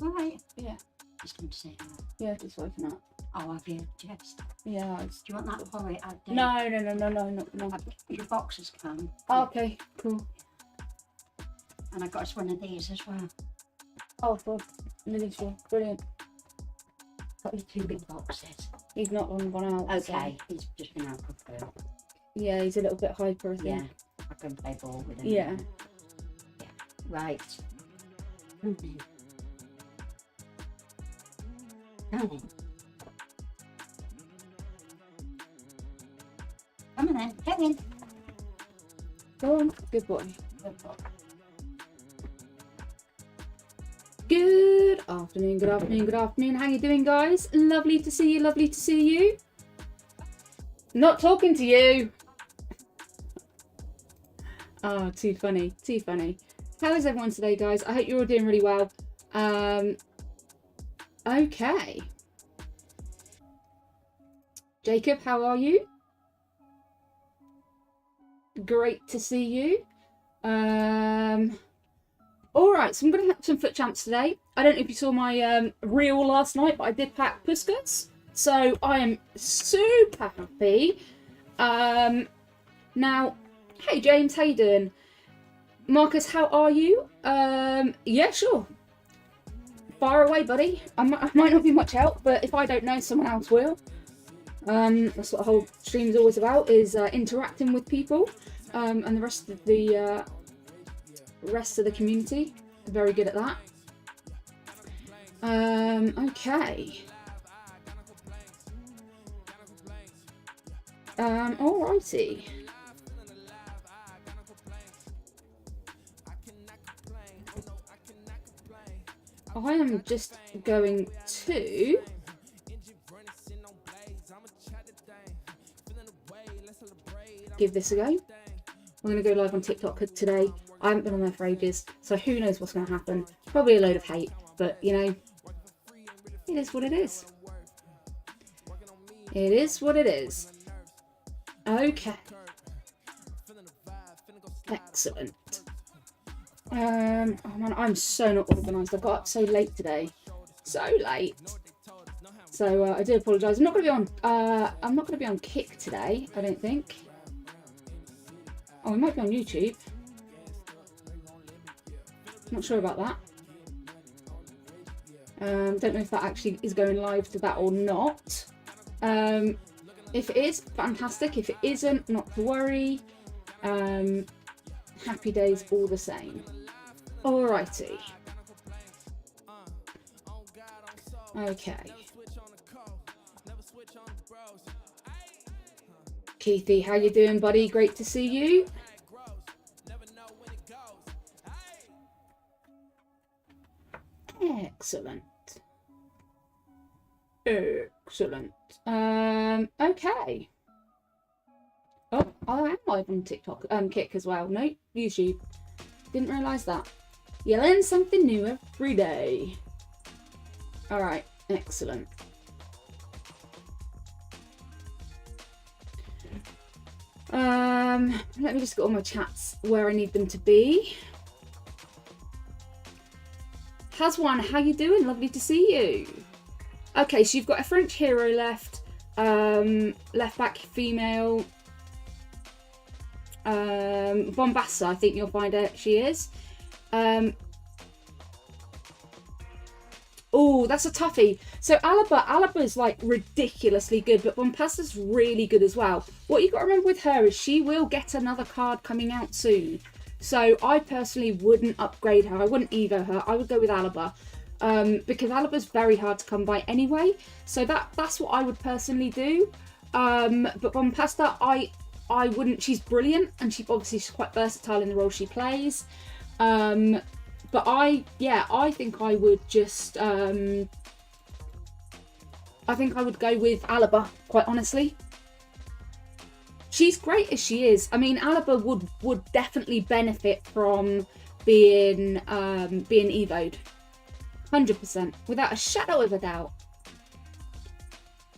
Right. Yeah. Just come to say hello. Yeah, just waking up. Oh, have you? Just. Yeah. Do you want that porridge? No. Your boxes come. Oh, okay, cool. And I got us one of these as well. Oh, for Lily's one. Brilliant. Got you 2 big boxes. He's not on one out. Okay, he's just been out for food. Yeah, he's a little bit hyper, I think. Yeah, I can play ball with him. Yeah. Yeah. Right. Mm-hmm. Oh. Come on then, get in. Go on. Good boy. Good boy. Good afternoon, good afternoon, good afternoon. How you doing, guys? Lovely to see you, lovely to see you. Not talking to you. Oh, too funny, too funny. How is everyone today, guys? I hope you're all doing really well. Okay. Jacob, how are you? Great to see you. All right, so I'm going to have some FUT champs today. I don't know if you saw my reel last night, but I did pack Puskas. So I am super happy. Now, hey James, how you doing? Marcus, how are you? Yeah, sure. Fire away, buddy. I might not be much help, but if I don't know, someone else will. That's what the whole stream is always about, is interacting with people and the rest of the community. Very good at that. Okay. Alrighty. I am just going to give this a go. I'm going to go live on TikTok today. I haven't been on there for ages, so who knows what's going to happen. Probably a load of hate, but you know, it is what it is. It is what it is. Okay. Excellent. Oh man, I'm so not organised. I got up so late today. So late. So I do apologise. I'm not going to be on Kick today, I don't think. Oh, we might be on YouTube. Not sure about that. Don't know if that actually is going live to that or not. If it is, fantastic. If it isn't, not to worry. Happy days all the same. Alrighty. Okay. Keithy, how you doing, buddy? Great to see you. Excellent. Excellent. Okay. Oh, I am live on TikTok, Kick as well. No, YouTube. Didn't realise that. You learn something new every day. Alright, excellent. Let me just get all my chats where I need them to be. Haswan, how you doing? Lovely to see you. Okay, so you've got a French hero left. Left back female. Bombassa, I think you'll find out she is. Oh, that's a toughie. So Alaba's like ridiculously good, but Bombassa's really good as well. What you've got to remember with her is she will get another card coming out soon. So I personally wouldn't upgrade her. I wouldn't Evo her. I would go with Alaba. Because Alaba's very hard to come by anyway. So that's what I would personally do. But Bombassa, I wouldn't. She's brilliant, and she's quite versatile in the role she plays. But I think I would just I think I would go with Alaba, quite honestly. She's great as she is. I mean, Alaba would definitely benefit from being evo'd. 100%, without a shadow of a doubt.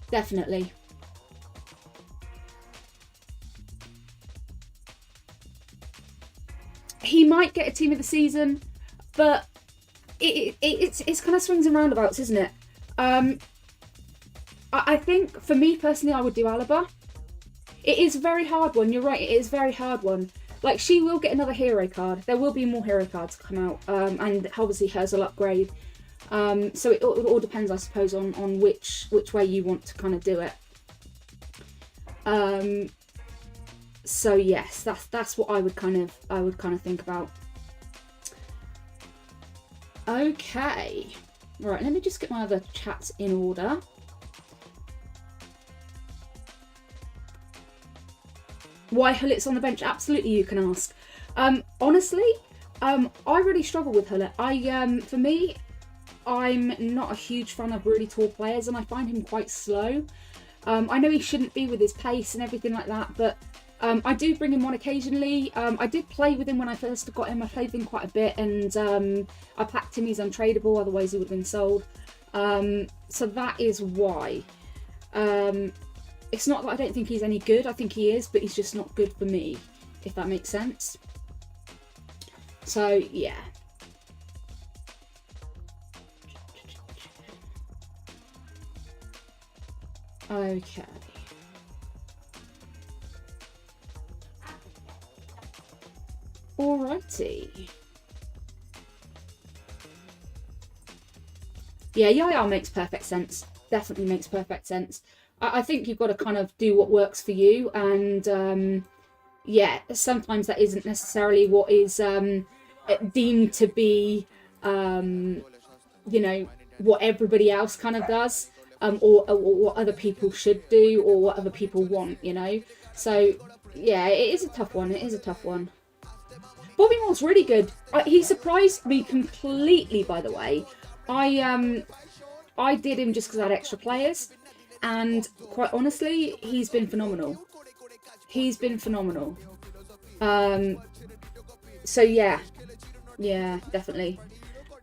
Definitely. He might get a team of the season, but it's kind of swings and roundabouts, isn't it? I think for me personally, I would do Alaba. It is a very hard one. You're right. It is a very hard one. Like, she will get another hero card. There will be more hero cards come out, and obviously hers will upgrade. So it all depends, I suppose, on which way you want to kind of do it. So yes, that's what I would kind of think about. Okay, right. Let me just get my other chats in order. Why Hullit's on the bench? Absolutely, you can ask. Honestly, I really struggle with Hullit. For me, I'm not a huge fan of really tall players, and I find him quite slow. I know he shouldn't be with his pace and everything like that, but I do bring him on occasionally. I did play with him when I first got him. I played with him quite a bit, and I packed him. He's untradeable, otherwise he would have been sold. So that is why. It's not that I don't think he's any good. I think he is, but he's just not good for me, if that makes sense. So, yeah. Okay. Alrighty. Yeah, Yaya makes perfect sense. Definitely makes perfect sense. I think you've got to kind of do what works for you, and yeah, sometimes that isn't necessarily what is deemed to be, you know, what everybody else kind of does, or what other people should do, or what other people want, you know. So yeah, it is a tough one. It is a tough one. Bobby Moore's really good. He surprised me completely, by the way. I did him just because I had extra players. And quite honestly, he's been phenomenal. He's been phenomenal. So yeah, definitely.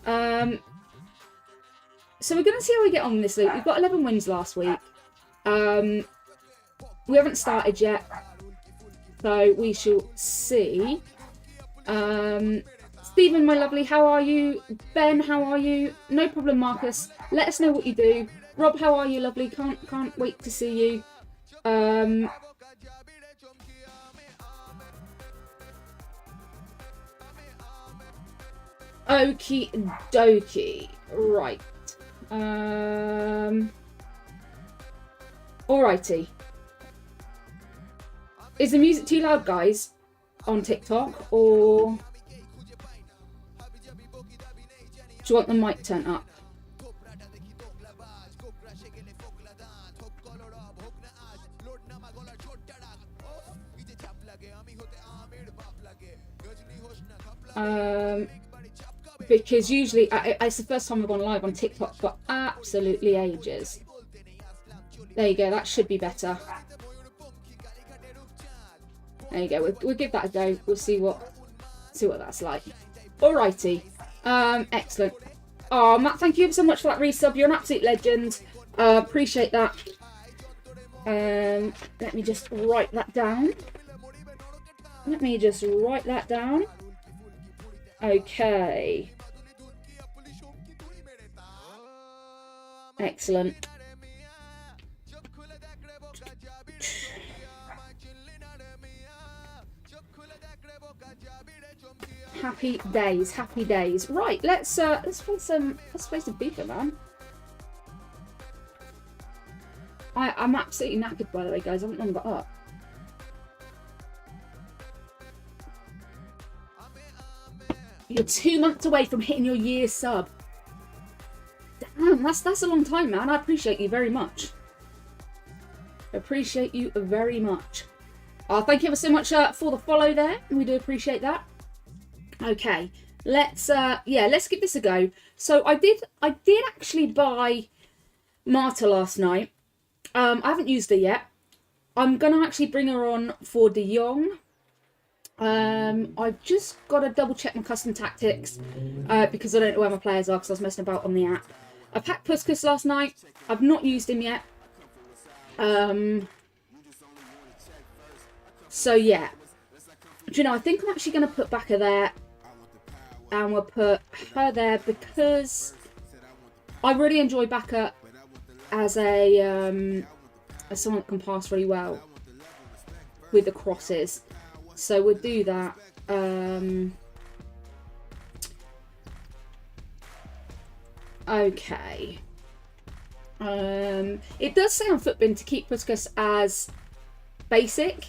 So we're gonna see how we get on this week. We've got 11 wins last week. We haven't started yet, so we shall see. Stephen, my lovely, how are you? Ben, how are you? No problem, Marcus. Let us know what you do. Rob, how are you, lovely? Can't wait to see you. Okie dokie. Right. Alrighty. Is the music too loud, guys, on TikTok, or do you want the mic turned up? Because usually it's the first time I've gone live on TikTok for absolutely ages. There you go, that should be better. There you go, we'll give that a go. We'll see what that's like. Alrighty, excellent. Oh, Matt, thank you ever so much for that resub. You're an absolute legend. Appreciate that. Let me just write that down. Okay. Excellent. Happy days, happy days. Right, let's play some FIFA, man. I'm absolutely knackered, by the way, guys. I haven't long got up. You're 2 months away from hitting your year sub. Damn, that's a long time, man. I appreciate you very much. Appreciate you very much. Thank you ever so much for the follow there. We do appreciate that. Okay, let's give this a go. So I did actually buy Marta last night. I haven't used her yet. I'm gonna actually bring her on for De Jong. I've just got to double check my custom tactics because I don't know where my players are because I was messing about on the app. I packed Puskas last night. I've not used him yet. So yeah, do you know, I think I'm actually going to put Baka there and we'll put her there because I really enjoy Baka as a as someone that can pass really well with the crosses. So we'll do that. Okay. It does say on Footbin to keep Puskas as basic.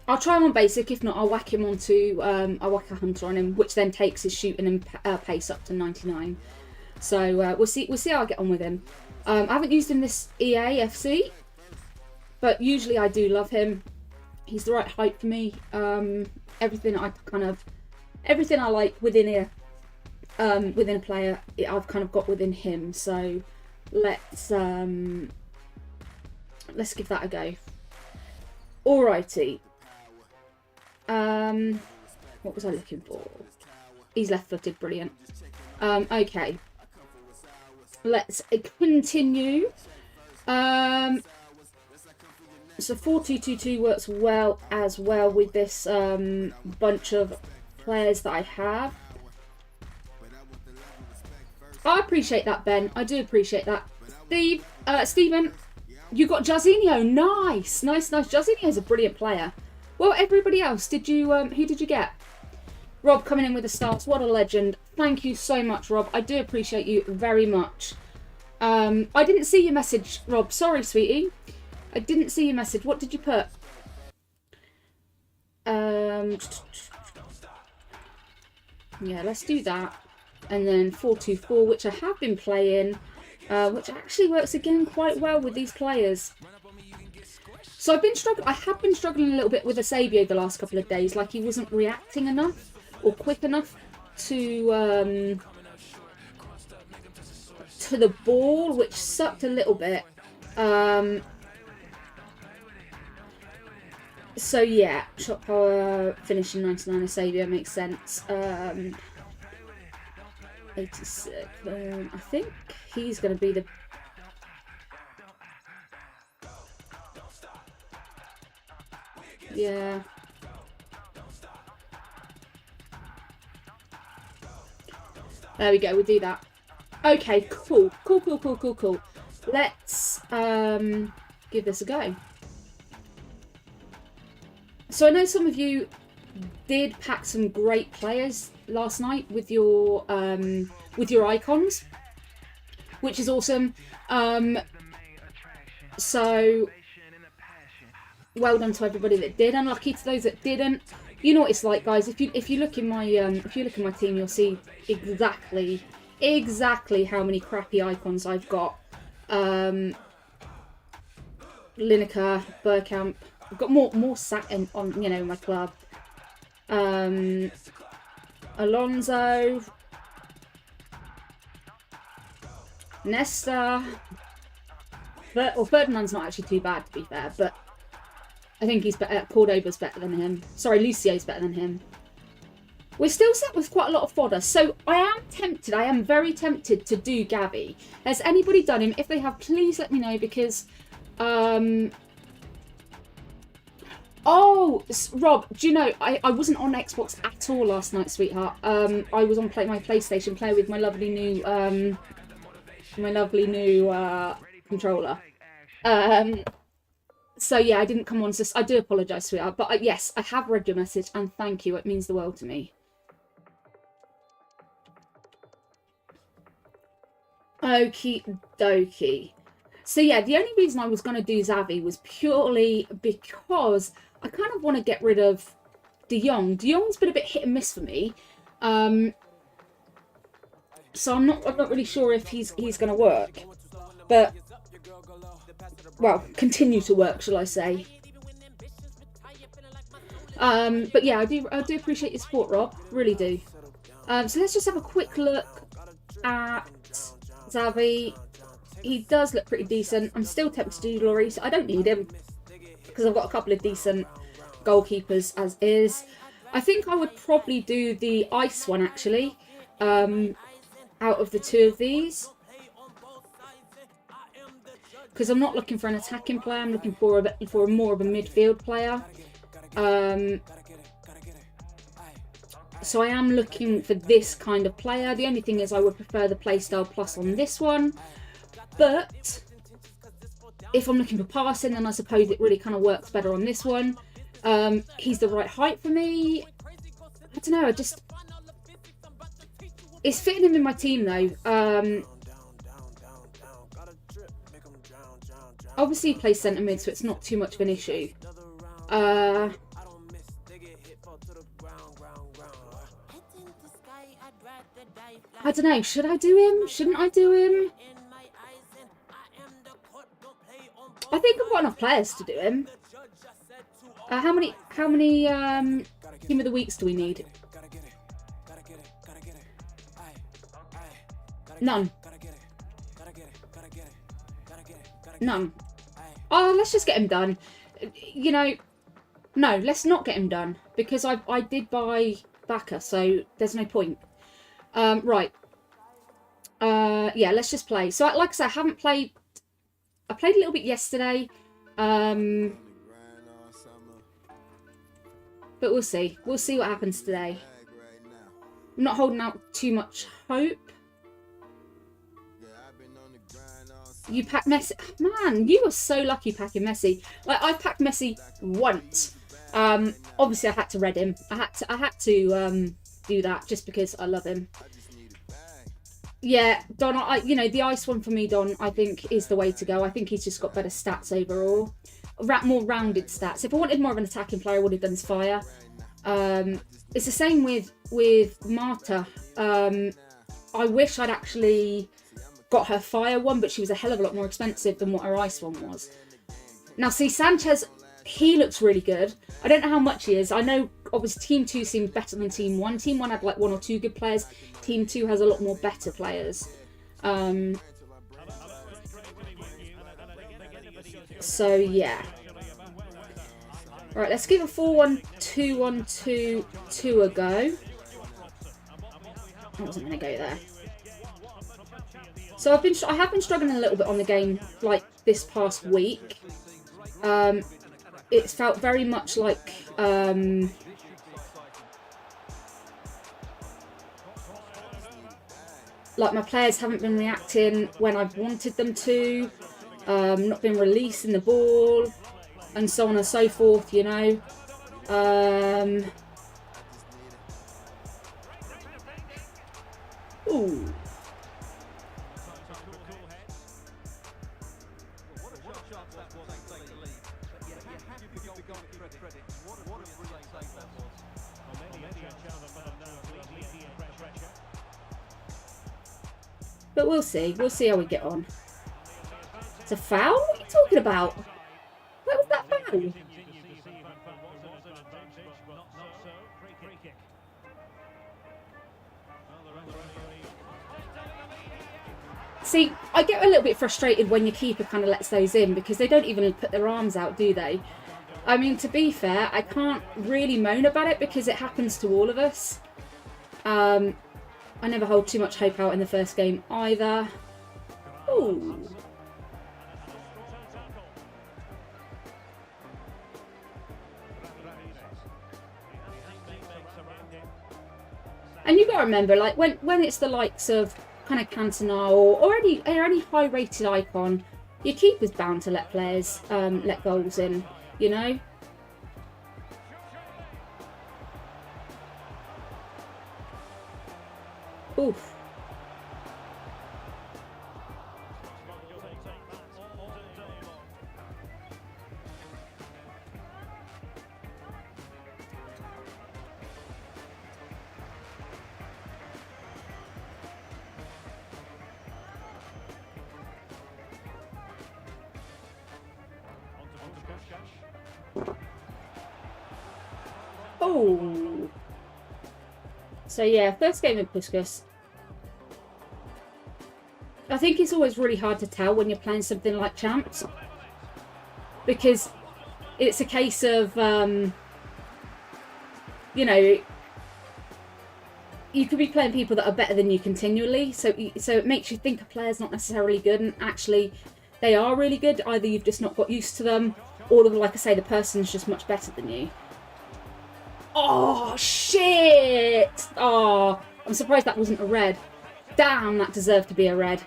I'll try him on basic. If not, I'll whack him onto I'll whack a hunter on him, which then takes his shooting and pace up to 99. So we'll see how I get on with him. I haven't used him this EA FC, but usually I do love him. He's the right height for me. Everything I like within a player, I've kind of got within him. So let's give that a go. Alrighty. What was I looking for? He's left-footed, brilliant. Okay. Let's continue. So 4-2-2-2 works well as well with this bunch of players that I have. I appreciate that, Ben. I do appreciate that. Stephen, you got Jarzinho. Nice. Jarzinho's a brilliant player. Well, everybody else, did you? Who did you get? Rob coming in with the stars. What a legend. Thank you so much, Rob. I do appreciate you very much. I didn't see your message, Rob. Sorry, sweetie. I didn't see your message. What did you put? Yeah, let's do that. And then 4-2-4, which I have been playing, which actually works again quite well with these players. So I have been struggling a little bit with Eusebio the last couple of days. Like he wasn't reacting enough or quick enough to the ball, which sucked a little bit. So yeah, shot power finishing 99 Eusebio makes sense. 86. I think he's going to be the. Yeah. There we go, we'll do that. Okay, cool. Let's give this a go. So I know some of you did pack some great players last night with your icons, which is awesome. So well done to everybody that did. Unlucky to those that didn't. You know what it's like, guys. If you look in my team, you'll see exactly how many crappy icons I've got. Lineker, Bergkamp. I've got more sat on my club. Alonso, Nesta. Ferdinand's not actually too bad, to be fair, but I think he's better. Cordoba's better than him. Sorry, Lucio's better than him. We're still set with quite a lot of fodder, so I am very tempted to do Gavi. Has anybody done him? If they have, please let me know, because oh, Rob, do you know, I wasn't on Xbox at all last night, sweetheart. I was on my PlayStation Player with my lovely new controller. So yeah, I didn't come on. So I do apologise, sweetheart. But yes, I have read your message and thank you. It means the world to me. Okie dokie. So yeah, the only reason I was going to do Xavi was purely because I kind of want to get rid of De Jong. De Jong's been a bit hit and miss for me. So I'm not really sure if he's going to work. But well, continue to work, shall I say. But yeah, I do appreciate your support, Rob. Really do. So let's just have a quick look at Xavi. He does look pretty decent. I'm still tempted to do Lloris. I don't need him because I've got a couple of decent goalkeepers as is. I think I would probably do the ice one actually, out of the two of these. because I'm not looking for an attacking player. I'm looking for more of a midfield player. So I am looking for this kind of player. The only thing is I would prefer the Playstyle Plus on this one. But if I'm looking for passing, then I suppose it really kind of works better on this one. He's the right height for me. I don't know, it's fitting him in my team though. Obviously he plays centre mid, so it's not too much of an issue. I don't know, should I do him? Shouldn't I do him? I think I've got enough players to do him. How many Team of the Weeks do we need? None. None. Oh, let's just get him done. You know, no, let's not get him done, because I did buy Baka, so there's no point. Right. Yeah, let's just play. So, like I said, I played a little bit yesterday. But we'll see. We'll see what happens today. I'm not holding out too much hope. You packed Messi. Man, you were so lucky packing Messi. Like, I packed Messi once. Obviously I had to red him. I had to do that just because I love him. Yeah, Don, you know, the ice one for me, Don, I think is the way to go. I think he's just got better stats overall. More rounded stats. If I wanted more of an attacking player, I would have done his fire. It's the same with Marta. I wish I'd actually got her fire one, but she was a hell of a lot more expensive than what her ice one was. Now, see, Sanchez, he looks really good. I don't know how much he is. I know, obviously, Team 2 seems better than Team 1. Team 1 had like 1 or 2 good players. Team 2 has a lot more better players. So, yeah. Right, let's give a 4-1-2-1-2-2 a go. I wasn't going to go there. So I have been struggling a little bit on the game, like, this past week. It's felt very much like my players haven't been reacting when I've wanted them to, not been releasing the ball, and so on and so forth, you know. Ooh. But we'll see. We'll see how we get on. It's a foul? What are you talking about? Where was that foul? See, I get a little bit frustrated when your keeper kind of lets those in, because they don't even put their arms out, do they? I mean, to be fair, I can't really moan about it because it happens to all of us. I never hold too much hope out in the first game either. Ooh. And you got to remember, like, when it's the likes of kind of Cantona or any high-rated icon, your keeper's bound to let players let goals in, you know? Oof. Oh. So yeah, first game in Puskas. I think it's always really hard to tell when you're playing something like Champs, because it's a case of, you know, you could be playing people that are better than you continually, so it makes you think a player's not necessarily good, and actually they are really good. Either you've just not got used to them, or like I say, the person's just much better than you. Oh, shit! Oh, I'm surprised that wasn't a red. Damn, that deserved to be a red.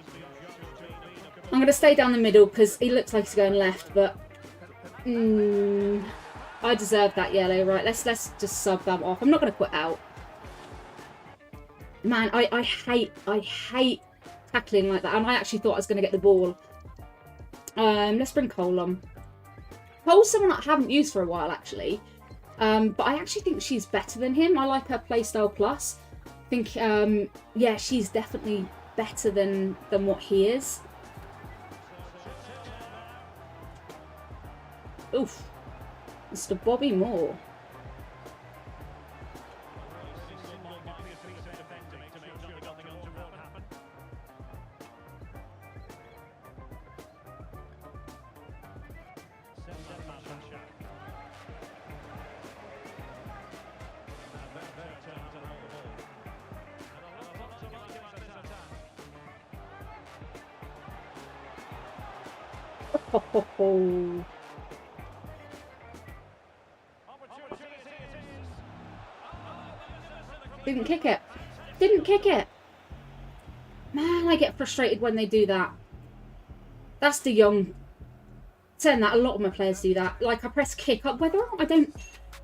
I'm going to stay down the middle because he looks like he's going left, but I deserve that yellow. Right, let's just sub that off. I'm not going to quit out. Man, I hate tackling like that, and I actually thought I was going to get the ball. Let's bring Cole on. Cole's someone I haven't used for a while, actually. But I actually think she's better than him. I like her playstyle plus. I think, yeah, she's definitely better than what he is. Oof. Mr. Bobby Moore. Ho, ho, ho. Didn't kick it. Didn't kick it. Man, I get frustrated when they do that. That's De Jong. Saying that, a lot of my players do that. Like, I press kick up, whether or not I don't...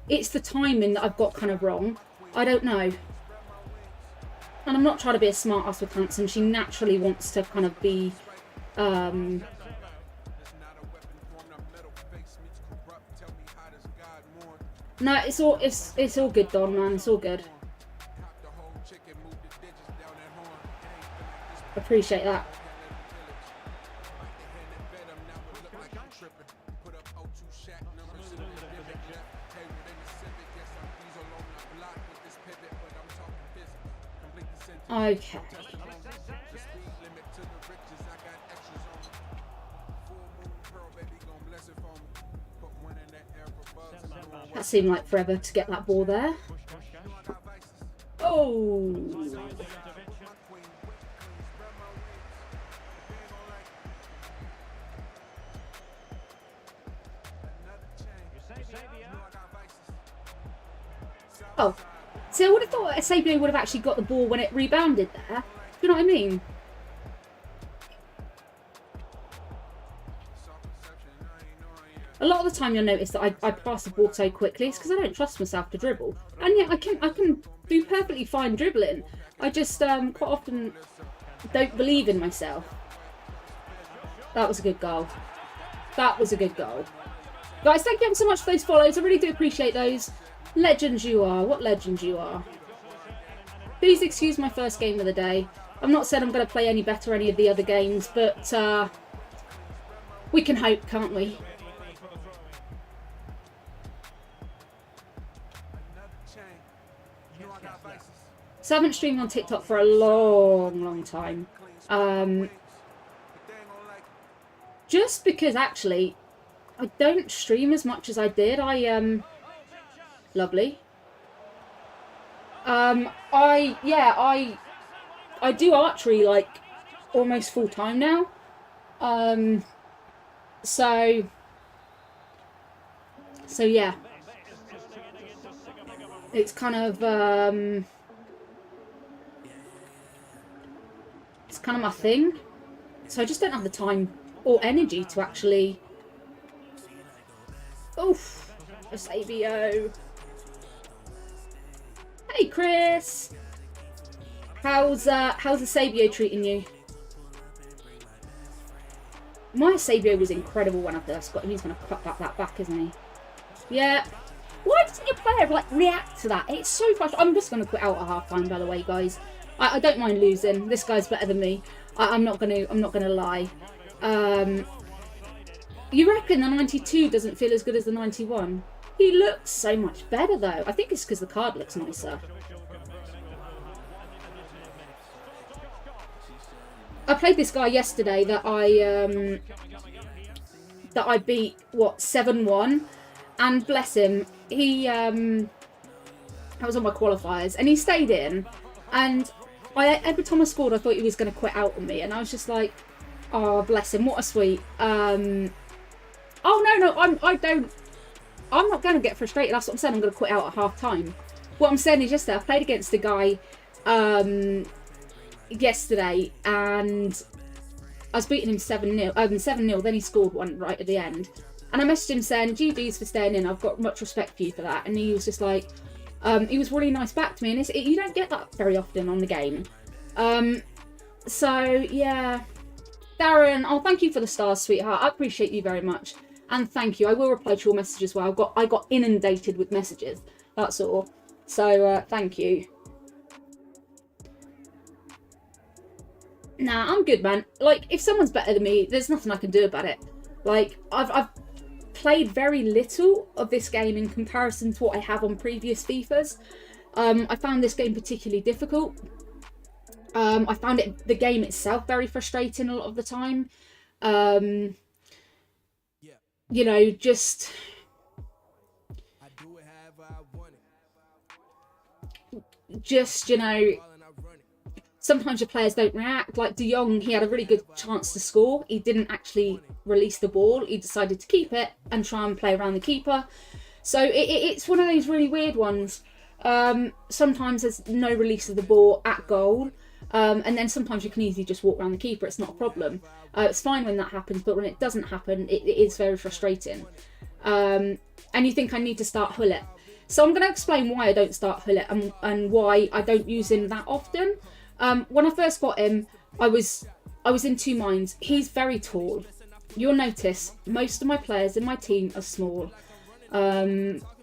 It's the timing that I've got kind of wrong. I don't know. And I'm not trying to be a smart ass with Hanson. She naturally wants to kind of be... No, it's all good, Don, man. It's all good. Appreciate that. Okay. That seemed like forever to get that ball there. Oh! Oh, see, I would have thought Sabio would have actually got the ball when it rebounded there. Do you know what I mean? A lot of the time you'll notice that I pass the ball so quickly. It's because I don't trust myself to dribble. And yet I can do perfectly fine dribbling. I just quite often don't believe in myself. That was a good goal. That was a good goal. Guys, thank you so much for those follows. I really do appreciate those. Legends you are. What legends you are. Please excuse my first game of the day. I'm not saying I'm going to play any better any of the other games, but we can hope, can't we? So I haven't streamed on TikTok for a long time. Just because actually I don't stream as much as I did. Lovely. I do archery like almost full time now. So yeah. It's kind of my thing. So I just don't have the time or energy to actually... Oof. A Sabio. Hey Chris. How's the Sabio treating you? My Sabio was incredible when I first got him. He's going to cut that back, isn't he? Yeah. Why doesn't your player like react to that? It's so frustrating. I'm just going to quit out at half time, by the way, guys. I don't mind losing. This guy's better than me. I'm not gonna lie. You reckon the 92 doesn't feel as good as the 91? He looks so much better though. I think it's because the card looks nicer. I played this guy yesterday that I beat 7-1, and bless him, he I was on my qualifiers and he stayed in, and every time I scored I thought he was going to quit out on me, and I was just like, Oh, bless him. What a sweet. Oh, no, I'm not going to get frustrated. That's what I'm saying. I'm going to quit out at half time. What I'm saying is yesterday, I played against a guy yesterday, and I was beating him 7-0, 7-0, then he scored one right at the end. And I messaged him saying, GG's for staying in, I've got much respect for you for that. And he was just like, he was really nice back to me, and you don't get that very often on the game. So, yeah. Darren, oh, thank you for the stars, sweetheart. I appreciate you very much. And thank you. I will reply to your message as well. I got inundated with messages. That's all. So, thank you. Nah, I'm good, man. Like, if someone's better than me, there's nothing I can do about it. Like, I've played very little of this game in comparison to what I have on previous FIFAs. I found this game particularly difficult. I found the game itself very frustrating a lot of the time. You know, just you know, sometimes your players don't react. Like De Jong, he had a really good chance to score. He didn't actually release the ball. He decided to keep it and try and play around the keeper. So it's one of those really weird ones. Sometimes there's no release of the ball at goal. And then sometimes you can easily just walk around the keeper. It's not a problem. It's fine when that happens, but when it doesn't happen, it is very frustrating. And you think I need to start Hullet. So I'm going to explain why I don't start Hullet and why I don't use him that often. When I first got him, I was in two minds. He's very tall. You'll notice most of my players in my team are small.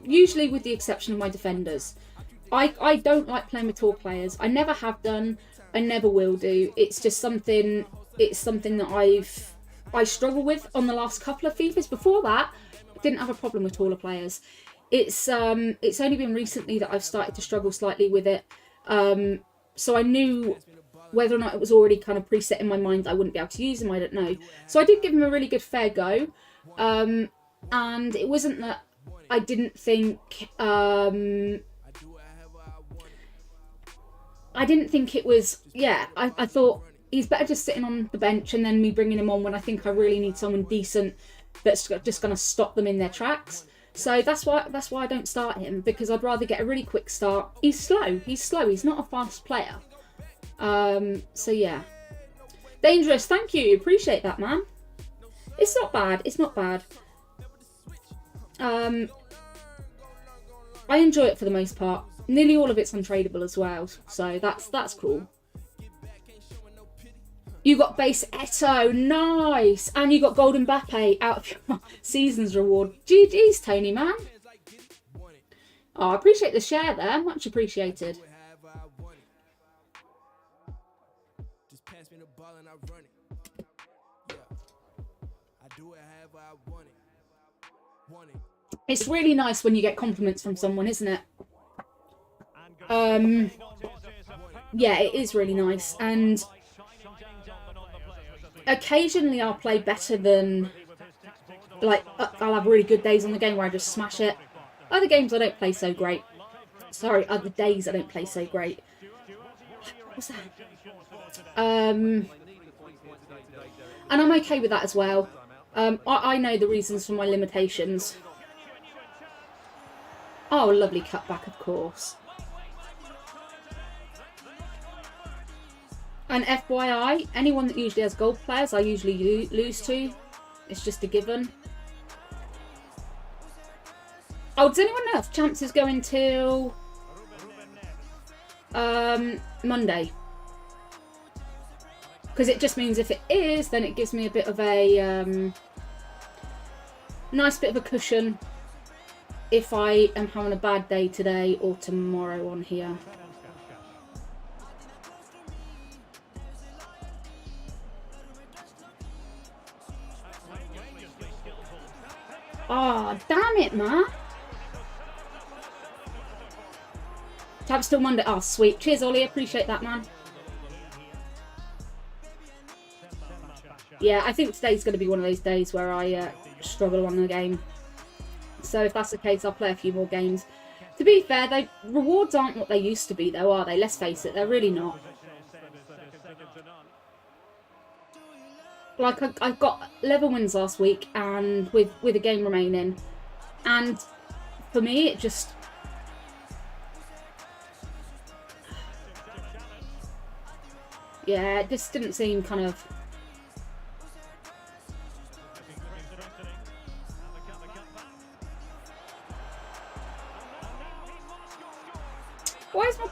Usually with the exception of my defenders. I don't like playing with tall players. I never have done. I never will do. It's just something. It's something that I struggle with on the last couple of FIFAs. Before that, I didn't have a problem with taller players. It's only been recently that I've started to struggle slightly with it. So I knew whether or not it was already kind of preset in my mind that I wouldn't be able to use him. I don't know. So I did give him a really good fair go. And it wasn't that I didn't think. I didn't think it was, yeah, I thought he's better just sitting on the bench and then me bringing him on when I think I really need someone decent that's just going to stop them in their tracks. So that's why I don't start him, because I'd rather get a really quick start. He's slow. He's not a fast player. So yeah. Dangerous, thank you. Appreciate that, man. It's not bad. It's not bad. I enjoy it for the most part. Nearly all of it's untradeable as well, so that's cool. You got base Eto, nice, and you got Golden Mbappe out of your season's reward. GG's, Tony, man. Oh, I appreciate the share there, much appreciated. It's really nice when you get compliments from someone, isn't it? Yeah, it is really nice, and occasionally I'll play better than, like, I'll have really good days on the game where I just smash it. Other games I don't play so great. Sorry, other days I don't play so great. What's that? And I'm okay with that as well. I know the reasons for my limitations. Oh, lovely cutback, of course. And FYI, anyone that usually has gold players, I usually lose to. It's just a given. Oh, does anyone know if Champs is going till Monday? Because it just means if it is, then it gives me a bit of a nice bit of a cushion if I am having a bad day today or tomorrow on here. Oh, damn it, man. Tab's still Monday. Oh, sweet. Cheers, Ollie. Appreciate that, man. Yeah, I think today's going to be one of those days where I struggle on the game. So if that's the case, I'll play a few more games. To be fair, rewards aren't what they used to be, though, are they? Let's face it, they're really not. like I got 11 wins last week, and with a game remaining, and for me it just, yeah, it just didn't seem kind of. Why is my...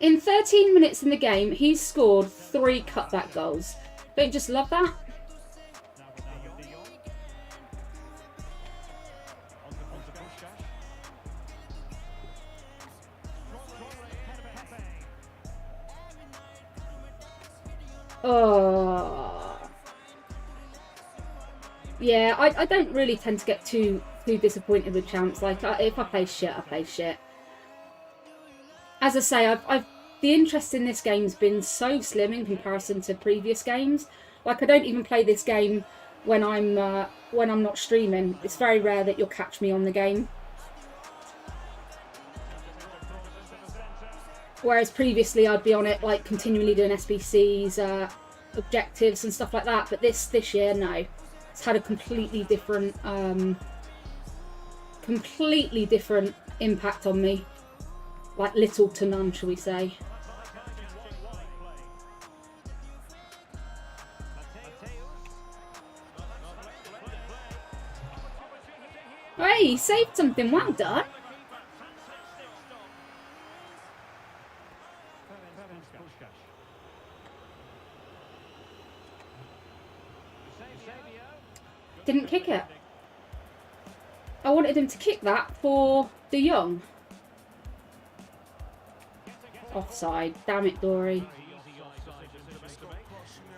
In 13 minutes in the game, he's scored 3 cutback goals. Don't you just love that? Oh. Yeah, I don't really tend to get too disappointed with champs. Like, if I play shit, I play shit. As I say, the interest in this game's been so slim in comparison to previous games. Like, I don't even play this game when I'm not streaming. It's very rare that you'll catch me on the game. Whereas previously I'd be on it, like, continually doing SBCs, objectives and stuff like that. But this year, no. It's had a completely different impact on me. Like, little to none, shall we say. Hey, he saved something. Well done. Didn't kick it. I wanted him to kick that for De Jong. Offside. Damn it, Dory.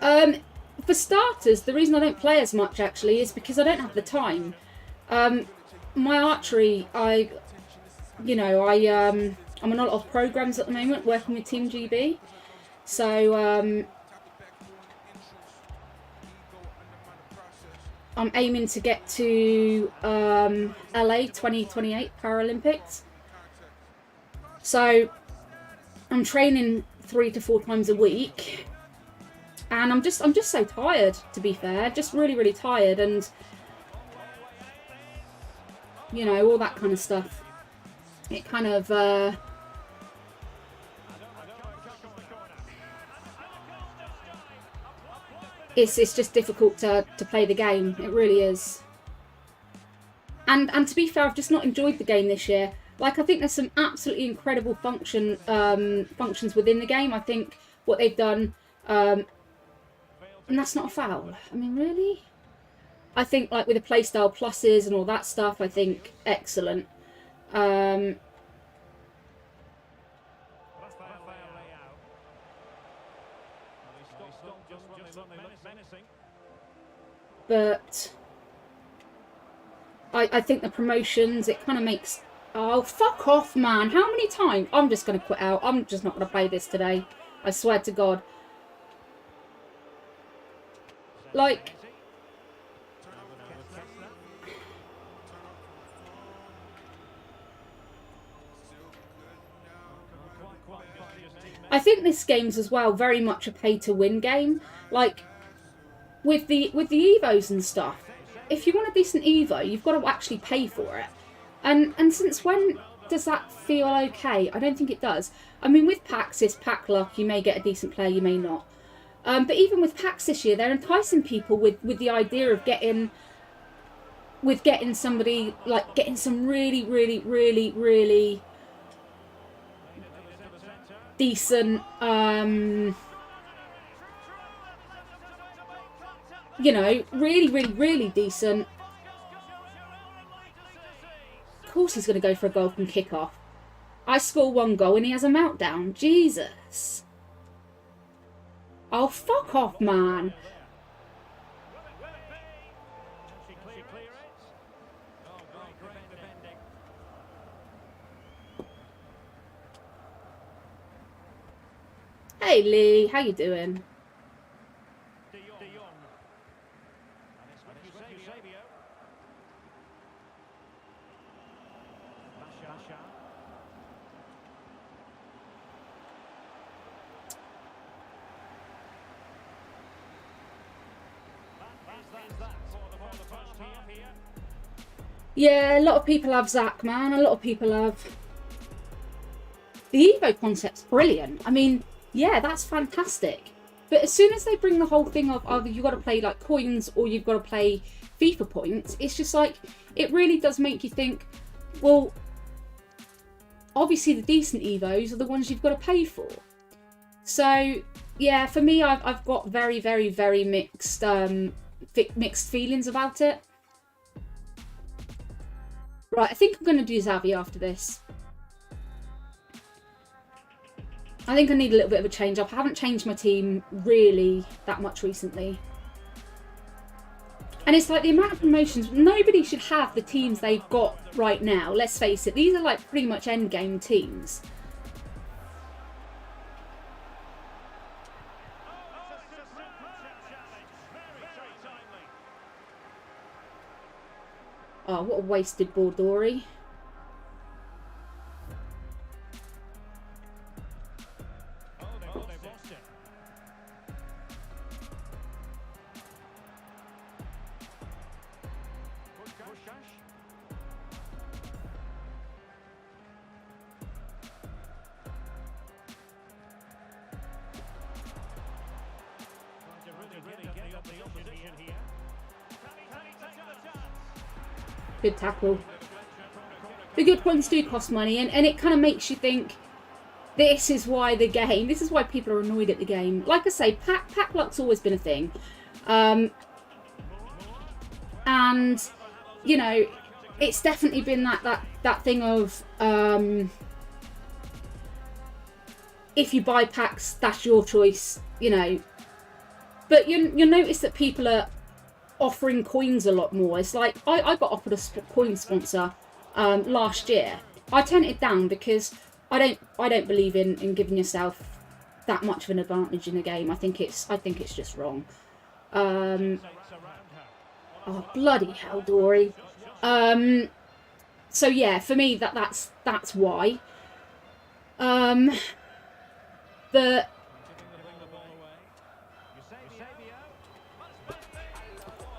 For starters, the reason I don't play as much, actually, is because I don't have the time. My archery, I'm on a lot of programs at the moment, working with Team GB. So, I'm aiming to get to LA 2028 Paralympics. So I'm training 3 to 4 times a week, and I'm just so tired, to be fair. Just really, really tired, and you know, all that kind of stuff. It kind of it's just difficult to play the game. It really is. And to be fair, I've just not enjoyed the game this year. Like, I think there's some absolutely incredible functions within the game. I think what they've done, and that's not a foul. I mean, really? I think, like, with the playstyle pluses and all that stuff, I think excellent. But I think the promotions, it kind of makes... Oh, fuck off, man. How many times? I'm just going to quit out. I'm just not going to play this today. I swear to God. Like... I think this game's as well very much a pay-to-win game. Like, with the Evos and stuff, if you want a decent Evo, you've got to actually pay for it. And since when does that feel okay? I don't think it does. I mean, with packs, it's pack luck. You may get a decent player, you may not. But even with packs this year, they're enticing people with the idea of getting somebody, like, getting some really, really, really, really decent, you know, really, really, really decent. Of course he's going to go for a goal from kick-off. I score 1 goal and he has a meltdown. Jesus. Oh, fuck off, man. Hey, Lee. How you doing? Yeah, a lot of people have Zach, man. A lot of people have. The Evo concept's brilliant. I mean, yeah, that's fantastic. But as soon as they bring the whole thing of either you've got to play like coins or you've got to play FIFA points, it's just like, it really does make you think, well, obviously the decent Evos are the ones you've got to pay for. So, yeah, for me, I've got very, very, very mixed feelings about it. Right, I think I'm going to do Xavi after this. I think I need a little bit of a change up. I haven't changed my team really that much recently. And it's like the amount of promotions, nobody should have the teams they've got right now. Let's face it, these are like pretty much endgame teams. Oh, what a wasted ball, Dory. Good tackle. The good ones do cost money, and it kind of makes you think, this is why people are annoyed at the game. Like I say, pack luck's always been a thing. And, you know, it's definitely been that thing of, if you buy packs, that's your choice, you know. But you'll notice that people are offering coins a lot more. It's like, I got offered a coin sponsor last year. I turned it down because I don't believe in giving yourself that much of an advantage in the game. I think it's just wrong. Oh, bloody hell, Dory. So yeah, for me that's why. But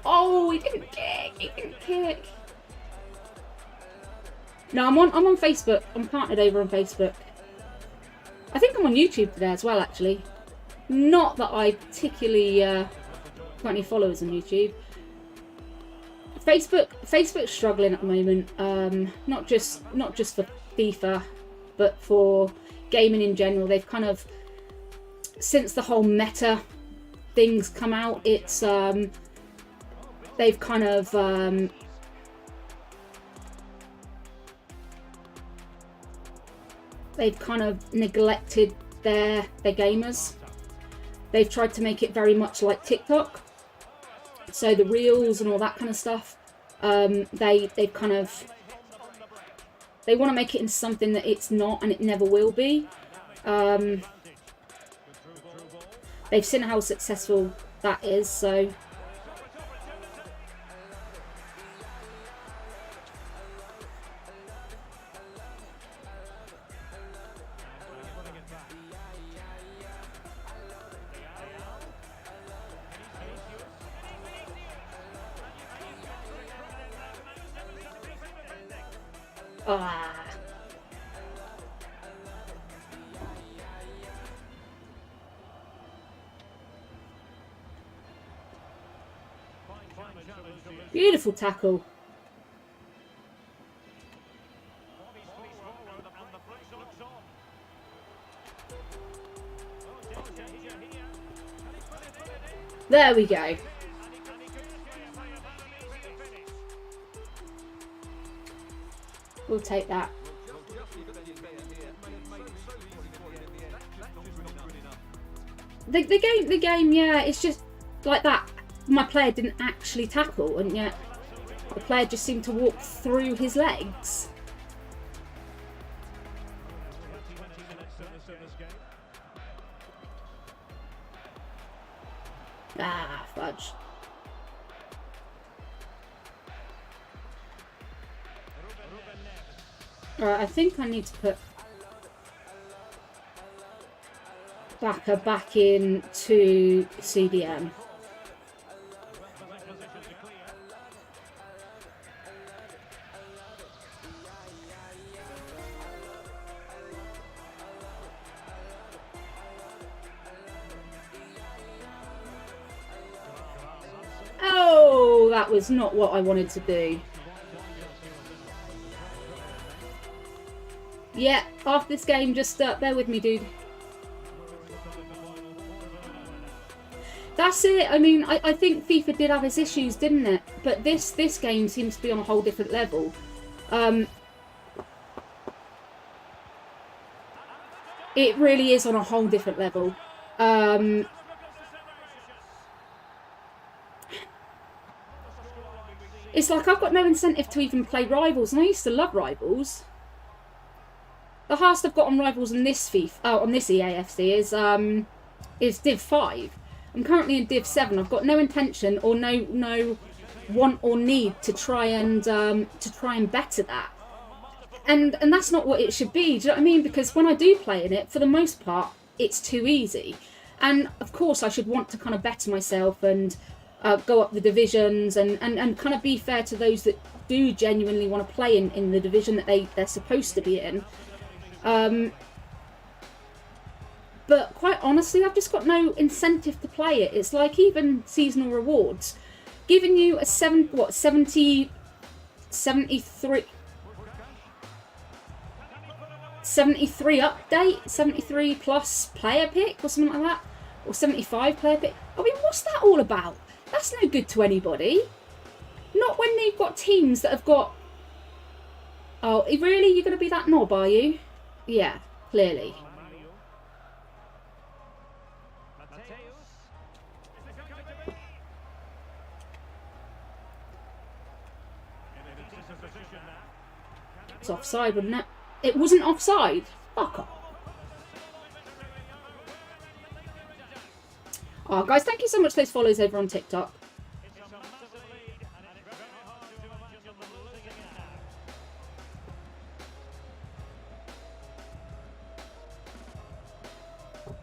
oh, he didn't kick. No, I'm on Facebook. I'm partnered over on Facebook. I think I'm on YouTube today as well, actually. Not that I particularly got any followers on YouTube. Facebook's struggling at the moment. Not just for FIFA, but for gaming in general. They've kind of, since the whole meta things come out, it's they've kind of neglected their gamers. They've tried to make it very much like TikTok, so the reels and all that kind of stuff. They want to make it into something that it's not, and it never will be. They've seen how successful that is, so. Ah. Beautiful tackle. There we go. We'll take that. The game, yeah, it's just like that. My player didn't actually tackle, and yet the player just seemed to walk through his legs. Ah, fudge. Alright, I think I need to put Baka back in to CDM. Oh, that was not what I wanted to do. Yeah, after this game, just bear with me, dude. That's it. I mean, I think FIFA did have its issues, didn't it? But this game seems to be on a whole different level. It really is on a whole different level. It's like I've got no incentive to even play Rivals, and I used to love Rivals. The highest I've got on Rivals on this FIFA, on this EAFC is Div 5. I'm currently in Div 7. I've got no intention or no want or need to try and better that. And that's not what it should be. Do you know what I mean? Because when I do play in it, for the most part, it's too easy. And of course, I should want to kind of better myself and go up the divisions and kind of be fair to those that do genuinely want to play in the division that they're supposed to be in. But quite honestly, I've just got no incentive to play it. It's like even seasonal rewards, giving you a 73 update, 73 plus player pick or something like that, or 75 player pick. I mean, what's that all about? That's no good to anybody. Not when they've got teams that have got... Oh, really? You're going to be that knob, are you? Yeah, clearly. It's offside, wasn't it? It wasn't offside. Fuck off. Oh, guys, thank you so much for those follows over on TikTok.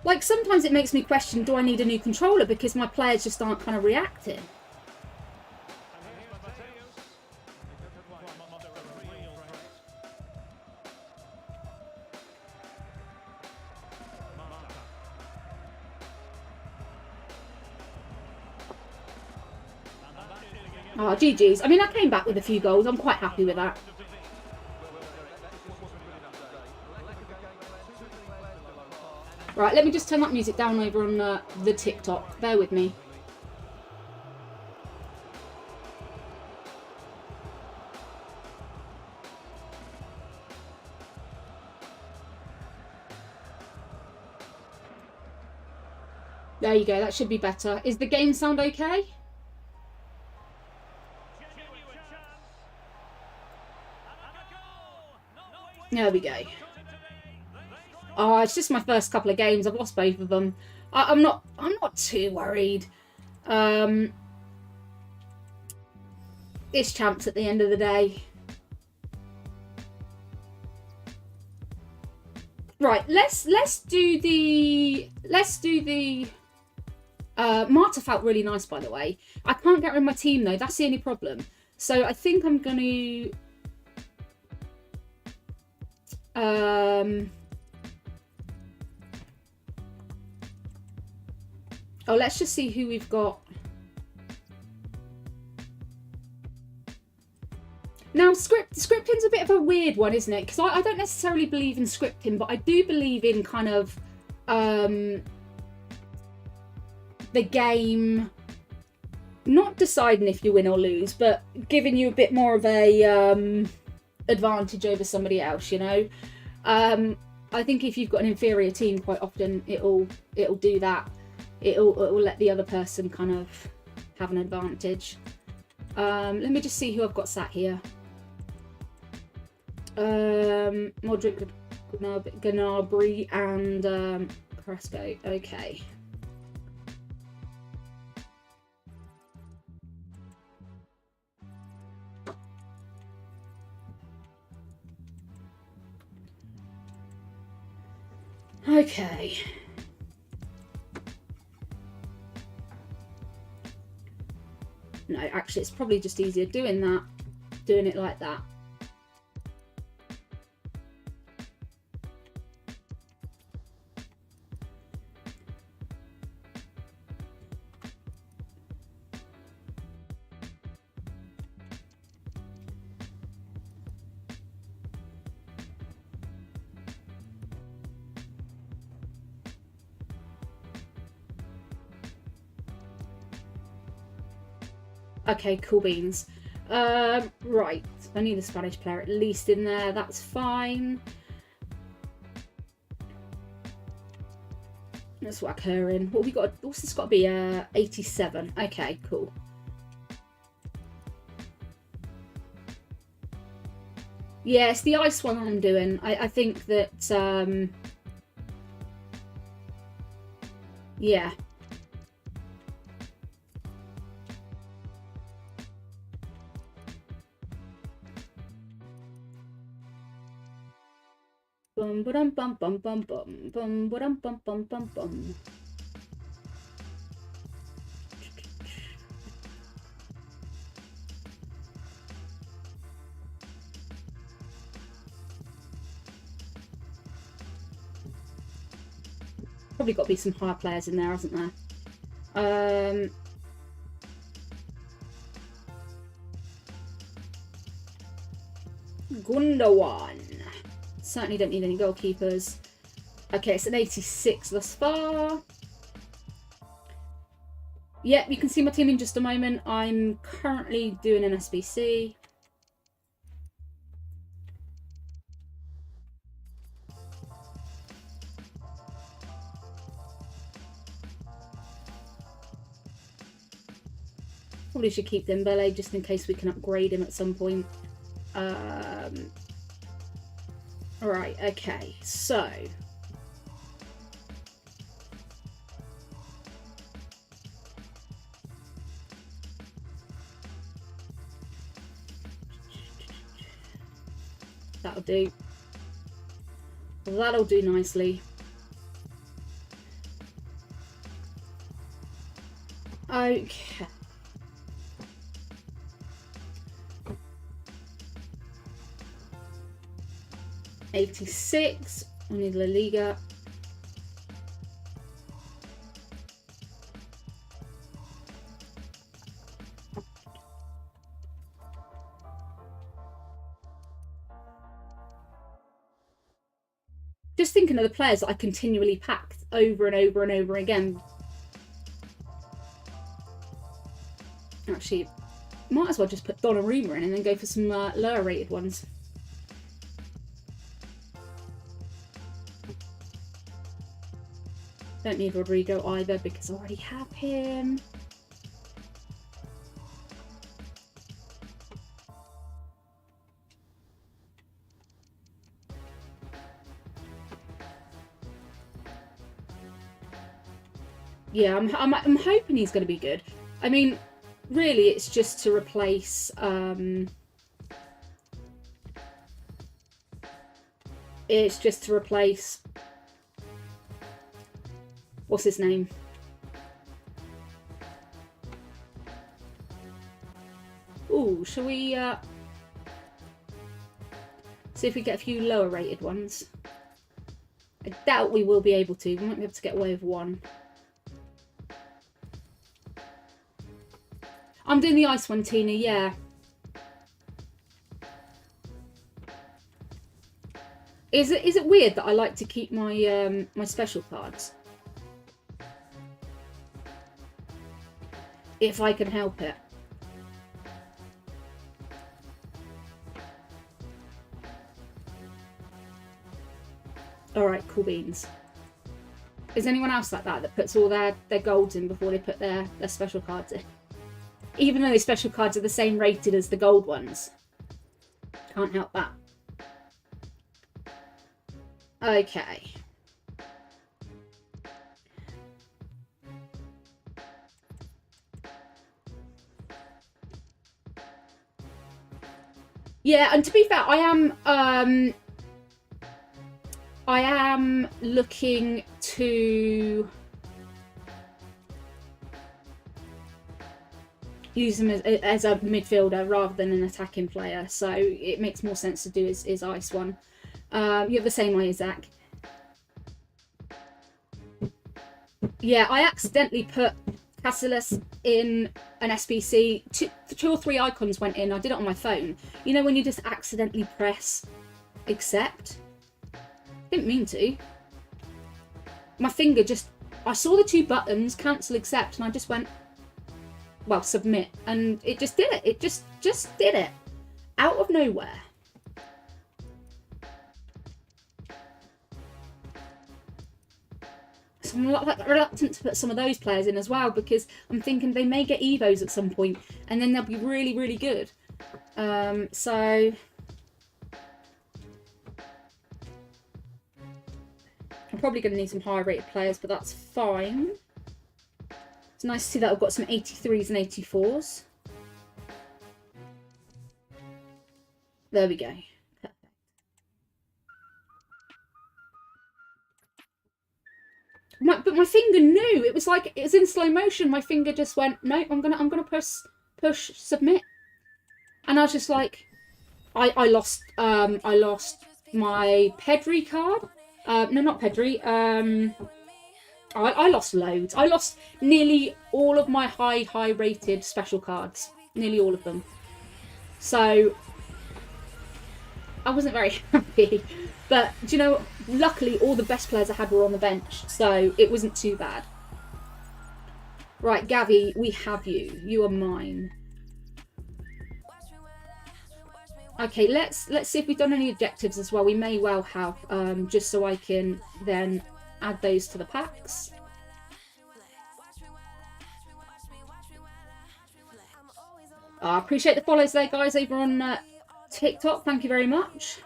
Like, sometimes it makes me question, do I need a new controller? Because my players just aren't kind of reacting. Oh, GG's. I mean, I came back with a few goals. I'm quite happy with that. Right, let me just turn that music down over on the TikTok. Bear with me. There you go. That should be better. Is the game sound okay? There we go. Oh, it's just my first couple of games. I've lost both of them. I'm not too worried. It's champs at the end of the day. Right, let's do the Marta felt really nice, by the way. I can't get rid of my team though. That's the only problem. So I think I'm going to oh, let's just see who we've got. Now, scripting's a bit of a weird one, isn't it? Because I don't necessarily believe in scripting, but I do believe in kind of the game not deciding if you win or lose, but giving you a bit more of a advantage over somebody else, you know. I think if you've got an inferior team, quite often it'll do that. It'll let the other person kind of have an advantage. Let me just see who I've got sat here. Modric, Gnabry, and Carrasco. Okay. Okay. No, actually, it's probably just easier doing it like that. Okay, cool beans. Right, I need a Spanish player at least in there. That's fine. Let's whack her in. What have we got? What's this got to be? 87. Okay, cool. Yeah, it's the ice one I'm doing. I think that, yeah. Bum ba dum bum bum bum bum bum ba dum bum bum bum bum. Probably got to be some higher players in there, hasn't there? Gundawan. Certainly don't need any goalkeepers. Okay, it's an 86 thus far. Yep, you can see my team in just a moment. I'm currently doing an SBC. Probably should keep Dembele just in case we can upgrade him at some point. Alright, okay, so... That'll do. That'll do nicely. Okay. '86. I need La Liga. Just thinking of the players that I continually packed over and over and over again. Actually, might as well just put Donnarumma in and then go for some lower rated ones. Don't need Rodrigo either because I already have him. Yeah, I'm hoping he's going to be good. I mean, really, it's just to replace. It's just to replace. What's his name? Ooh, shall we see if we get a few lower rated ones? I doubt we will be able to. We might be able to get away with one. I'm doing the ice one, Tina, yeah. Is it weird that I like to keep my my special cards? If I can help it. Alright, cool beans. Is anyone else like that puts all their golds in before they put their special cards in? Even though the special cards are the same rated as the gold ones. Can't help that. Okay. Yeah, and to be fair, I I am looking to use him as a midfielder rather than an attacking player, so it makes more sense to do his ice one. You have the same way, Zach. Yeah, I accidentally put Cassilis in an SBC. Two or three icons went in. I did it on my phone. You know when you just accidentally press accept? Didn't mean to. My finger just... I saw the two buttons, cancel, accept, and I just went... Well, submit. And it just did it. It just did it. Out of nowhere. So I'm like reluctant to put some of those players in as well, because I'm thinking they may get Evos at some point and then they'll be really, really good. So I'm probably going to need some higher rated players, but that's fine. It's nice to see that I've got some 83s and 84s. There we go. But my finger knew. It was like it was in slow motion. My finger just went, no, I'm gonna push submit, and I was just like, I lost my Pedri card. No, not Pedri. I lost loads. I lost nearly all of my high rated special cards. Nearly all of them. So I wasn't very happy. But, do you know, luckily all the best players I had were on the bench, so it wasn't too bad. Right, Gavi, we have you. You are mine. Okay, let's see if we've done any objectives as well. We may well have, just so I can then add those to the packs. I appreciate the follows there, guys, over on TikTok. Thank you very much.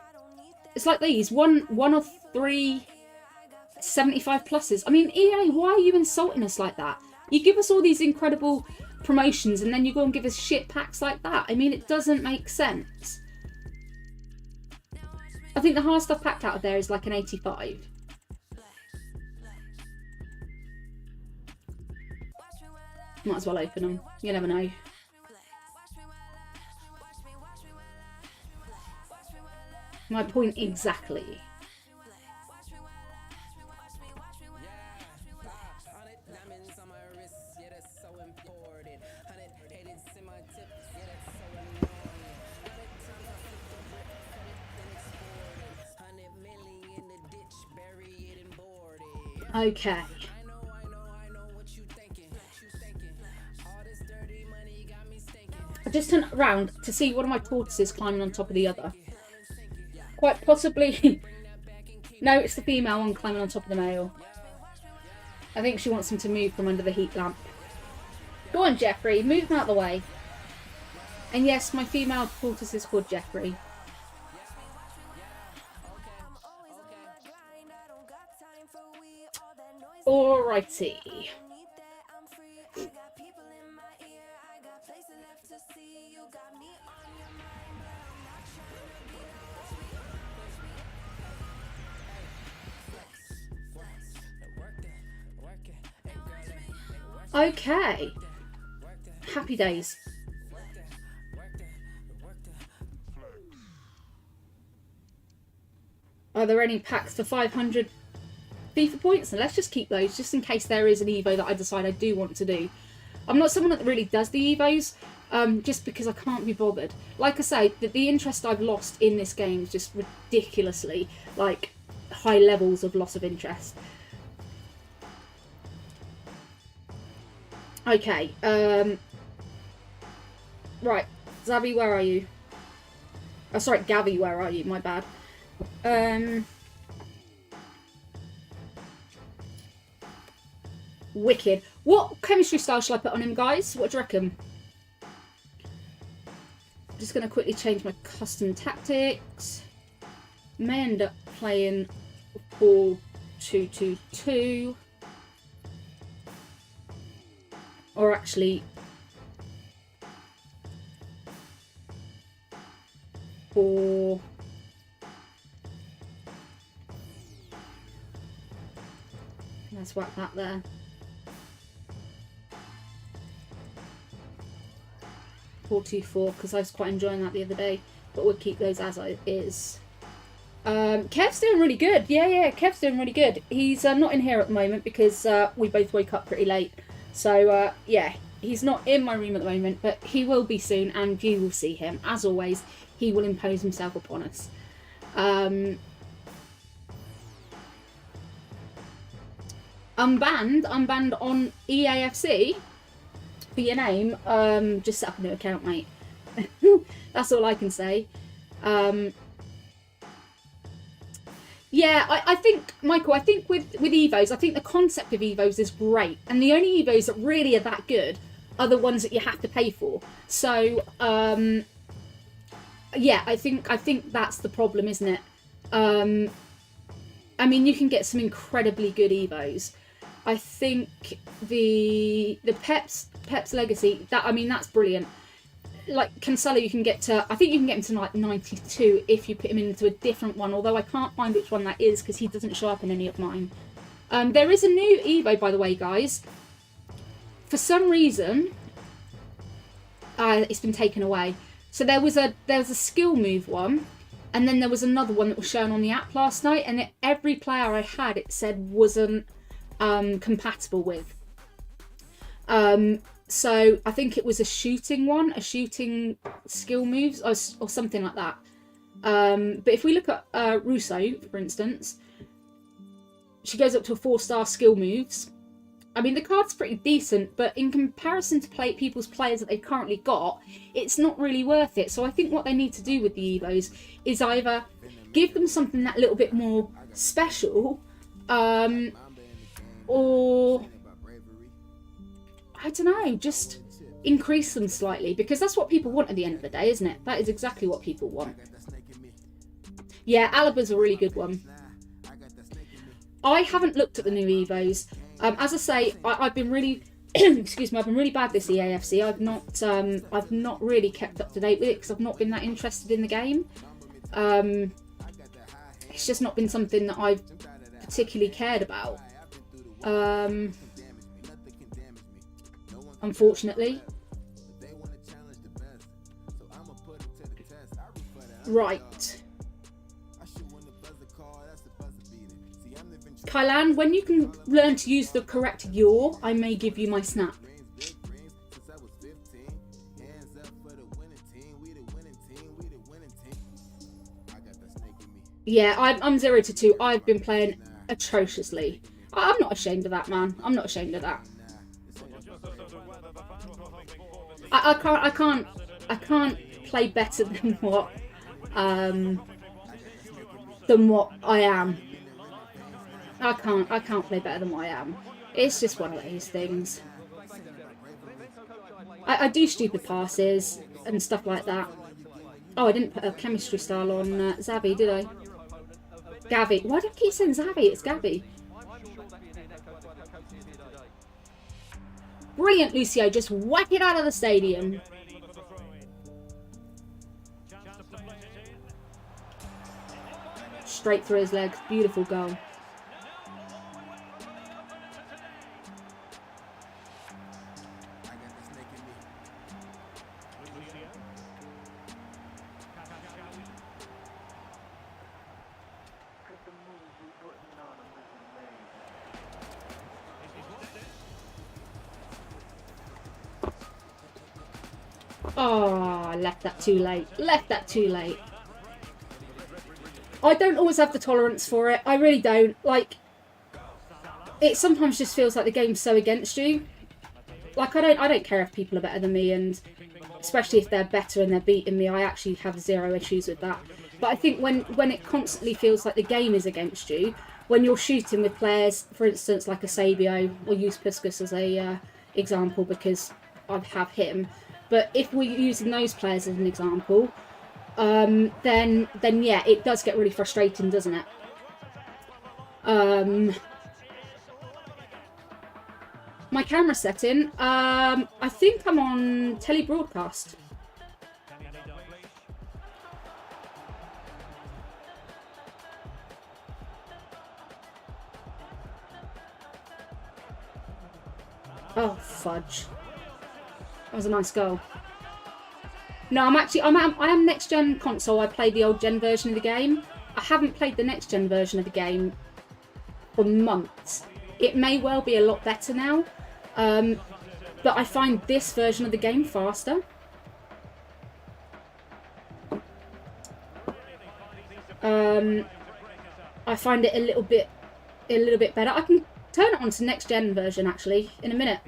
It's like these, one of 3 75 pluses. I mean, EA, why are you insulting us like that? You give us all these incredible promotions and then you go and give us shit packs like that. I mean, it doesn't make sense. I think the highest I've packed out of there is like an 85. Might as well open them. You never know. My point exactly. Okay. I just turned around to see one of my tortoises climbing on top of the other. Quite possibly... No, it's the female one climbing on top of the male. I think she wants him to move from under the heat lamp. Go on, Jeffrey, move him out of the way. And yes, my female tortoise is called Jeffrey. Alrighty. Okay. Happy days. Are there any packs for 500 FIFA points? And let's just keep those, just in case there is an Evo that I decide I do want to do. I'm not someone that really does the Evos, just because I can't be bothered. Like I say, the interest I've lost in this game is just ridiculously, like, high levels of loss of interest. Okay, right, Zavi, where are you? Oh, sorry, Gavi, where are you? My bad. Wicked. What chemistry style shall I put on him, guys? What do you reckon? I'm just going to quickly change my custom tactics. May end up playing 4-2-2-2. Or actually... 4... let's whack that there. $424 because I was quite enjoying that the other day, but we'll keep those as it is. Kev's doing really good. Yeah, Kev's doing really good. He's not in here at the moment because we both woke up pretty late. So, yeah, he's not in my room at the moment, but he will be soon, and you will see him. As always, he will impose himself upon us. Unbanned on EAFC for your name. Just set up a new account, mate. That's all I can say. Yeah, I think, Michael, I think with Evos, I think the concept of Evos is great. And the only Evos that really are that good are the ones that you have to pay for. So, yeah, I think that's the problem, isn't it? I mean, you can get some incredibly good Evos. I think the Pep's Legacy, that's brilliant. Like Cancelo, you can get to, I think you can get him to like 92 if you put him into a different one, although I can't find which one that is because he doesn't show up in any of mine. There is a new Evo, by the way, guys. For some reason, it's been taken away. So there was a skill move one, and then there was another one that was shown on the app last night, and every player I had, it said wasn't compatible with. So I think it was a shooting one, a shooting skill moves or something like that. But if we look at Russo, for instance, she goes up to a 4-star skill moves. I mean, the card's pretty decent, but in comparison to people's players that they've currently got, it's not really worth it. So I think what they need to do with the Evos is either give them something that little bit more special, or I don't know, just increase them slightly, because that's what people want at the end of the day, isn't it? That is exactly what people want. Yeah, Alaba's a really good one. I haven't looked at the new Evos. As I say, I've been really, excuse me, I've been really bad this EAFC. I've not really kept up to date with it because I've not been that interested in the game. It's just not been something that I've particularly cared about. Unfortunately. Right. Kylan, when you can learn to use the correct yaw, I may give you my snap. Yeah, I'm 0-2. I've been playing atrociously. I'm not ashamed of that, man. I'm not ashamed of that. I can't play better than what I am. I can't play better than what I am. It's just one of those things. I do stupid passes and stuff like that. Oh, I didn't put a chemistry style on Xavi, did I? Gavi. Why do I keep saying Xavi? It's Gavi. Brilliant, Lucio. Just whack it out of the stadium. Straight through his legs. Beautiful goal. Oh, I left that too late. Left that too late. I don't always have the tolerance for it. I really don't. Like, it sometimes just feels like the game's so against you. Like, I don't care if people are better than me, and especially if they're better and they're beating me, I actually have zero issues with that. But I think when it constantly feels like the game is against you, when you're shooting with players, for instance, like a Sabio, we'll use Puskas as a example because I have him. But if we're using those players as an example, then yeah, it does get really frustrating, doesn't it? My camera setting, I think I'm on telebroadcast. Oh, fudge. That was a nice goal. No, I am next gen console. I play the old gen version of the game. I haven't played the next gen version of the game for months. It may well be a lot better now, but I find this version of the game faster. I find it a little bit better. I can turn it on to next gen version actually in a minute.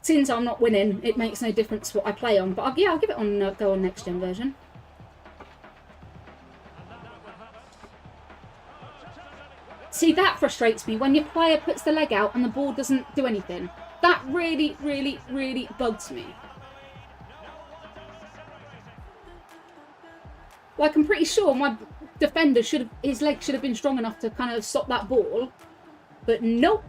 Since I'm not winning, it makes no difference what I play on. But yeah, I'll give it on go on next gen version. See, that frustrates me when your player puts the leg out and the ball doesn't do anything. That really, really, really bugs me. Like, I'm pretty sure my defender his leg should have been strong enough to kind of stop that ball, but nope.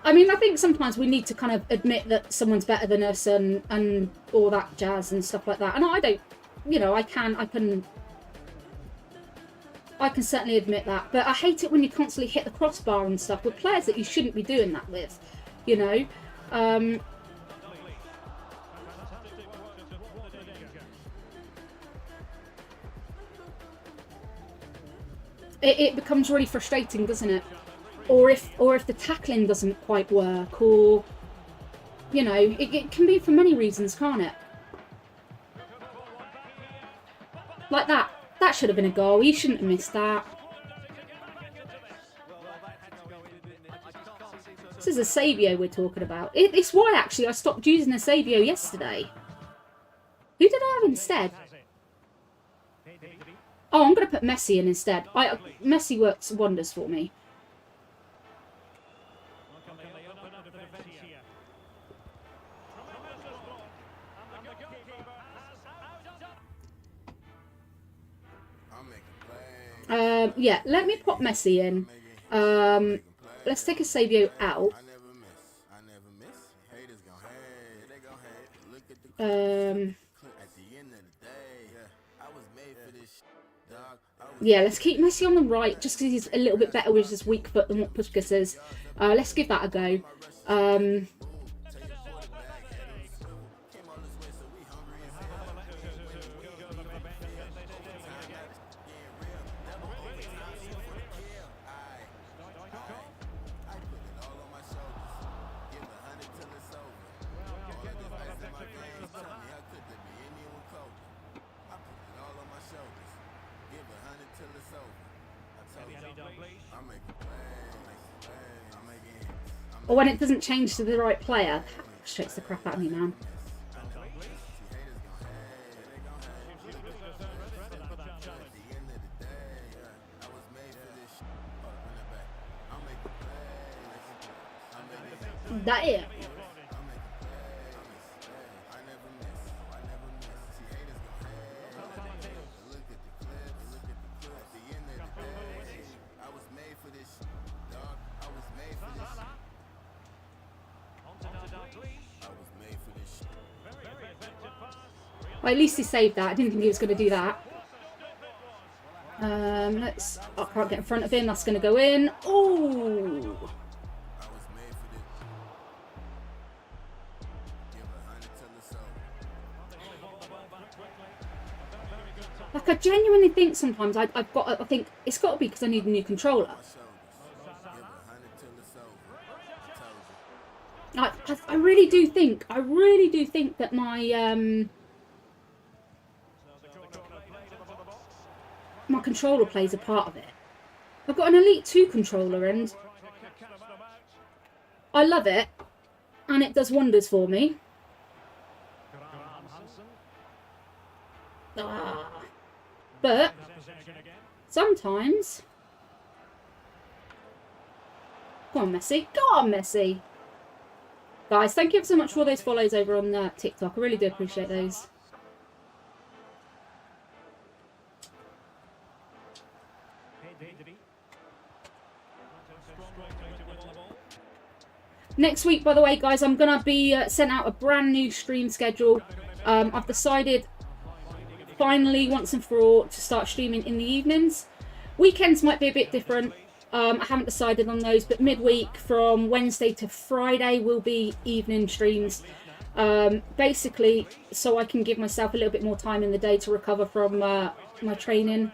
I mean, I think sometimes we need to kind of admit that someone's better than us and all that jazz and stuff like that. And I don't, you know, I can certainly admit that. But I hate it when you constantly hit the crossbar and stuff with players that you shouldn't be doing that with, you know. It becomes really frustrating, doesn't it? Or if the tackling doesn't quite work, or, you know, it can be for many reasons, can't it? Like that. That should have been a goal. He shouldn't have missed that. This is a Savio we're talking about. It's why, actually, I stopped using a Savio yesterday. Who did I have instead? Oh, I'm going to put Messi in instead. Messi works wonders for me. Yeah, let me pop Messi in. Let's take a Savio out. Yeah, let's keep Messi on the right, just because he's a little bit better with his weak foot than what Puskas is. Let's give that a go. Or when it doesn't change to the right player, that frustrates the crap out of me, man. That it. Well, at least he saved that. I didn't think he was going to do that. I can't get in front of him. That's going to go in. Oh! Like, I genuinely think sometimes I think it's got to be because I need a new controller. I really do think that my my controller plays a part of it. I've got an Elite 2 controller and I love it and it does wonders for me. But sometimes... Go on, Messi. Go on, Messi. Guys, thank you so much for all those follows over on TikTok. I really do appreciate those. Next week, by the way, guys, I'm going to be sent out a brand new stream schedule. I've decided, finally, once and for all, to start streaming in the evenings. Weekends might be a bit different. I haven't decided on those, but midweek from Wednesday to Friday will be evening streams. Basically, so I can give myself a little bit more time in the day to recover from my training.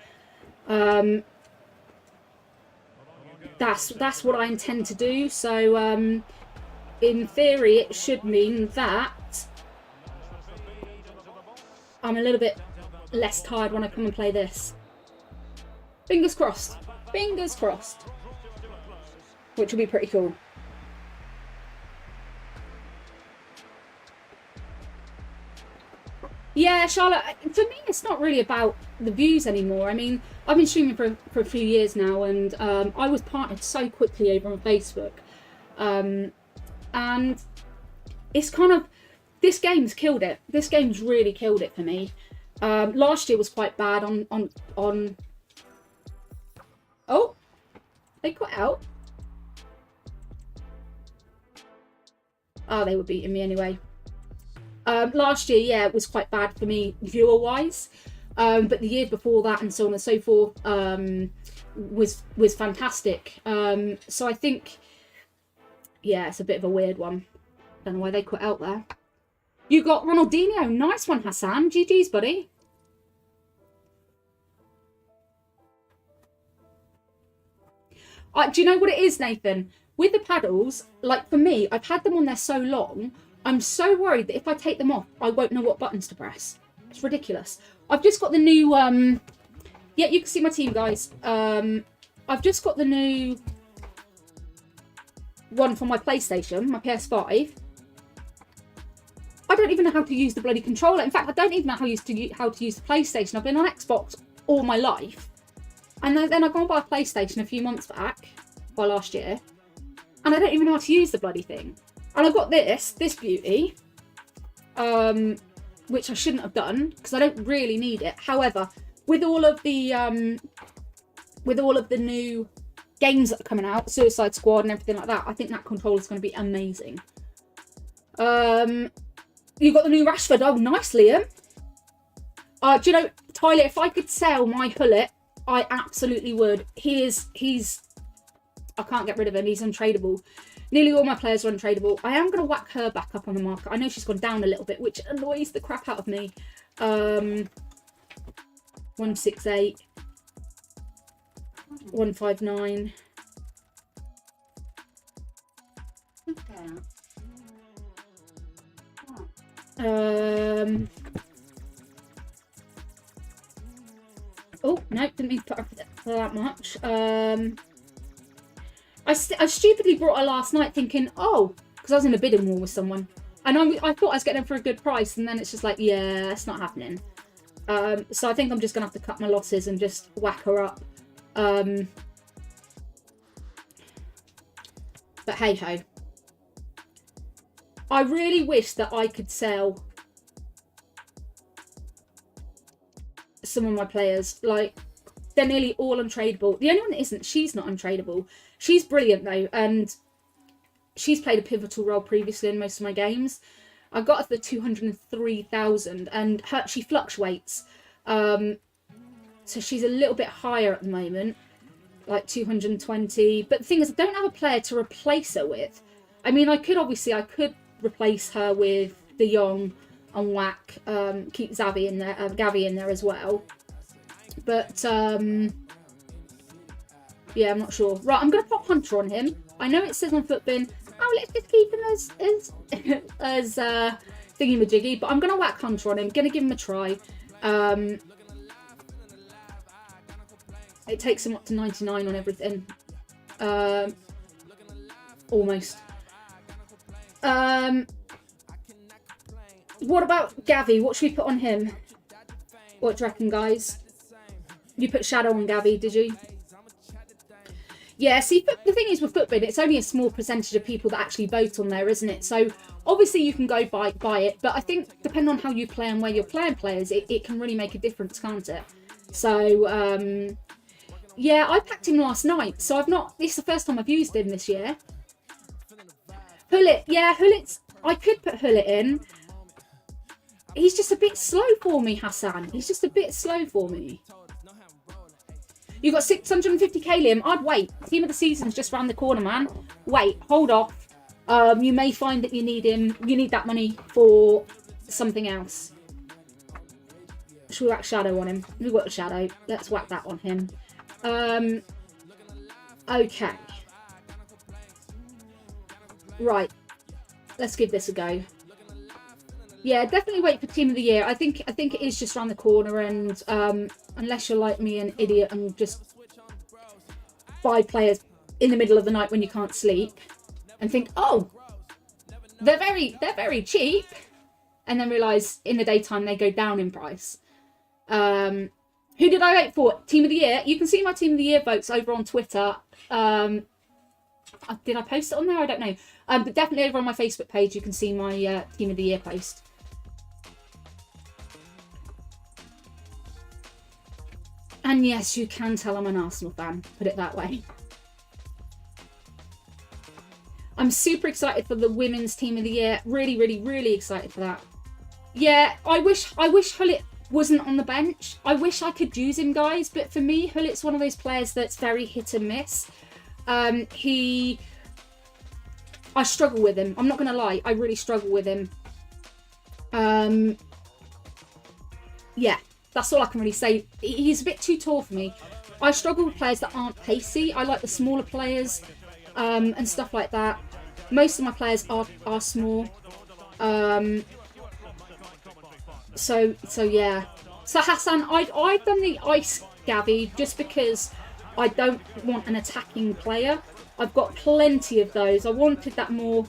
That's what I intend to do. So in theory, it should mean that I'm a little bit less tired when I come and play this. Fingers crossed. Fingers crossed. Which will be pretty cool. Yeah, Charlotte, for me, it's not really about the views anymore. I mean, I've been streaming for a few years now, and I was partnered so quickly over on Facebook. And it's kind of, this game's killed it. This game's really killed it for me. Last year was quite bad on oh, they got out. Oh, they were beating me anyway. Last year, yeah, it was quite bad for me viewer-wise. But the year before that and so on and so forth was fantastic. So I think, yeah, it's a bit of a weird one. Don't know why they quit out there. You got Ronaldinho. Nice one, Hassan. GG's, buddy. Do you know what it is, Nathan? With the paddles, like for me, I've had them on there so long, I'm so worried that if I take them off, I won't know what buttons to press. It's ridiculous. I've just got the new, yeah, you can see my team, guys. I've just got the new one for my PlayStation, my PS5. I don't even know how to use the bloody controller. In fact, I don't even know how to use the PlayStation. I've been on Xbox all my life. And then I got and buy a PlayStation a few months back, by last year, and I don't even know how to use the bloody thing. And I got this beauty, which I shouldn't have done because I don't really need it. However, with all of the new games that are coming out, Suicide Squad and everything like that, I think that controller is going to be amazing. You got the new Rashford. Oh, nice, Liam. Do you know, Tyler? If I could sell my Hullet, I absolutely would. He's I can't get rid of him. He's untradeable. Nearly all my players are untradeable. I am going to whack her back up on the market. I know she's gone down a little bit, which annoys the crap out of me. 168. 159. Oh, no, didn't mean to put up for that much. I stupidly brought her last night thinking, oh, because I was in a bidding war with someone. And I thought I was getting them for a good price, and then it's just like, yeah, it's not happening. So I think I'm just going to have to cut my losses and just whack her up. But hey-ho. I really wish that I could sell some of my players. Like, they're nearly all untradeable. The only one that isn't, she's not untradeable. She's brilliant though, and she's played a pivotal role previously in most of my games. I got her for 203,000, and she fluctuates. So she's a little bit higher at the moment, like 220. But the thing is, I don't have a player to replace her with. I mean, I could replace her with De Jong and whack, keep Gavi in there as well. But yeah, I'm not sure. Right, I'm going to pop Hunter on him. I know it says on Footbin, oh, let's just keep him as thingy-majiggy, but I'm going to whack Hunter on him. Going to give him a try. It takes him up to 99 on everything. Almost. What about Gavi? What should we put on him? What do you reckon, guys? You put Shadow on Gavi, did you? Yeah, see, the thing is with Footbin, it's only a small percentage of people that actually vote on there, isn't it? So, obviously you can go buy it, but I think depending on how you play and where you're playing players, it can really make a difference, can't it? So, yeah, I packed him last night, so this is the first time I've used him this year. Hullet, yeah, I could put Hullet in. He's just a bit slow for me, Hassan. He's just a bit slow for me. You got 650k, Liam. I'd wait. Team of the season's just round the corner, man. Wait, hold off. You may find that you need him. You need that money for something else. Should we whack Shadow on him? We've got a Shadow. Let's whack that on him. Okay. Right. Let's give this a go. Yeah, definitely wait for Team of the Year. I think it is just around the corner, and unless you're like me, an idiot, and just buy players in the middle of the night when you can't sleep, and think, oh, they're very cheap, and then realise in the daytime they go down in price. Who did I vote for? Team of the Year. You can see my Team of the Year votes over on Twitter. Did I post it on there? I don't know. But definitely over on my Facebook page, you can see my Team of the Year post. And yes, you can tell I'm an Arsenal fan, put it that way. I'm super excited for the Women's Team of the Year. Really, really, really excited for that. Yeah, I wish Hullet wasn't on the bench. I wish I could use him, guys, but for me, Hullet's one of those players that's very hit and miss. I struggle with him. I'm not going to lie. I really struggle with him. Yeah. That's all I can really say. He's a bit too tall for me. I struggle with players that aren't pacey. I like the smaller players and stuff like that. Most of my players are small. So yeah. So Hassan, I've done the Ice Gavi just because I don't want an attacking player. I've got plenty of those. I wanted that more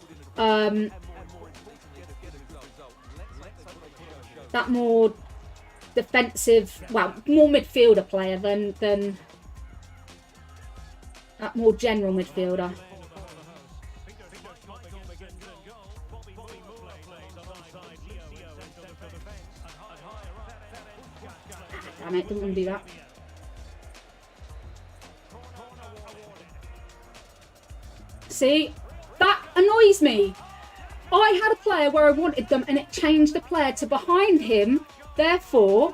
defensive, well, more midfielder player than that more general midfielder. Damn it, didn't want to do that. See, that annoys me. I had a player where I wanted them and it changed the player to behind him. Therefore,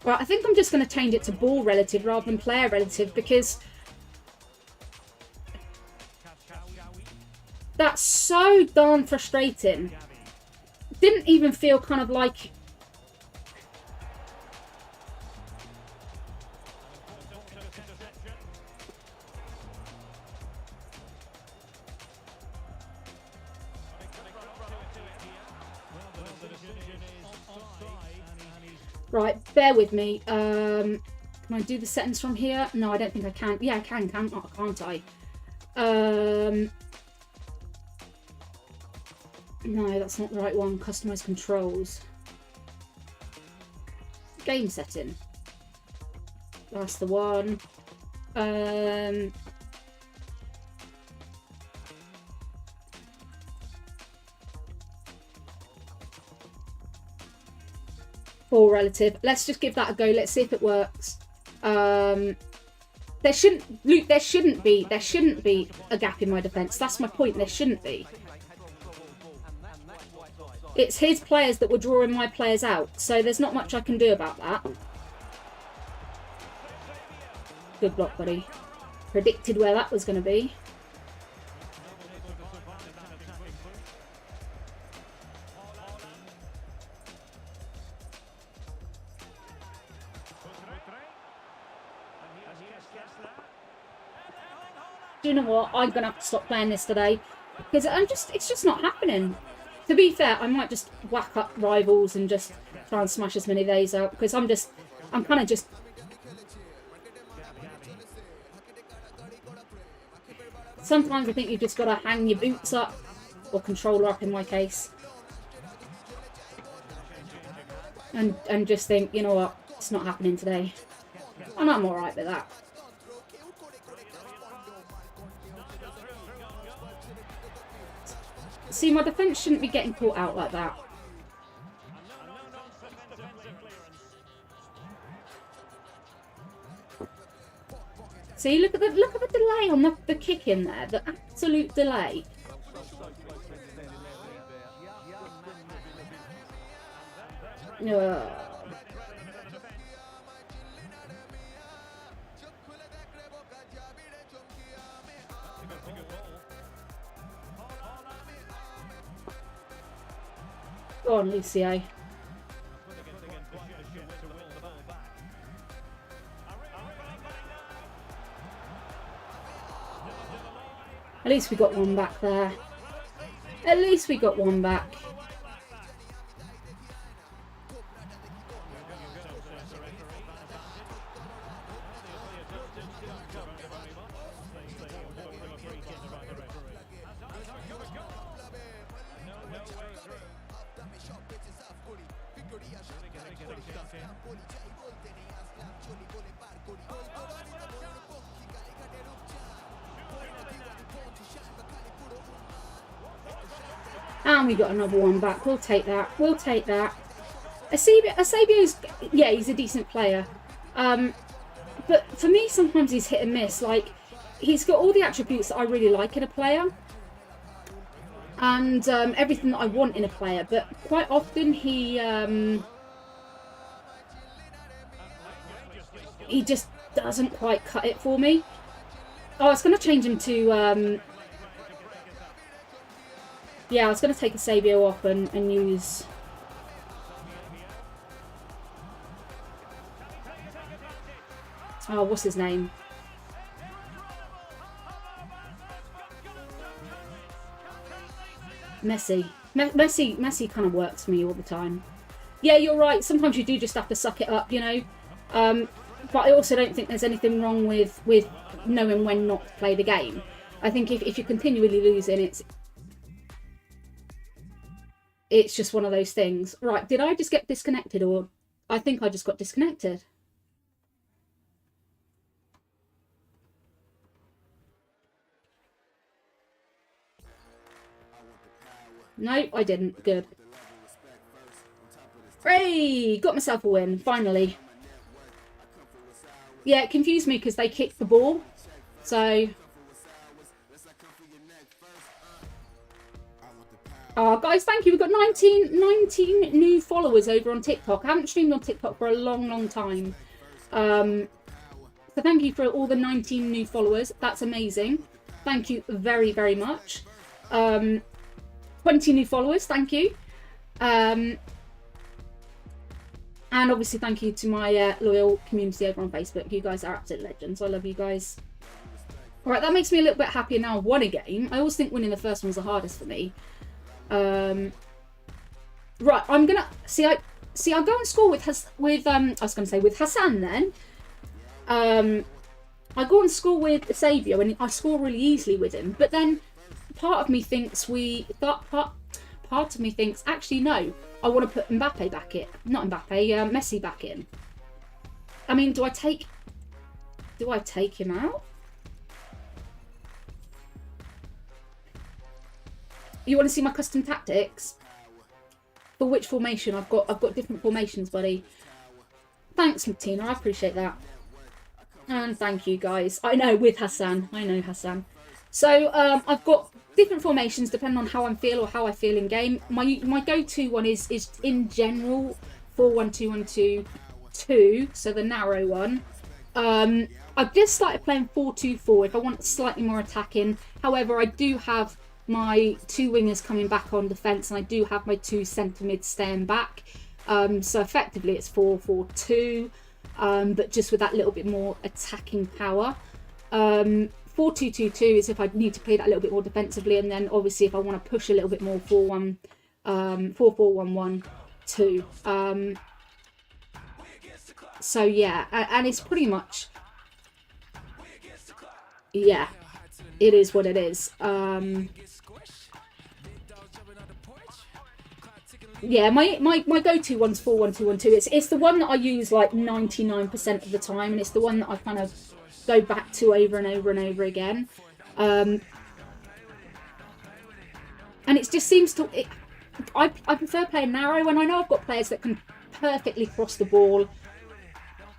right, I think I'm just going to change it to ball relative rather than player relative, because that's so darn frustrating. Didn't even feel kind of like... Right, bear with me. Can I do the settings from here? No, I don't think I can. Yeah, I can, can't I? No, that's not the right one. Customize controls. Game setting. That's the one. Ball relative. Let's just give that a go. Let's see if it works. There shouldn't be a gap in my defence. That's my point. There shouldn't be. It's his players that were drawing my players out, so there's not much I can do about that. Good block, buddy. Predicted where that was going to be. Do you know what? I'm going to have to stop playing this today because it's just not happening. To be fair, I might just whack up rivals and just try and smash as many of these out because I'm kind of just... Sometimes I think you've just got to hang your boots up, or controller up in my case. And just think, you know what, it's not happening today. And I'm alright with that. See, my defence shouldn't be getting caught out like that. See, look at the delay on the kick in there. The absolute delay. Go on, Lucio. At least we got one back there. At least we got one back. And we got another one back. We'll take that. We'll take that. Eusebio's, yeah, he's a decent player. But for me, sometimes he's hit and miss. Like, he's got all the attributes that I really like in a player. And everything that I want in a player. But quite often he just doesn't quite cut it for me. Oh, I was going to change him to... yeah, I was going to take Eusebio off and use... Oh, what's his name? Messi. Messi kind of works for me all the time. Yeah, you're right. Sometimes you do just have to suck it up, you know. But I also don't think there's anything wrong with knowing when not to play the game. I think if you're continually losing, it's just one of those things. Right, did I just get disconnected, or I think I just got disconnected? No, I didn't. Good. Hey, got myself a win, finally. Yeah, it confused me because they kicked the ball. So... Oh, guys, thank you. We've got 19 new followers over on TikTok. I haven't streamed on TikTok for a long, long time. So thank you for all the 19 new followers. That's amazing. Thank you very, very much. 20 new followers. Thank you. And obviously, thank you to my loyal community over on Facebook. You guys are absolute legends. I love you guys. All right, that makes me a little bit happier now I've won a game. I always think winning the first one's the hardest for me. Right, I'm gonna I'll go and score with with Hassan then. I go and score with Eusebio and I score really easily with him. But then part of me thinks part of me thinks actually no, I want to put Mbappe back in. Not Mbappe, Messi back in. I mean, do I take him out? You want to see my custom tactics? For which formation? I've got different formations, buddy. Thanks, Tina. I appreciate that. And thank you, guys. I know, with Hassan. I know, Hassan. So, I've got different formations depending on how I feel or how I feel in game. My go-to one is in general 4-1-2-1-2-2, so the narrow one. I've just started playing 4-2-4 if I want slightly more attacking. However, I do have my two wingers coming back on defence, and I do have my two centre mids staying back. So effectively it's 4-4-2, but just with that little bit more attacking power. 4-2-2-2 is if I need to play that a little bit more defensively, and then obviously if I want to push a little bit more 4-4-1-1-2. So yeah, and it's pretty much, yeah, it is what it is. Yeah, my go-to one's 4-1-2-1-2. It's the one that I use like 99% of the time, and it's the one that I kind of go back to over and over and over again. And it just seems to... I prefer playing narrow, and I know I've got players that can perfectly cross the ball,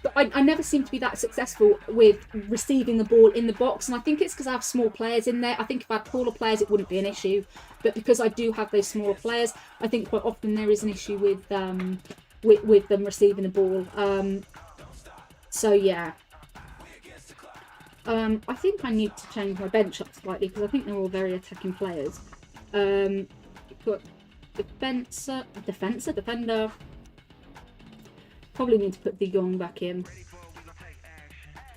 but I never seem to be that successful with receiving the ball in the box, and I think it's because I have small players in there. I think if I had taller players, it wouldn't be an issue, but because I do have those smaller players, I think quite often there is an issue with them receiving the ball. So yeah. I think I need to change my bench up slightly because I think they're all very attacking players. But defender. Probably need to put De Jong back in.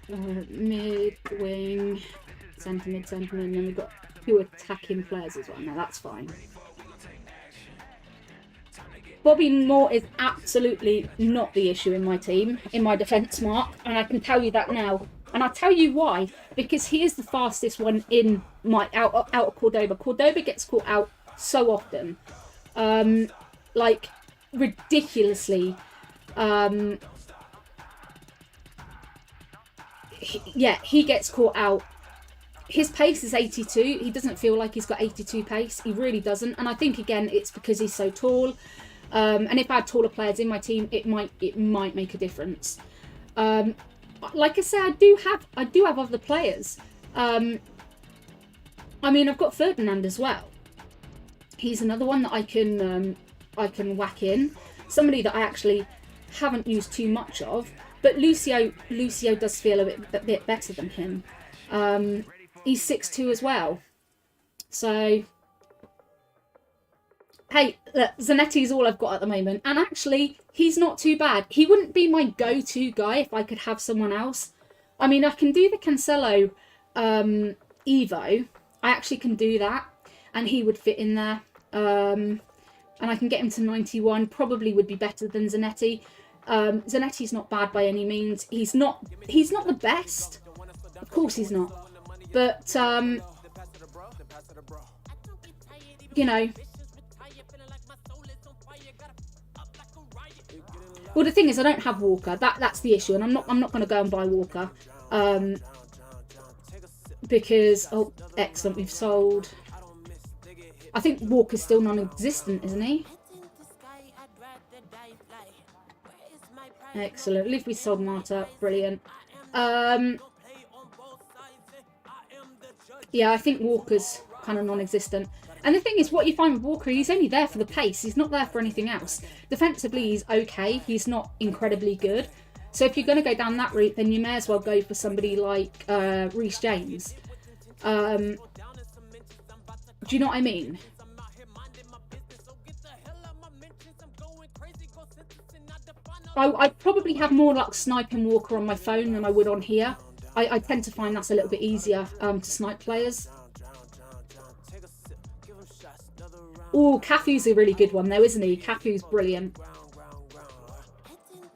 Mid, wing, centre, mid, and then we've got 2 attacking players as well. Now that's fine. Bobby Moore is absolutely not the issue in my team, in my defence, Mark, and I can tell you that now. And I'll tell you why. Because he is the fastest one in my out of Cordoba. Cordoba gets caught out so often. Like, ridiculously. He gets caught out. His pace is 82. He doesn't feel like he's got 82 pace. He really doesn't. And I think, again, it's because he's so tall. And if I had taller players in my team, it might make a difference. Like I say, I do have other players. I mean, I've got Ferdinand as well. He's another one that I can whack in. Somebody that I actually haven't used too much of. But Lucio does feel a bit better than him. He's 6'2" as well. So, hey, look, Zanetti's all I've got at the moment. And actually, he's not too bad. He wouldn't be my go-to guy if I could have someone else. I mean, I can do the Cancelo Evo. I actually can do that. And he would fit in there. And I can get him to 91. Probably would be better than Zanetti. Zanetti's not bad by any means. He's not the best. Of course he's not. But, you know. Well, the thing is, I don't have Walker. That's the issue, and I'm not going to go and buy Walker. Because, oh, excellent, we've sold. I think Walker's still non-existent, isn't he? Excellent. At least we sold Marta. Brilliant. Yeah, I think Walker's kind of non-existent. And the thing is, what you find with Walker, he's only there for the pace. He's not there for anything else. Defensively, he's okay. He's not incredibly good. So if you're going to go down that route, then you may as well go for somebody like Reece James. Do you know what I mean? I'd probably have more luck sniping Walker on my phone than I would on here. I tend to find that's a little bit easier to snipe players. Oh, Cafu's a really good one though, isn't he? Cafu's brilliant.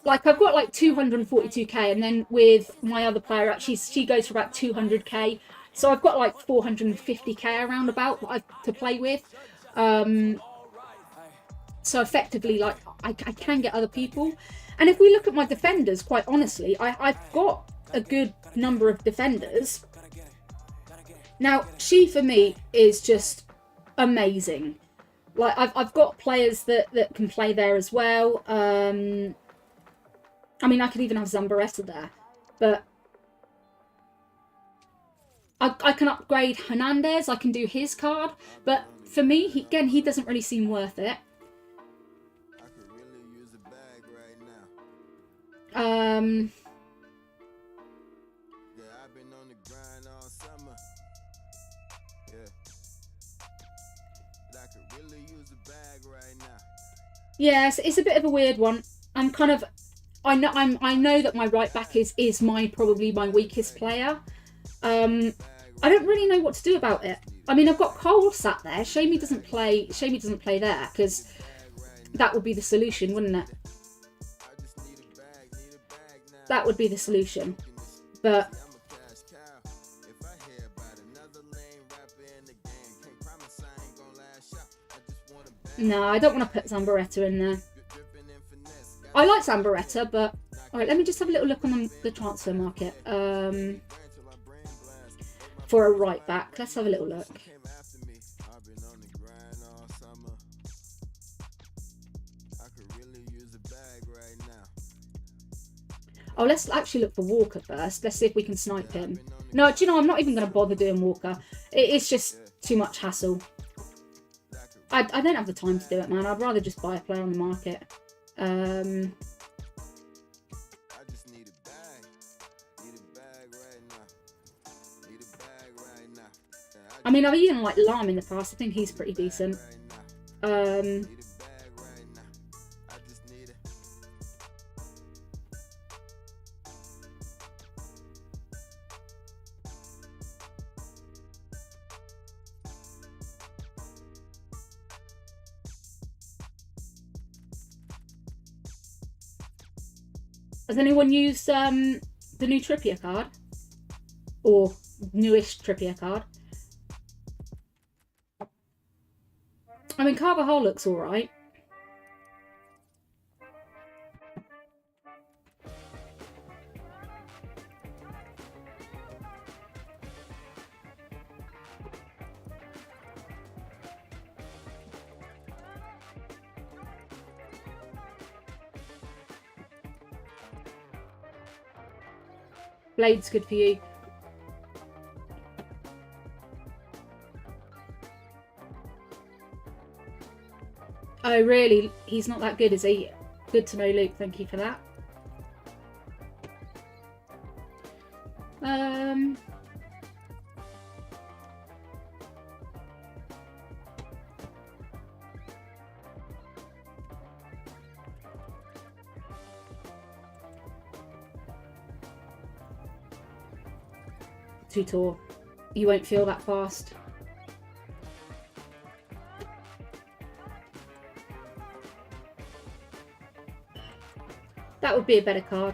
Like, I've got like 242k, and then with my other player, actually, she goes for about 200k. So I've got like 450k around about to play with. So effectively, like, I can get other people. And if we look at my defenders, quite honestly, I've got a good number of defenders. Now, she for me is just amazing. Like, I've got players that can play there as well. I mean, I could even have Zambaretta there, but I can upgrade Hernandez. I can do his card, but for me, he doesn't really seem worth it. Yes, it's a bit of a weird one. I'm kind of, I know that my right back is probably my weakest player. I don't really know what to do about it. I mean, I've got Cole sat there. Shame he doesn't play there, because that would be the solution, wouldn't it? That would be the solution. But no, I don't want to put Zambaretta in there. I like Zambaretta, but all right, let me just have a little look on the transfer market for a right back. Let's have a little look. Oh, let's actually look for Walker first. Let's see if we can snipe him. No, do you know, I'm not even going to bother doing Walker. It's just too much hassle. I don't have the time to do it, man. I'd rather just buy a player on the market. I mean, I've even liked Lam in the past. I think he's pretty decent. Has anyone used the new Trippier card? Or newish Trippier card? I mean, Carvajal looks alright. Blade's good for you. Oh, really? He's not that good, is he? Good to know, Luke. Thank you for that. Tutor. You won't feel that fast. That would be a better card.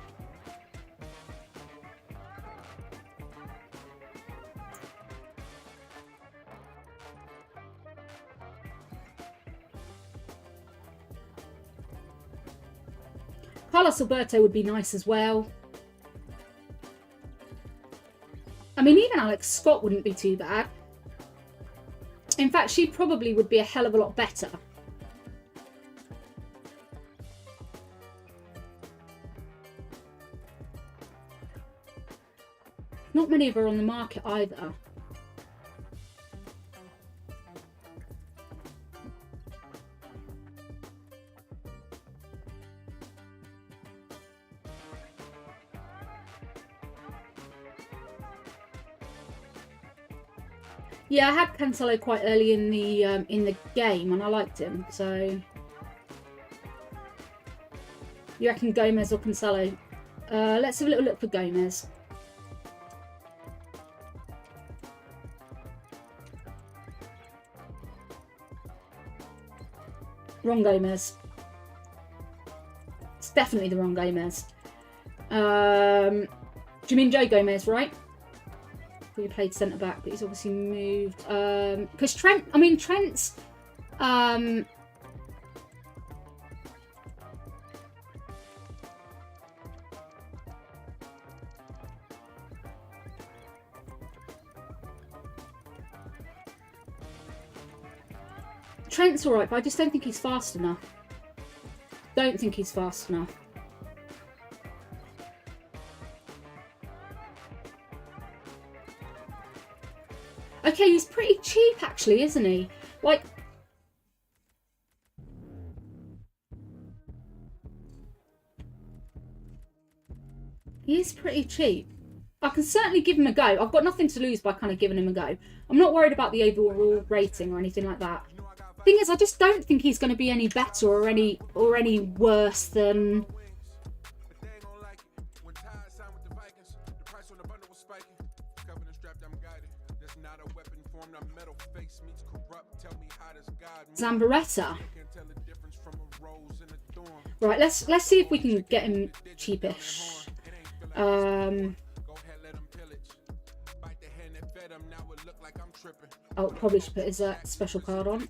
Carlos Alberto would be nice as well. I mean, even Alex Scott wouldn't be too bad. In fact, she probably would be a hell of a lot better. Not many of her on the market either. Yeah, I had Cancelo quite early in the game, and I liked him. So, you reckon Gomez or Cancelo? Let's have a little look for Gomez. Wrong Gomez. It's definitely the wrong Gomez. Do you mean Joe Gomez, right? He played centre back, but he's obviously moved. Because Trent's. Trent's alright, but I just don't think he's fast enough. Don't think he's fast enough. Okay, he's pretty cheap actually, isn't he? Like, he is pretty cheap. I can certainly give him a go. I've got nothing to lose by kind of giving him a go. I'm not worried about the overall rating or anything like that. Thing is, I just don't think he's going to be any better or any worse than. Zambaretta. Right, let's see if we can get him cheapish. Oh, probably should put his special card on.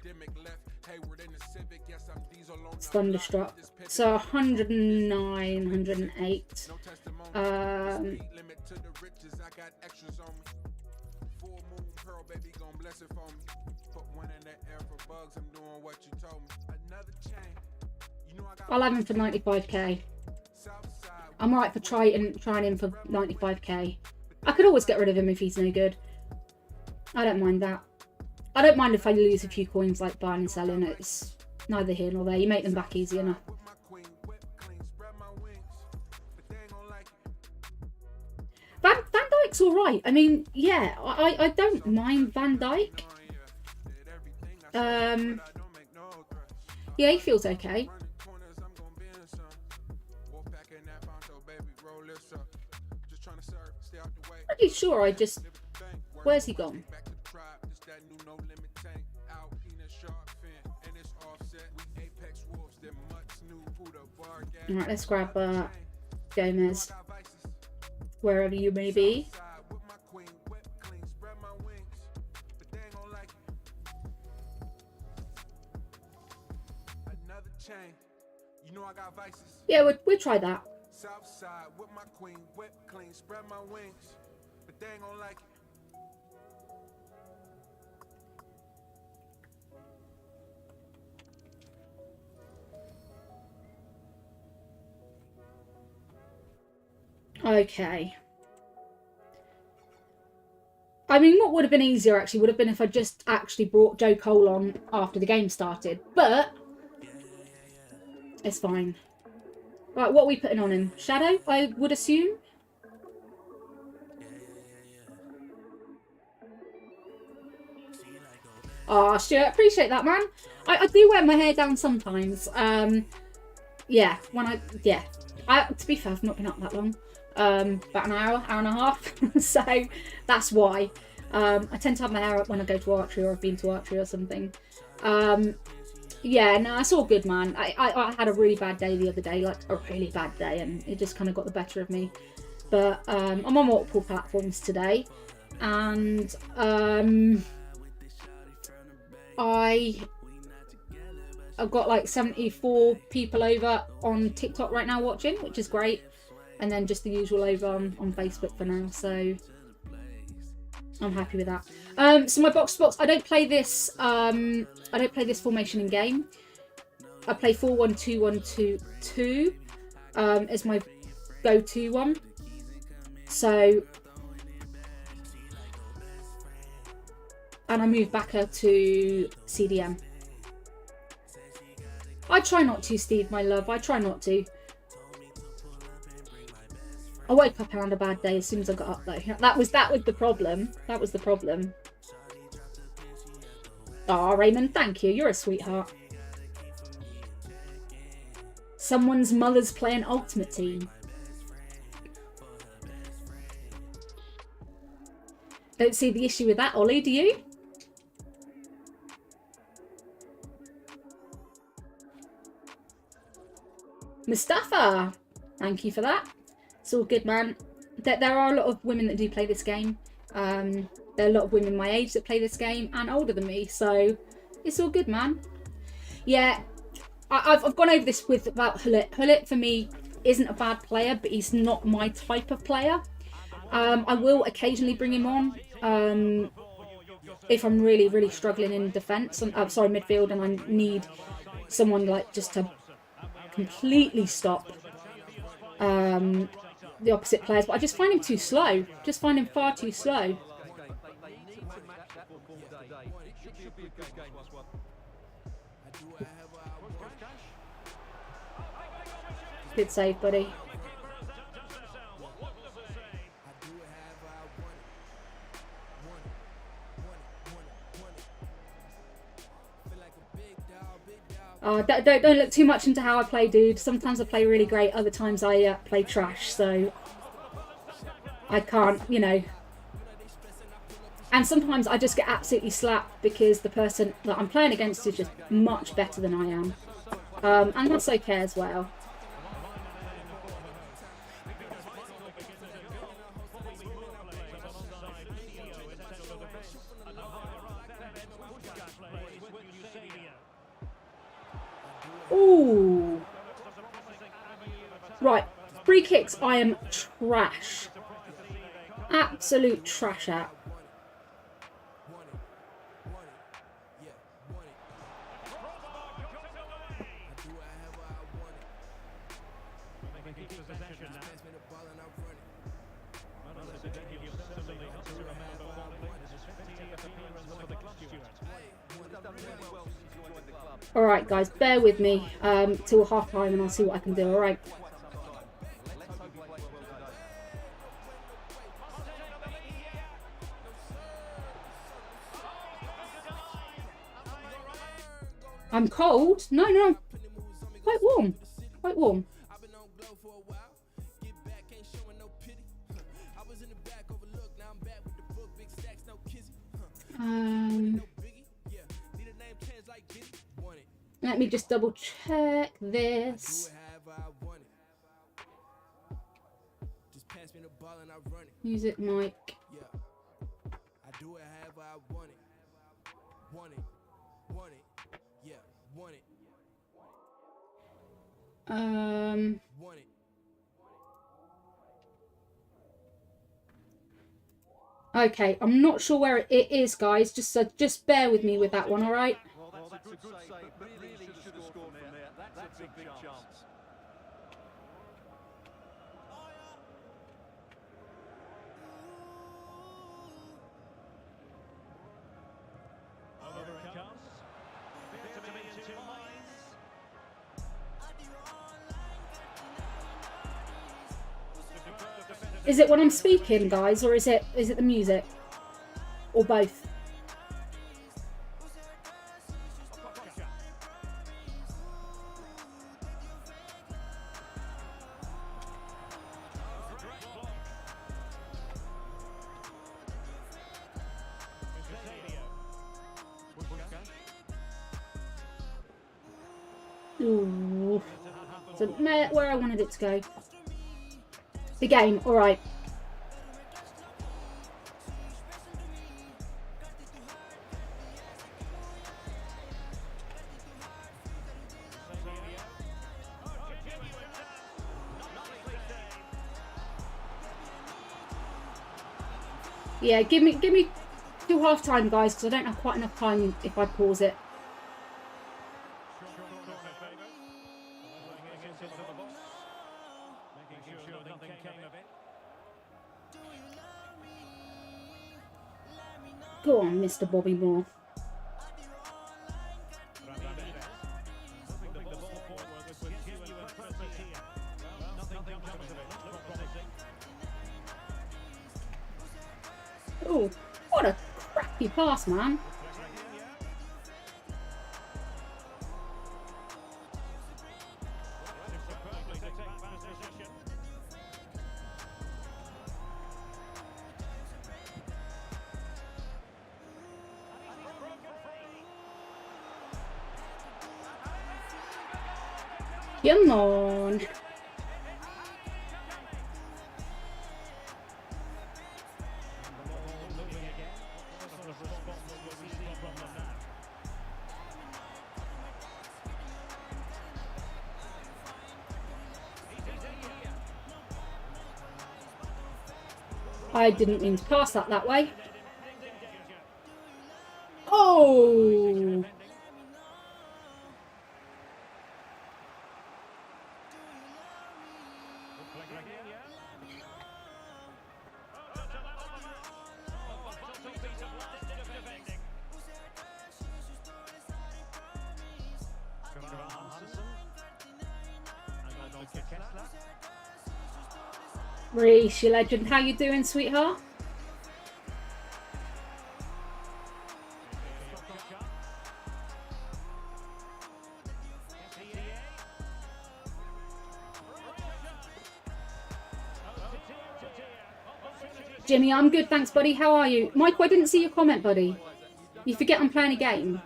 It's Thunderstruck. So 109, 108. I'll have him for 95k. I'm alright for trying him for 95k. I could always get rid of him if he's no good. I don't mind that. I don't mind if I lose a few coins like buying and selling. It's neither here nor there. You make them back easy enough. Van Dijk's alright. I mean, yeah, I don't mind Van Dijk. Yeah, he feels okay. Pretty sure I just... Where's he gone? Alright, let's grab Gomez. Wherever you may be. Yeah, we'll try that. Southside with my queen, whip clean, spread my wings, but they ain't gonna like it. Okay. I mean, what would have been easier actually would have been if I just actually brought Joe Cole on after the game started, but it's fine. Right, what are we putting on him? Shadow, I would assume? Oh, sure. Appreciate that, man. I do wear my hair down sometimes. Yeah, to be fair, I've not been up that long. About an hour and a half. So that's why. I tend to have my hair up when I go to archery or I've been to archery or something. Yeah, no, it's all good, man. I had a really bad day the other day, like a really bad day, and it just kind of got the better of me. But I'm on multiple platforms today, and I've got like 74 people over on TikTok right now watching, which is great, and then just the usual over on Facebook for now. So I'm happy with that. So my box to box, I don't play this. I don't play this formation in game. I play 4-1-2-1-2-2 as my go-to one. So, and I move back to CDM. I try not to, Steve, my love. I try not to. I woke up and had a bad day as soon as I got up, though. That was the problem. That was the problem. Oh, Raymond, thank you. You're a sweetheart. Someone's mother's playing Ultimate Team. Don't see the issue with that, Ollie, do you? Mustafa, thank you for that. It's all good, man. There are a lot of women that do play this game. There are a lot of women my age that play this game and older than me, so it's all good, man. Yeah, I've gone over this about Hullet. Hullet for me isn't a bad player, but he's not my type of player. I will occasionally bring him on if I'm really struggling in defence. Sorry, midfield, and I need someone like just to completely stop the opposite players. But I just find him too slow. Just find him far too slow. Good save, buddy. Don't look too much into how I play, dude. Sometimes I play really great, other times I play trash, so I can't, you know. And sometimes I just get absolutely slapped because the person that I'm playing against is just much better than I am. And that's okay as well. Ooh. Right, free kicks I am trash. Absolute trash at. Alright guys, bear with me till half time and I'll see what I can do, alright? I'm cold. No, no. Quite warm. Quite warm. Let me just double check this. Music mic. Okay, I'm not sure where it is, guys. Just bear with me with that one, all right? Well, that's a good save, but really should have scored from there. That's a big chance. Over it comes. Appears to be in two minds. Is it when I'm speaking, guys, or is it the music? Or both? Ooh. So, where I wanted it to go. The game, alright. Yeah, give me till half time, guys, because I don't have quite enough time if I pause it. Go on, Mr. Bobby Moore. Oh, what a crappy pass, man. Come on. I didn't mean to pass that way. Oh! Reece, you legend. How you doing, sweetheart? Jimmy, I'm good, thanks, buddy. How are you? Michael, I didn't see your comment, buddy. You forget I'm playing a game.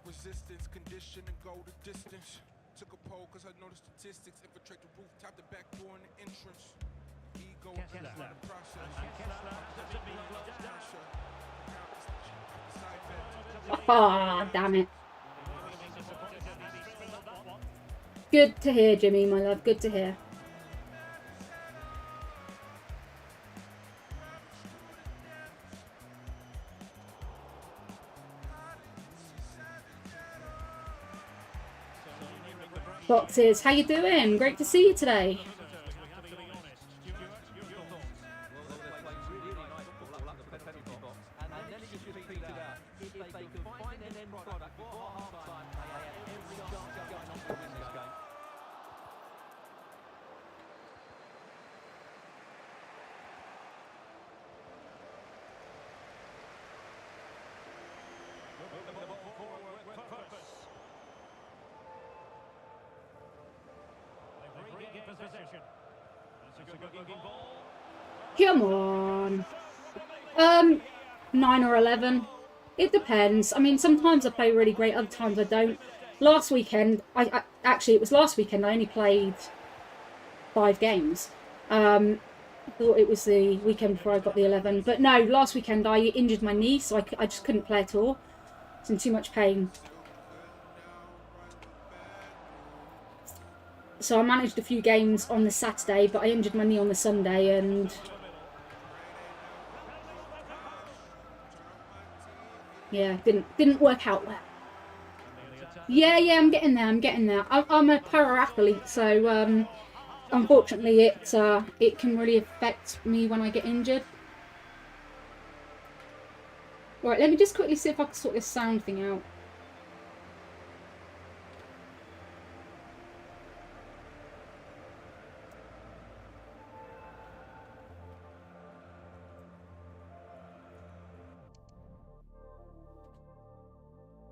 Resistance, condition, and go the distance. Took a poll because I noticed statistics. Infiltrate the rooftop, the back door, and the entrance. Ego is the process. Ah, damn it. Good to hear, Jimmy, my love. Good to hear. Boxes, how you doing? Great to see you today. Come on. 9 or 11. It depends. I mean, sometimes I play really great, other times I don't. Last weekend, actually it was last weekend, I only played 5 games. I thought it was the weekend before I got the 11. But no, last weekend I injured my knee, so I just couldn't play at all. I was in too much pain. So I managed a few games on the Saturday, but I injured my knee on the Sunday, and yeah, didn't work out well. Yeah, I'm getting there. I'm a para athlete, so unfortunately it can really affect me when I get injured. Right, let me just quickly see if I can sort this sound thing out.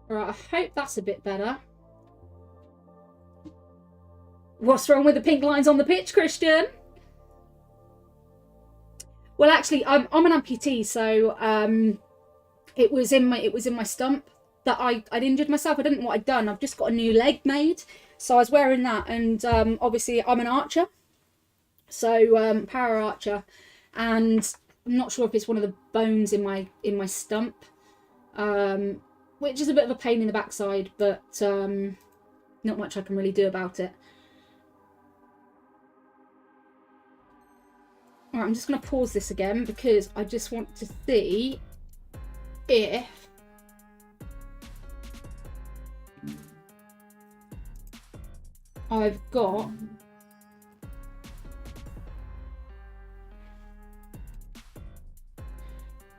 Right, I hope that's a bit better. What's wrong with the pink lines on the pitch, Christian? Well, actually, I'm an amputee, so it was in my stump that I'd injured myself. I didn't know what I'd done. I've just got a new leg made, so I was wearing that, and obviously I'm an archer, so para archer, and I'm not sure if it's one of the bones in my stump. Which is a bit of a pain in the backside, but not much I can really do about it. Alright, I'm just going to pause this again because I just want to see if I've got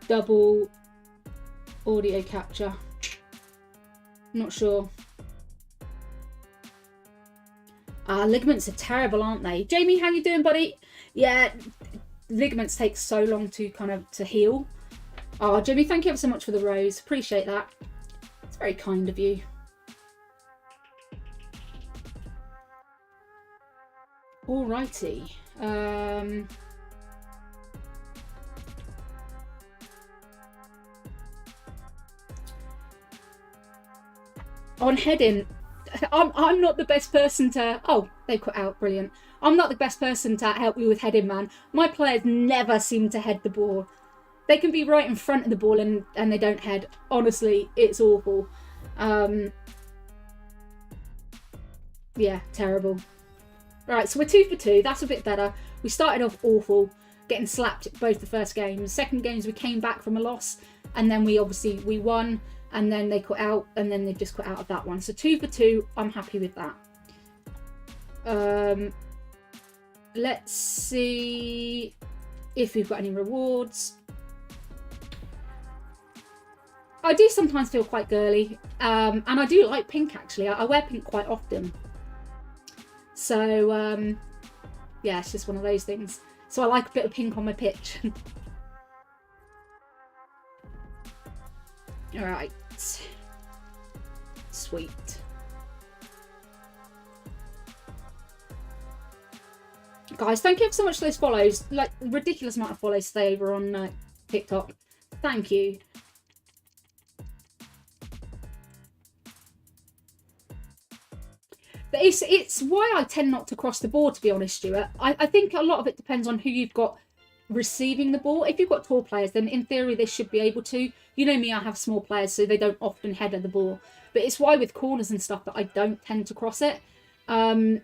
double audio capture. Not sure. Ligaments are terrible, aren't they? Jamie, how you doing, buddy? Yeah, ligaments take so long to to heal. Oh, Jamie, thank you ever so much for the rose. Appreciate that. It's very kind of you. Alrighty. On heading, I'm not the best person to... Oh, they cut out. Brilliant. I'm not the best person to help you with heading, man. My players never seem to head the ball. They can be right in front of the ball and they don't head. Honestly, it's awful. Yeah, terrible. Right, so we're 2 for 2. That's a bit better. We started off awful, getting slapped both the first games. Second games, we came back from a loss, and then we won. And then they cut out, and then they just cut out of that one. So 2 for 2, I'm happy with that. Let's see if we've got any rewards. I do sometimes feel quite girly, and I do like pink actually. I wear pink quite often. So yeah, it's just one of those things. So I like a bit of pink on my pitch. All right. Sweet. Guys, thank you so much for those follows. Like, ridiculous amount of follows today over on TikTok. Thank you. But it's why I tend not to cross the board, to be honest, Stuart. I think a lot of it depends on who you've got receiving the ball. If you've got tall players, then in theory they should be able to. You know me, I have small players, so they don't often header the ball. But it's why with corners and stuff that I don't tend to cross it. I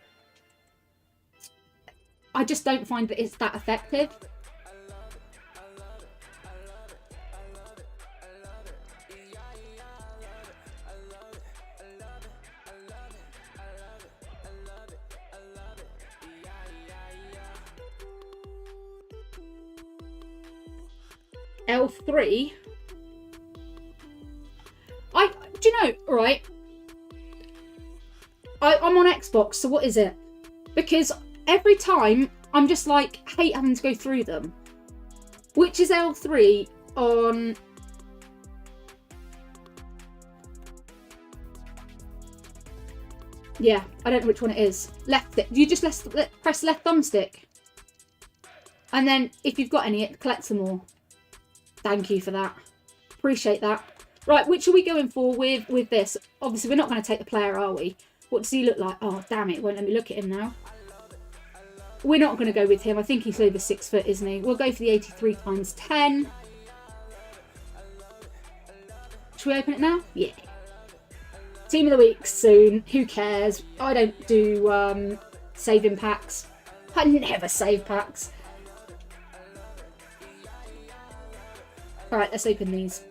just don't find that it's that effective. L3. Do you know, right? I'm on Xbox, so what is it? Because every time I'm just like, hate having to go through them. Which is L3 on... Yeah, I don't know which one it is. Left it. You just press left thumbstick. And then if you've got any, it collects them all. Thank you for that. Appreciate that. Right, which are we going for with this? Obviously, we're not going to take the player, are we? What does he look like? Oh, damn it. Won't let me look at him now. We're not going to go with him. I think he's over 6 foot, isn't he? We'll go for the 83 times 10. Should we open it now? Yeah. Team of the week soon. Who cares? I don't do saving packs. I never save packs. Alright, let's open these.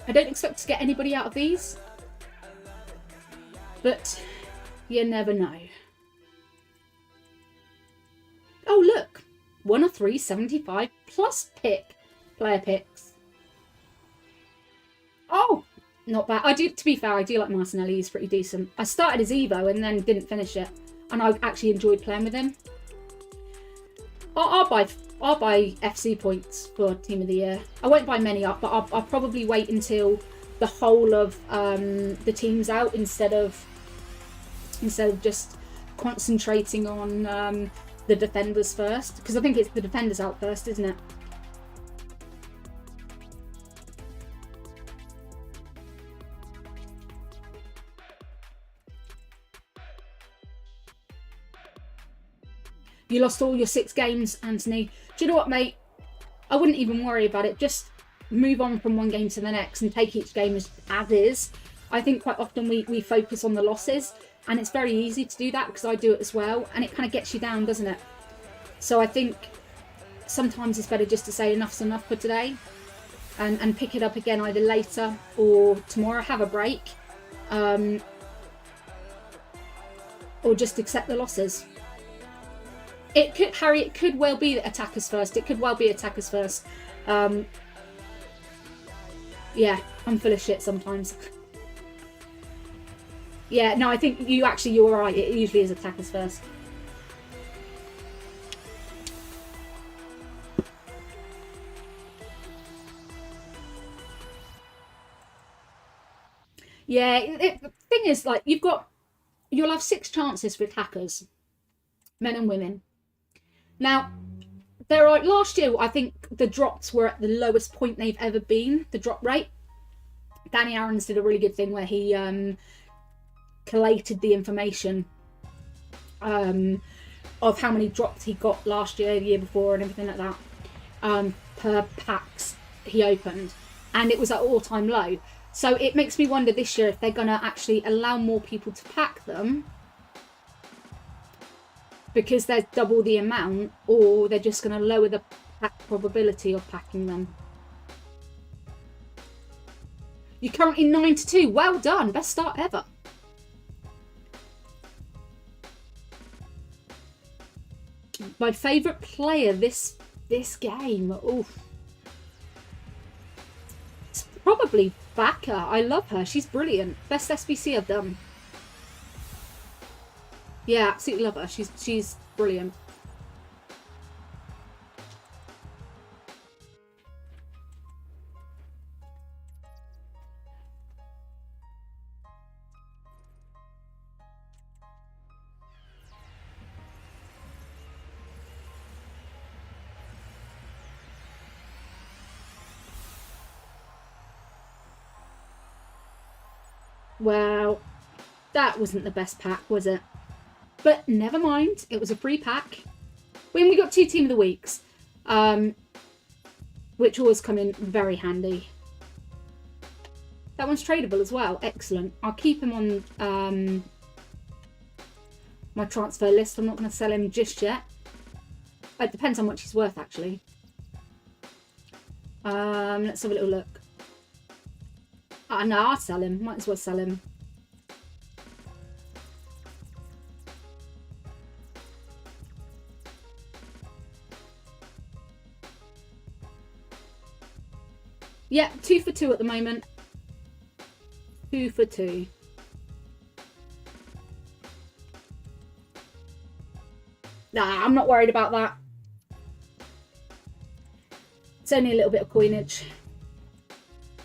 I don't expect to get anybody out of these. But you never know. Oh, look. 1 of 3, 75 plus player picks. Oh, not bad. To be fair, I do like Martinelli. He's pretty decent. I started his Evo and then didn't finish it. And I actually enjoyed playing with him. I'll buy FC points for Team of the Year. I won't buy many up, but I'll probably wait until the whole of the team's out instead of just concentrating on the defenders first. Because I think it's the defenders out first, isn't it? You lost all your 6 games, Anthony. Do you know what, mate? I wouldn't even worry about it. Just move on from one game to the next and take each game as is. I think quite often we focus on the losses, and it's very easy to do that because I do it as well, and it kind of gets you down, doesn't it? So I think sometimes it's better just to say enough's enough for today and pick it up again either later or tomorrow. Have a break. Or just accept the losses. It could, Harry, it could well be attackers first. It could well be attackers first. Yeah, I'm full of shit sometimes. Yeah, no, I think you're right. It usually is attackers first. Yeah, the thing is, like, you'll have 6 chances with hackers, men and women. Now, last year, I think the drops were at the lowest point they've ever been, the drop rate. Danny Aarons did a really good thing where he collated the information of how many drops he got last year, the year before, and everything like that, per packs he opened. And it was at all-time low. So it makes me wonder this year if they're going to actually allow more people to pack them because there's double the amount, or they're just going to lower the pack probability of packing them. You're currently 9-2. Well done. Best start ever. My favourite player this game. Oof. It's probably Baka. I love her. She's brilliant. Best SBC I've done. Yeah, absolutely love her. She's brilliant. Well, that wasn't the best pack, was it? But never mind, it was a free pack. When we got 2 Team of the Weeks, which always come in very handy. That one's tradable as well. Excellent. I'll keep him on my transfer list. I'm not going to sell him just yet. It depends on how much he's worth, actually. Let's have a little look. No, I'll sell him. Might as well sell him. Yeah, 2 for 2 at the moment. 2 for 2. Nah, I'm not worried about that. It's only a little bit of coinage.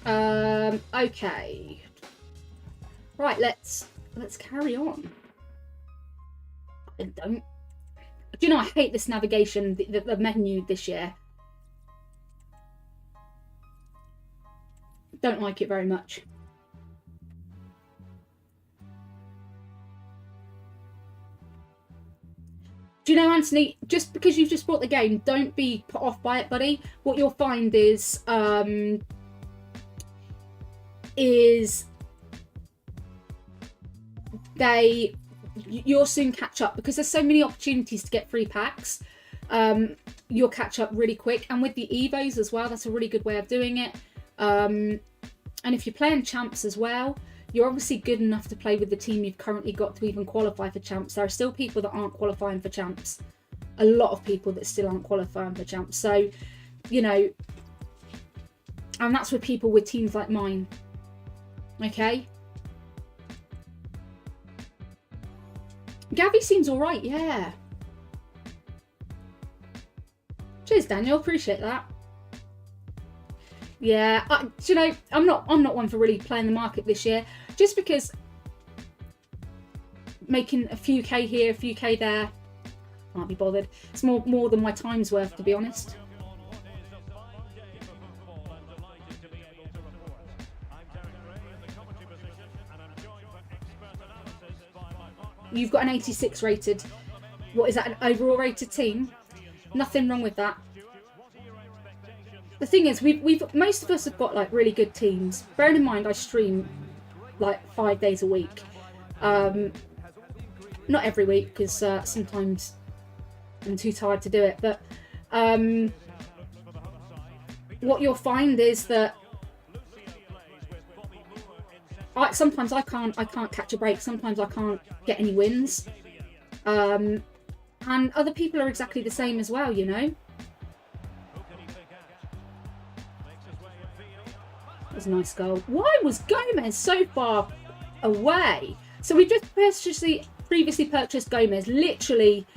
Okay. Right, let's carry on. Do you know, I hate this navigation, the menu this year. Don't like it very much. Do you know, Anthony, just because you've just bought the game, don't be put off by it, buddy. What you'll find is you'll soon catch up, because there's so many opportunities to get free packs. You'll catch up really quick, and with the Evos as well, that's a really good way of doing it. And if you're playing champs as well, you're obviously good enough to play with the team you've currently got to even qualify for champs. There are still people that aren't qualifying for champs. A lot of people that still aren't qualifying for champs. So, you know, and that's with people with teams like mine. Okay? Gabby seems all right, yeah. Cheers, Daniel. Appreciate that. Yeah, do you know, I'm not one for really playing the market this year, just because making a few K here, a few K there, can't be bothered. It's more than my time's worth, to be honest. You've got an 86 rated. What is that, an overall rated team? Nothing wrong with that. The thing is, most of us have got like really good teams. Bearing in mind, I stream like 5 days a week. Not every week, because sometimes I'm too tired to do it. But what you'll find is that sometimes I can't catch a break. Sometimes I can't get any wins. And other people are exactly the same as well, you know. That was a nice goal. Why was Gomez so far away? So we just previously purchased Gomez. Literally,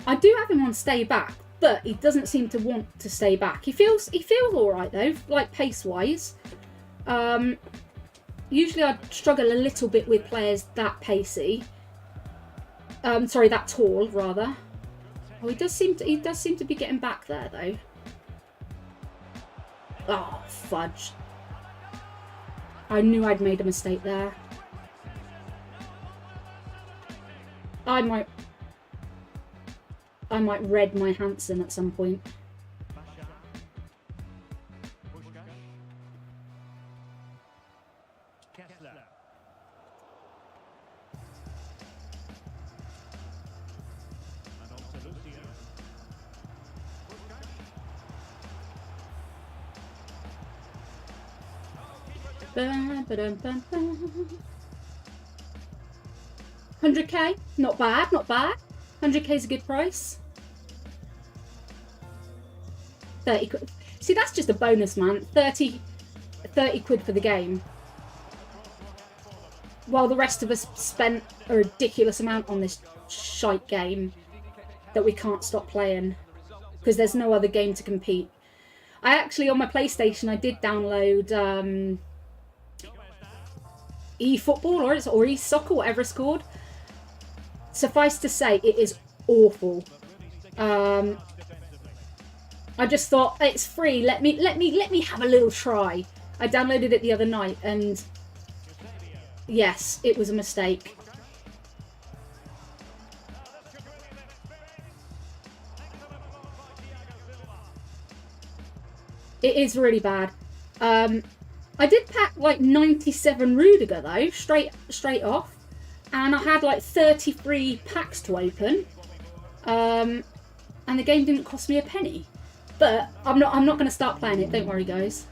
I do have him on stay back, but he doesn't seem to want to stay back. He feels all right though, like pace wise. Usually I struggle a little bit with players that pacey. Sorry, that tall rather. Oh, he does seem to be getting back there though. Oh, fudge. I knew I'd made a mistake there. I might red my Hansen at some point. $100k, not bad, not bad. 100k is a good price. 30 quid. See, that's just a bonus, man. 30 quid for the game. While the rest of us spent a ridiculous amount on this shite game that we can't stop playing because there's no other game to compete. I actually, on my PlayStation, I did download eFootball or eSoccer, whatever it's called. Suffice to say, it is awful. I just thought it's free. Let me have a little try. I downloaded it the other night, and yes, it was a mistake. It is really bad. I did pack like 97 Rudiger though, straight off, and I had like 33 packs to open, and the game didn't cost me a penny. But I'm not going to start playing it. Don't worry, guys.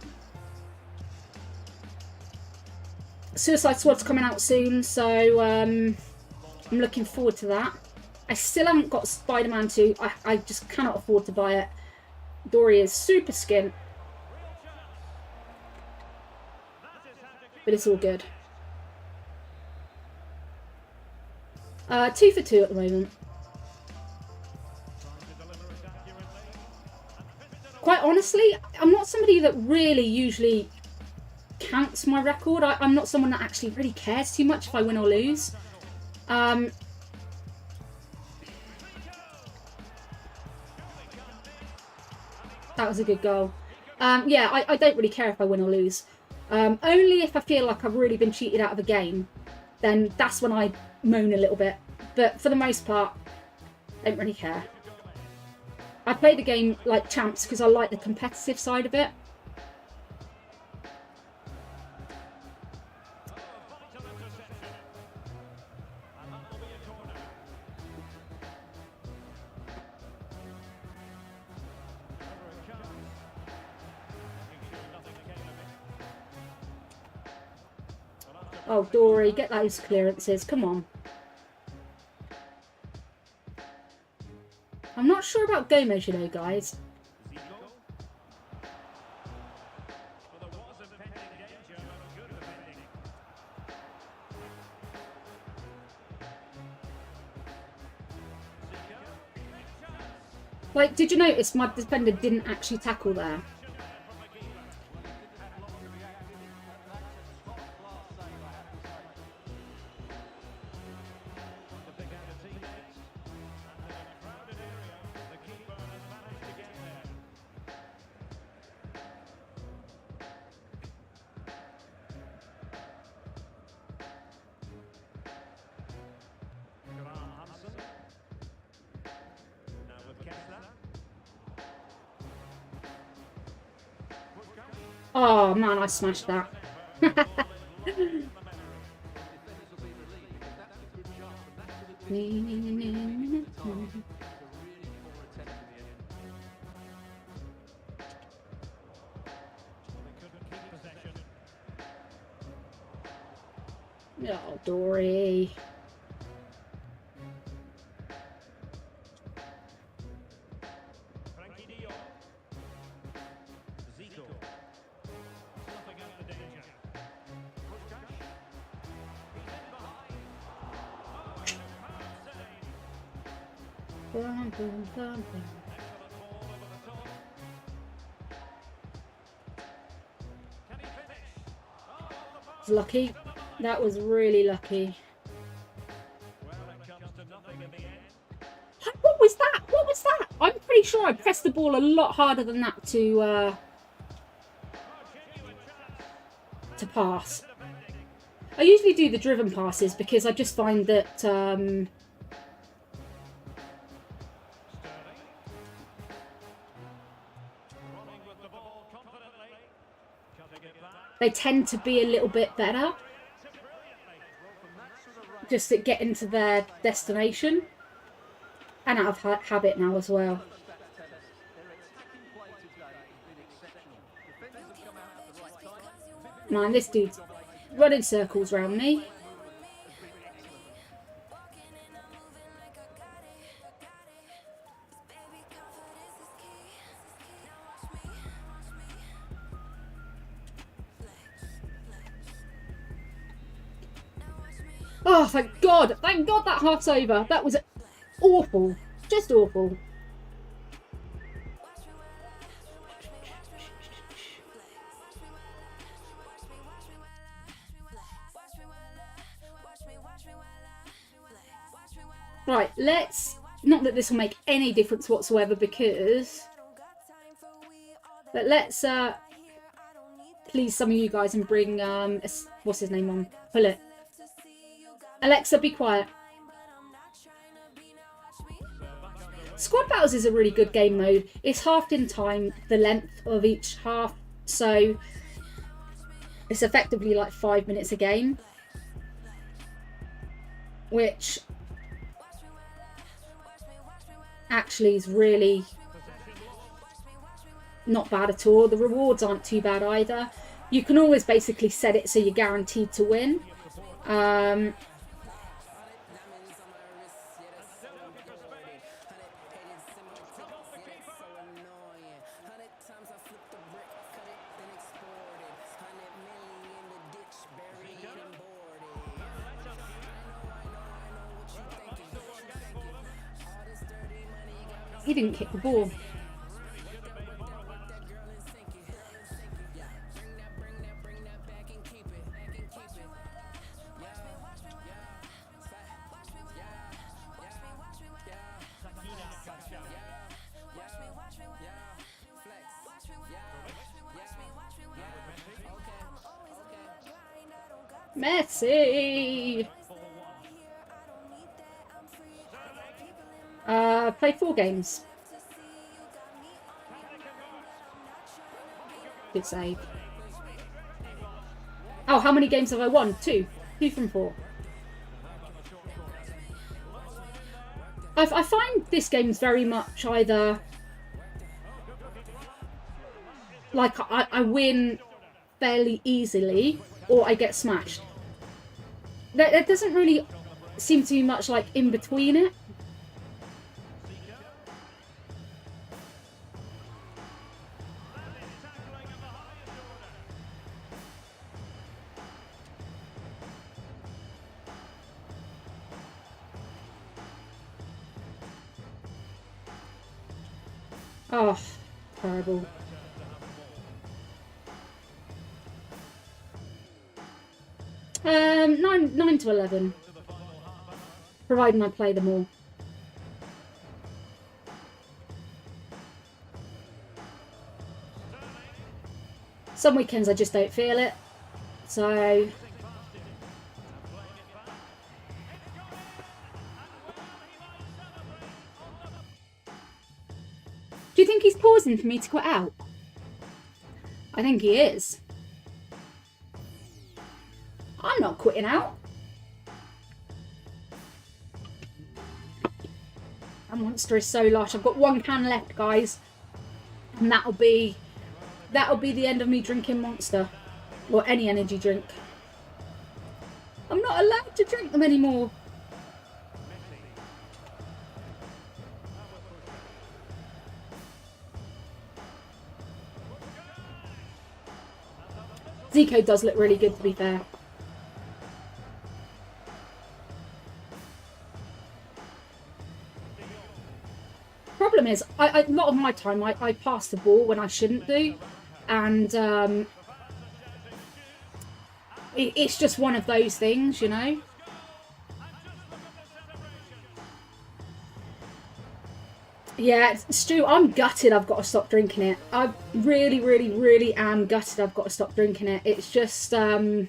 Suicide Squad's coming out soon, so I'm looking forward to that. I still haven't got Spider-Man 2. I just cannot afford to buy it. Dory is super skint. but it's all good. 2 for 2 at the moment. Quite honestly, I'm not somebody that really usually counts my record. I'm not someone that actually really cares too much if I win or lose. That was a good goal. Yeah, I don't really care if I win or lose. Only if I feel like I've really been cheated out of a game, then that's when I moan a little bit. But for the most part, I don't really care. I play the game like champs because I like the competitive side of it. Oh, Dory, get those clearances. Come on. I'm not sure about Gomez, you know, guys. Like, did you notice my defender didn't actually tackle there? Oh man, I smashed that. Oh, Dory. It's lucky. That was really lucky. What was that? What was that? I'm pretty sure I pressed the ball a lot harder than that to pass. I usually do the driven passes because I just find that they tend to be a little bit better just at getting to their destination, and out of habit now as well. Man, this dude's running circles around me. Oh, thank God. Thank God that half's over. That was awful. Just awful. Right, let's... Not that this will make any difference whatsoever because... But let's please some of you guys and bring... what's his name on? Pull it. Alexa, be quiet. Squad Battles is a really good game mode. It's halved in time, the length of each half, so it's effectively like 5 minutes a game, which actually is really not bad at all. The rewards aren't too bad either. You can always basically set it so you're guaranteed to win. He didn't kick the ball. Messi! Play 4 games. Good save. Oh, how many games have I won? 2. 2 from 4. I find this game's very much either... like, I win fairly easily, or I get smashed. There doesn't really seem to be much, like, in between it. Oh, terrible. Nine to 11. Providing I play them all. Some weekends I just don't feel it. So... do you think he's pausing for me to quit out? I think he is. I'm not quitting out. That monster is so lush. I've got 1 can left, guys. And that'll be the end of me drinking Monster. Or any energy drink. I'm not allowed to drink them anymore. Zico does look really good, to be fair. Problem is, a lot of my time I pass the ball when I shouldn't do, and it's just one of those things, you know. Yeah, Stu, I'm gutted I've got to stop drinking it. I really, really, really am gutted I've got to stop drinking it. It's just, like,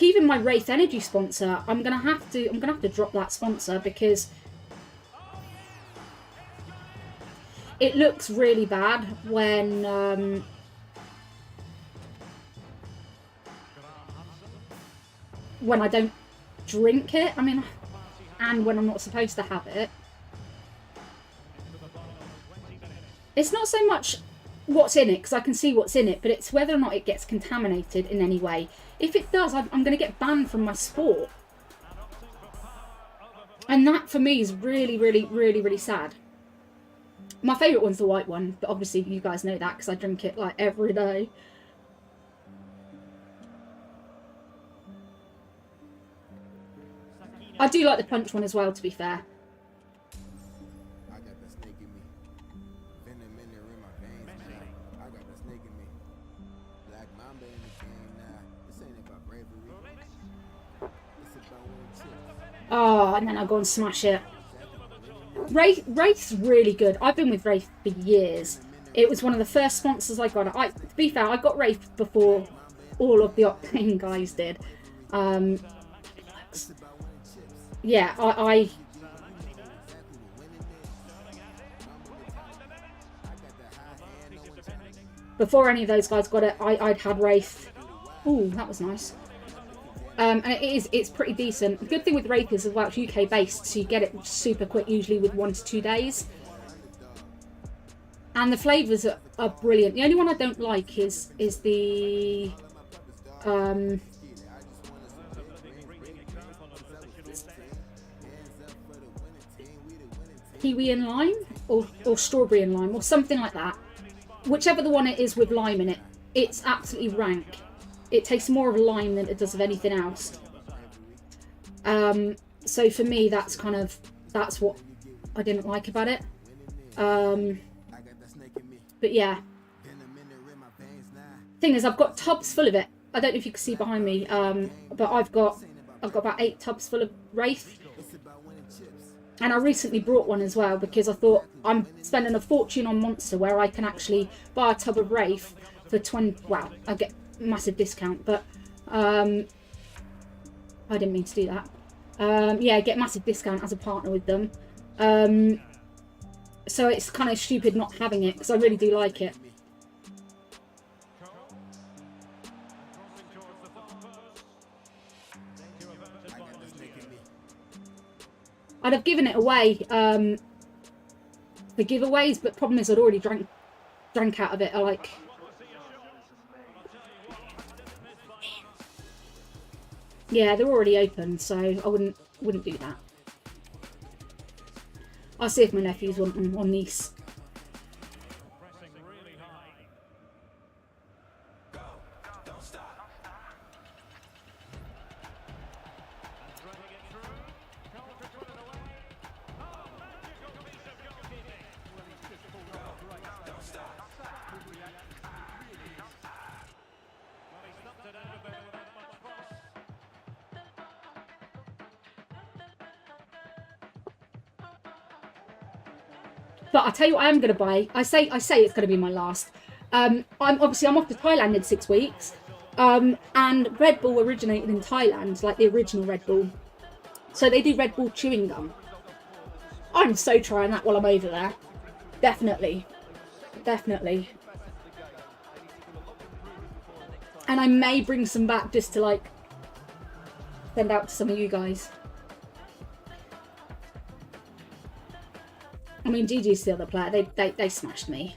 even my Wraith Energy sponsor, I'm gonna have to drop that sponsor because it looks really bad when I don't drink it. I mean, and when I'm not supposed to have it. It's not so much what's in it, because I can see what's in it, but it's whether or not it gets contaminated in any way. If it does, I'm going to get banned from my sport. And that, for me, is really, really, really, really sad. My favourite one's the white one, but obviously you guys know that, because I drink it, like, every day. I do like the punch one as well, to be fair. I got the snake in me. Venom in there in my veins, man. I got the snake in me. Black Mamba in the game now. This ain't about bravery. It's about winning chips. Oh, and then I'll go and smash it. Wraith's really good. I've been with Wraith for years. It was one of the first sponsors I got. To be fair, I got Wraith before all of the Octane guys did. Yeah, I before any of those guys got it, I'd had Wraith. Ooh, that was nice. And it's pretty decent. The good thing with Wraith is, well, it's UK based, so you get it super quick, usually with 1 to 2 days. And the flavours are brilliant. The only one I don't like is the kiwi and lime, or strawberry and lime, or something like that. Whichever the one it is with lime in it, it's absolutely rank. It tastes more of lime than it does of anything else. So So for me, that's what I didn't like about it. But yeah. Thing is, I've got tubs full of it. I don't know if you can see behind me, but I've got about 8 tubs full of Wraith. And I recently brought one as well because I thought I'm spending a fortune on Monster where I can actually buy a tub of Wraith for 20. Wow, I get massive discount, but I didn't mean to do that. Yeah, get massive discount as a partner with them. So it's kind of stupid not having it because I really do like it. I'd have given it away for giveaways, but problem is I'd already drank out of it. Yeah, they're already open, so I wouldn't do that. I'll see if my nephews want them, or niece. But I'll tell you what I am going to buy. I say it's going to be my last. I'm off to Thailand in 6 weeks. And Red Bull originated in Thailand, like the original Red Bull. So they do Red Bull chewing gum. I'm so trying that while I'm over there. Definitely. Definitely. And I may bring some back just to like send out to some of you guys. I mean, GG's the other player. They smashed me.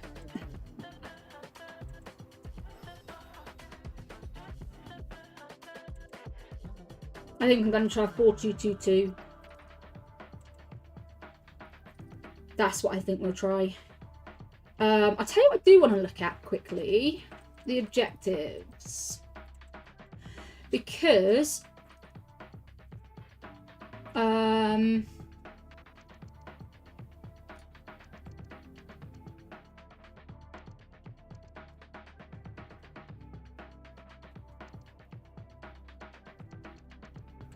I think I'm going to try 4-2-2-2. That's what I think we'll try. I'll tell you what I do want to look at quickly. The objectives. Because...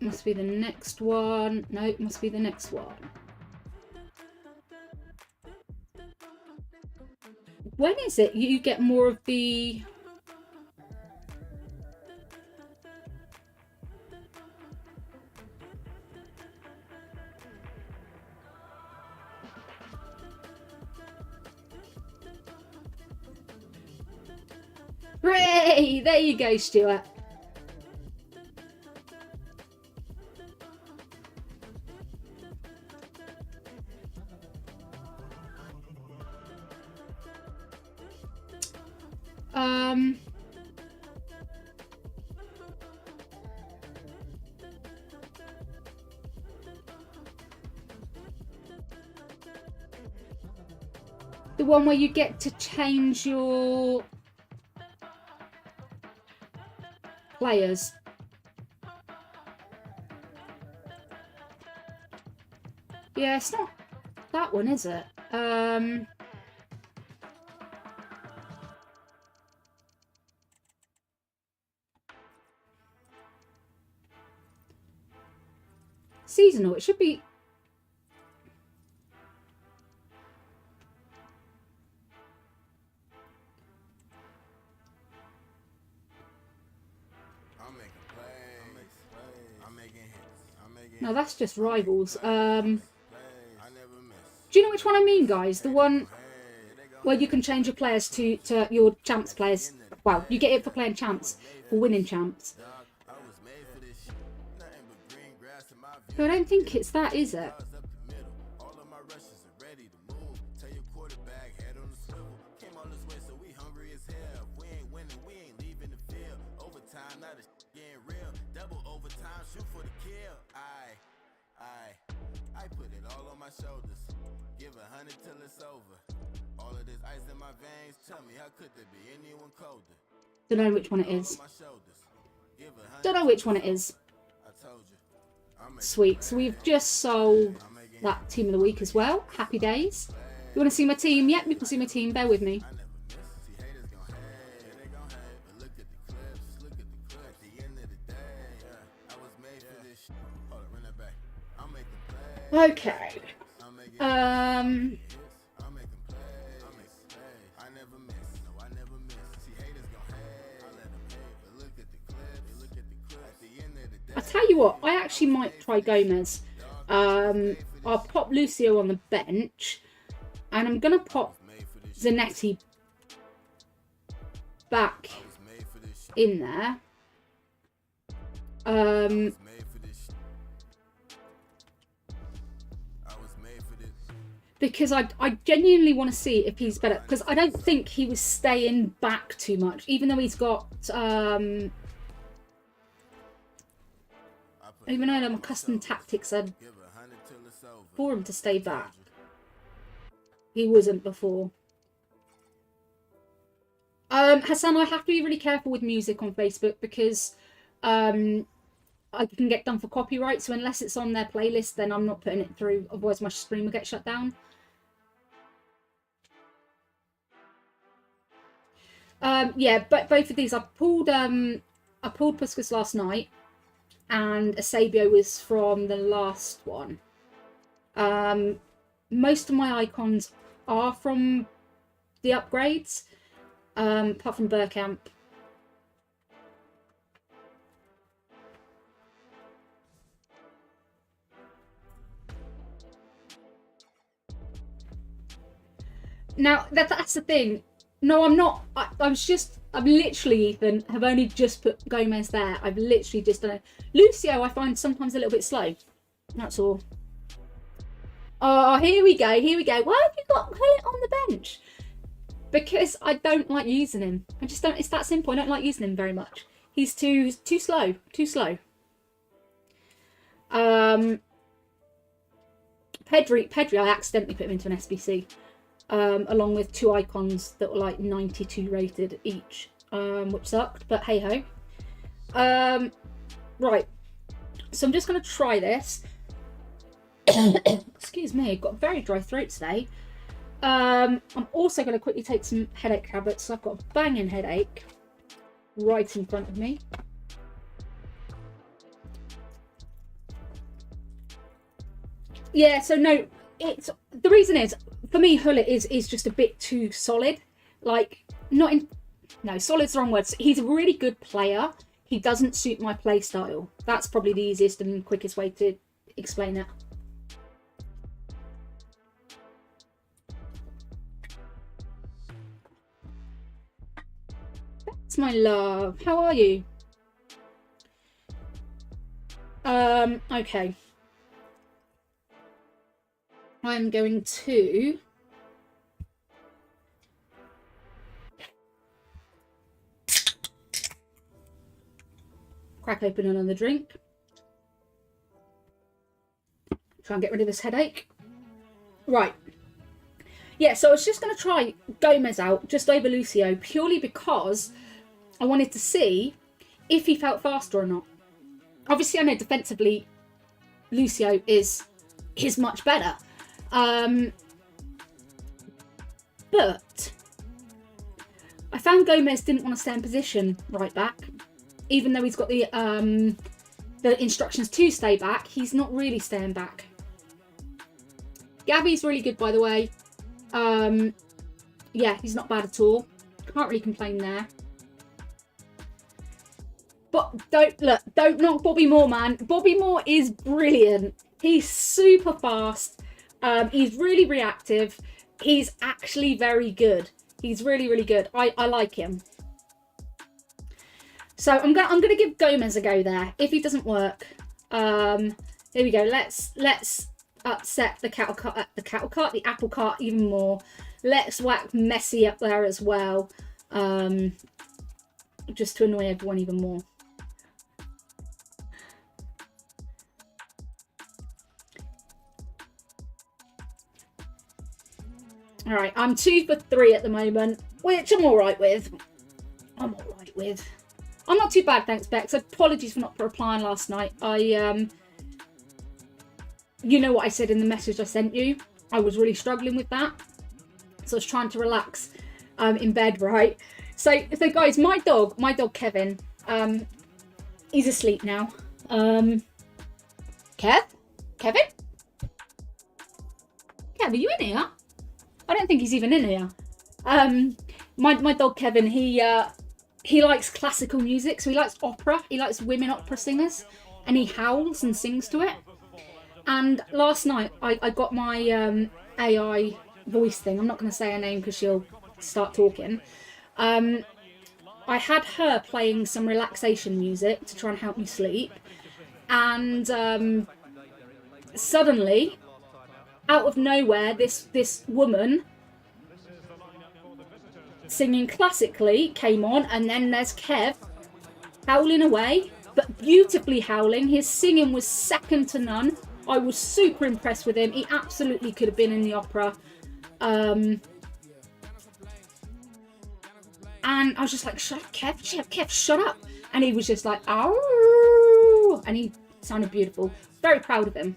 must be the next one. No, it must be the next one. When is it you get more of the... Hooray! There you go, Stuart. The one where you get to change your players. Yeah, it's not that one, is it? Seasonal, it should be... No, that's just rivals. Do you know which one I mean, guys? The one where you can change your players to your champs players. Well, you get it for playing champs, for winning champs. But I don't think it's that, is it? I put it all on my shoulders. Give 100 till it's over. All of this ice in my veins. Tell me, how could there be anyone colder? Don't know which one it is. Don't know which one it is. I told you, I'm Sweet. So we've just sold that team of the week as well. Happy days. You want to see my team? Yep, you can see my team. Bear with me. Okay. I tell you what, I actually might try Gomez. I'll pop Lucio on the bench, and I'm gonna pop Zanetti back in there. Because I genuinely want to see if he's better. Because I don't think he was staying back too much, even though he's got even though I'm custom tactics, I'd for him to stay back. He wasn't before. Hassan, I have to be really careful with music on Facebook because I can get done for copyright. So unless it's on their playlist, then I'm not putting it through. Otherwise, my stream will get shut down. Yeah, but both of these I pulled Puskas last night, and Eusebio was from the last one. Most of my icons are from the upgrades, apart from Burkamp. Now that's the thing. No, I'm not. I'm literally, Ethan, have only just put Gomez there. I've literally just done it. Lucio, I find sometimes a little bit slow. That's all. Oh, here we go. Here we go. Why have you got him on the bench? Because I don't like using him. I just don't. It's that simple. I don't like using him very much. He's too slow. Too slow. Pedri, I accidentally put him into an SBC. Along with two icons that were like 92 rated each, which sucked, but hey ho. Right, so I'm just going to try this. Excuse me, I've got a very dry throat today. I'm also going to quickly take some headache tablets. I've got a banging headache right in front of me. Yeah, so no, it's the reason is for me Hullet is just a bit too solid. Like solid's the wrong word. He's a really good player. He doesn't suit my play style. That's probably the easiest and quickest way to explain it. That's my love. How are you? Okay. I'm going to crack open another drink. Try and get rid of this headache. Right. Yeah, so I was just going to try Gomez out just over Lucio purely because I wanted to see if he felt faster or not. Obviously, I know defensively Lucio is much better. But I found Gomez didn't want to stay in position right back, even though he's got the instructions to stay back. He's not really staying back. Gabby's really good, by the way. Yeah, he's not bad at all. Can't really complain there. But don't knock Bobby Moore, man. Bobby Moore is brilliant. He's super fast. He's really reactive. He's actually very good. He's really, really good. I like him. So I'm gonna give Gomez a go there. If he doesn't work, here we go. Let's upset the the apple cart even more. Let's whack Messi up there as well, just to annoy everyone even more. All right, I'm 2 for 3 at the moment, which I'm all right with. I'm not too bad, thanks, Bex. Apologies for not replying last night. you know what I said in the message I sent you? I was really struggling with that. So I was trying to relax in bed, right? So guys, my dog Kevin, he's asleep now. Kevin? Kev, are you in here? I don't think he's even in here. My dog Kevin, he likes classical music, so he likes opera. He likes women opera singers, and he howls and sings to it. And last night, I got my AI voice thing. I'm not going to say her name because she'll start talking. I had her playing some relaxation music to try and help me sleep. And suddenly, out of nowhere, this woman singing classically came on, and then there's Kev howling away, but beautifully howling. His singing was second to none. I was super impressed with him. He absolutely could have been in the opera. And I was just like, shut up, Kev, shut up. And he was just like, oh, and he sounded beautiful. Very proud of him.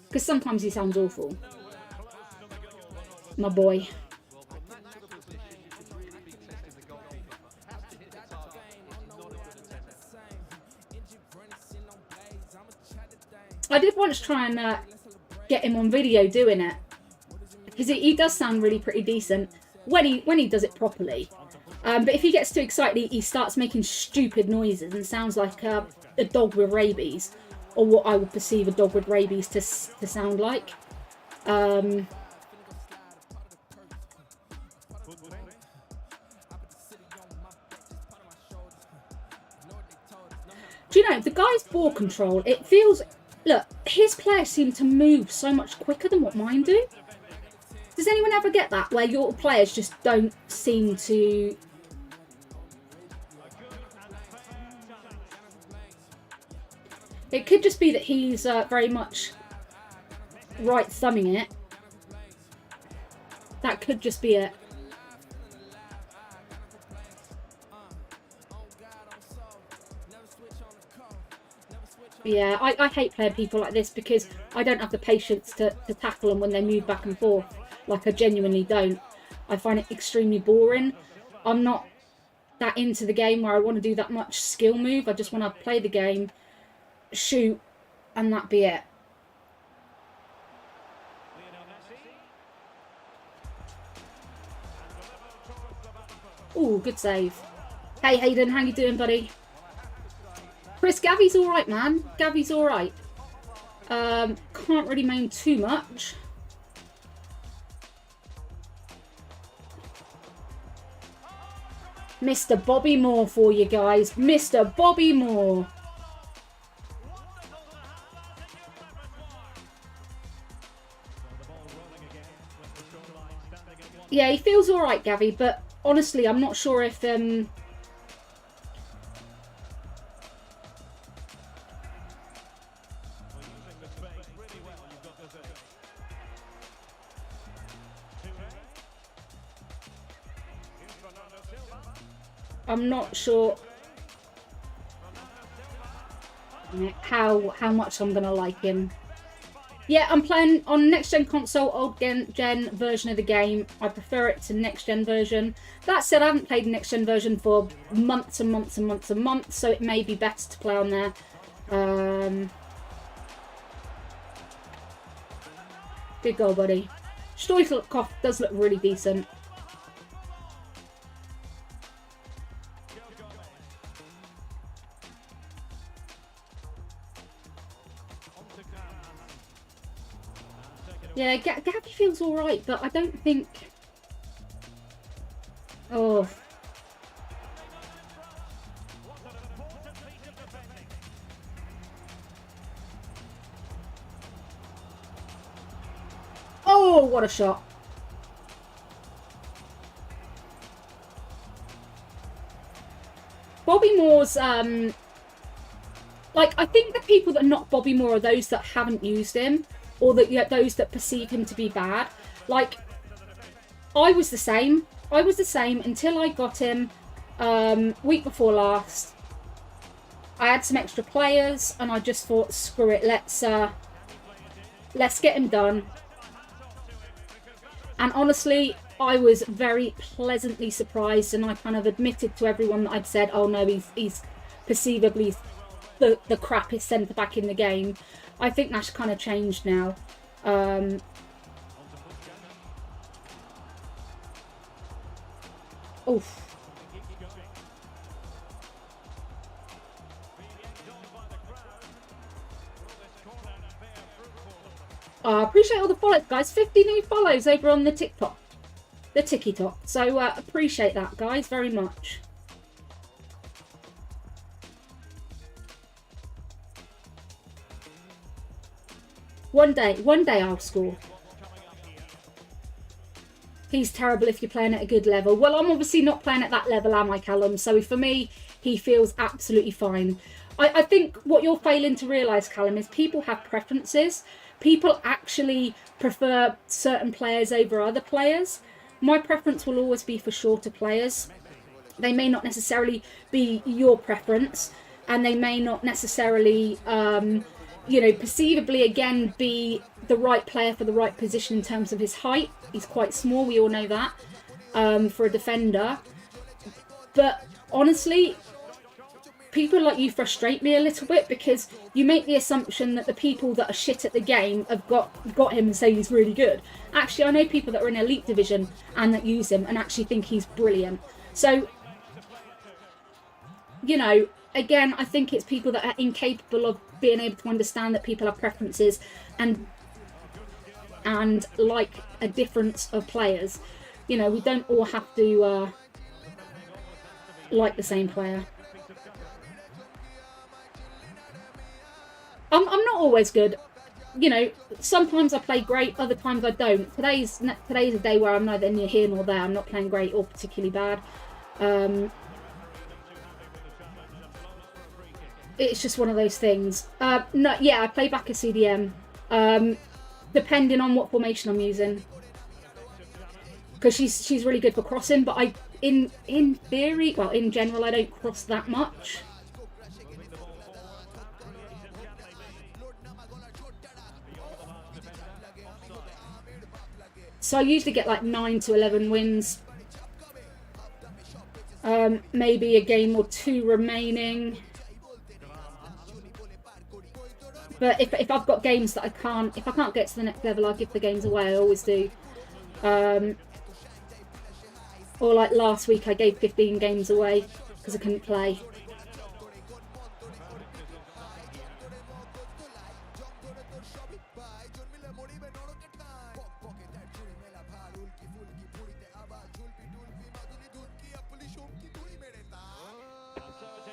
Because sometimes he sounds awful. My boy. I did once try and get him on video doing it, because he does sound really pretty decent when he does it properly. But if he gets too excited, he starts making stupid noises and sounds like a dog with rabies, or what I would perceive a dog with rabies to sound like. Do you know, the guy's ball control, it feels... Look, his players seem to move so much quicker than what mine do. Does anyone ever get that, where your players just don't seem to... It could just be that he's very much right thumbing it. That could just be it. Yeah, I hate playing people like this because I don't have the patience to tackle them when they move back and forth. Like, I genuinely don't. I find it extremely boring. I'm not that into the game where I want to do that much skill move. I just want to play the game, shoot, and that be it. Ooh, good save. Hey Hayden, how you doing, buddy? Chris, Gavi's alright, man. Gavi's alright. Can't really main too much. Mr. Bobby Moore for you guys. Mr. Bobby Moore. Yeah, he feels alright, Gavi, but honestly, I'm not sure if... I'm not sure how much I'm gonna like him. Yeah, I'm playing on next gen console, old gen version of the game. I prefer it to next gen version. That said, I haven't played next gen version for months and months and months and months, so it may be better to play on there. Good goal, buddy. Stoikov does look really decent. Yeah, Gavi feels alright, but I don't think... Oh. Oh, what a shot. Bobby Moore's, like, I think the people that knock Bobby Moore are those that haven't used him, or that, you know, those that perceive him to be bad. Like, I was the same. I was the same until I got him week before last. I had some extra players, and I just thought, screw it, let's Let's get him done. And honestly, I was very pleasantly surprised, and I kind of admitted to everyone that I'd said, oh no, he's perceivably the crappiest centre back in the game. I think that's kind of changed now. Oof. I appreciate all the follows, guys. 50 new follows over on the TikTok. The TikTok. So appreciate that, guys, very much. One day I'll score. He's terrible if you're playing at a good level. Well, I'm obviously not playing at that level, am I, Callum? So for me, he feels absolutely fine. I think what you're failing to realise, Callum, is people have preferences. People actually prefer certain players over other players. My preference will always be for shorter players. They may not necessarily be your preference, and they may not necessarily, you know, perceivably, again, be the right player for the right position in terms of his height. He's quite small, we all know that, for a defender. But honestly, people like you frustrate me a little bit, because you make the assumption that the people that are shit at the game have got him and say he's really good. Actually, I know people that are in elite division and that use him and actually think he's brilliant. So, you know, again, I think it's people that are incapable of being able to understand that people have preferences and like a difference of players. You know, we don't all have to like the same player. I'm not always good. You know, sometimes I play great, other times I don't. Today's a day where I'm neither near here nor there. I'm not playing great or particularly bad. It's just one of those things. No, yeah, I play back a CDM, depending on what formation I'm using, because she's really good for crossing. But in theory, well, in general, I don't cross that much. So I usually get like 9 to 11 wins. Maybe a game or two remaining. But if I've got games that if I can't get to the next level, I'll give the games away. I always do. Or like last week, I gave 15 games away because I couldn't play.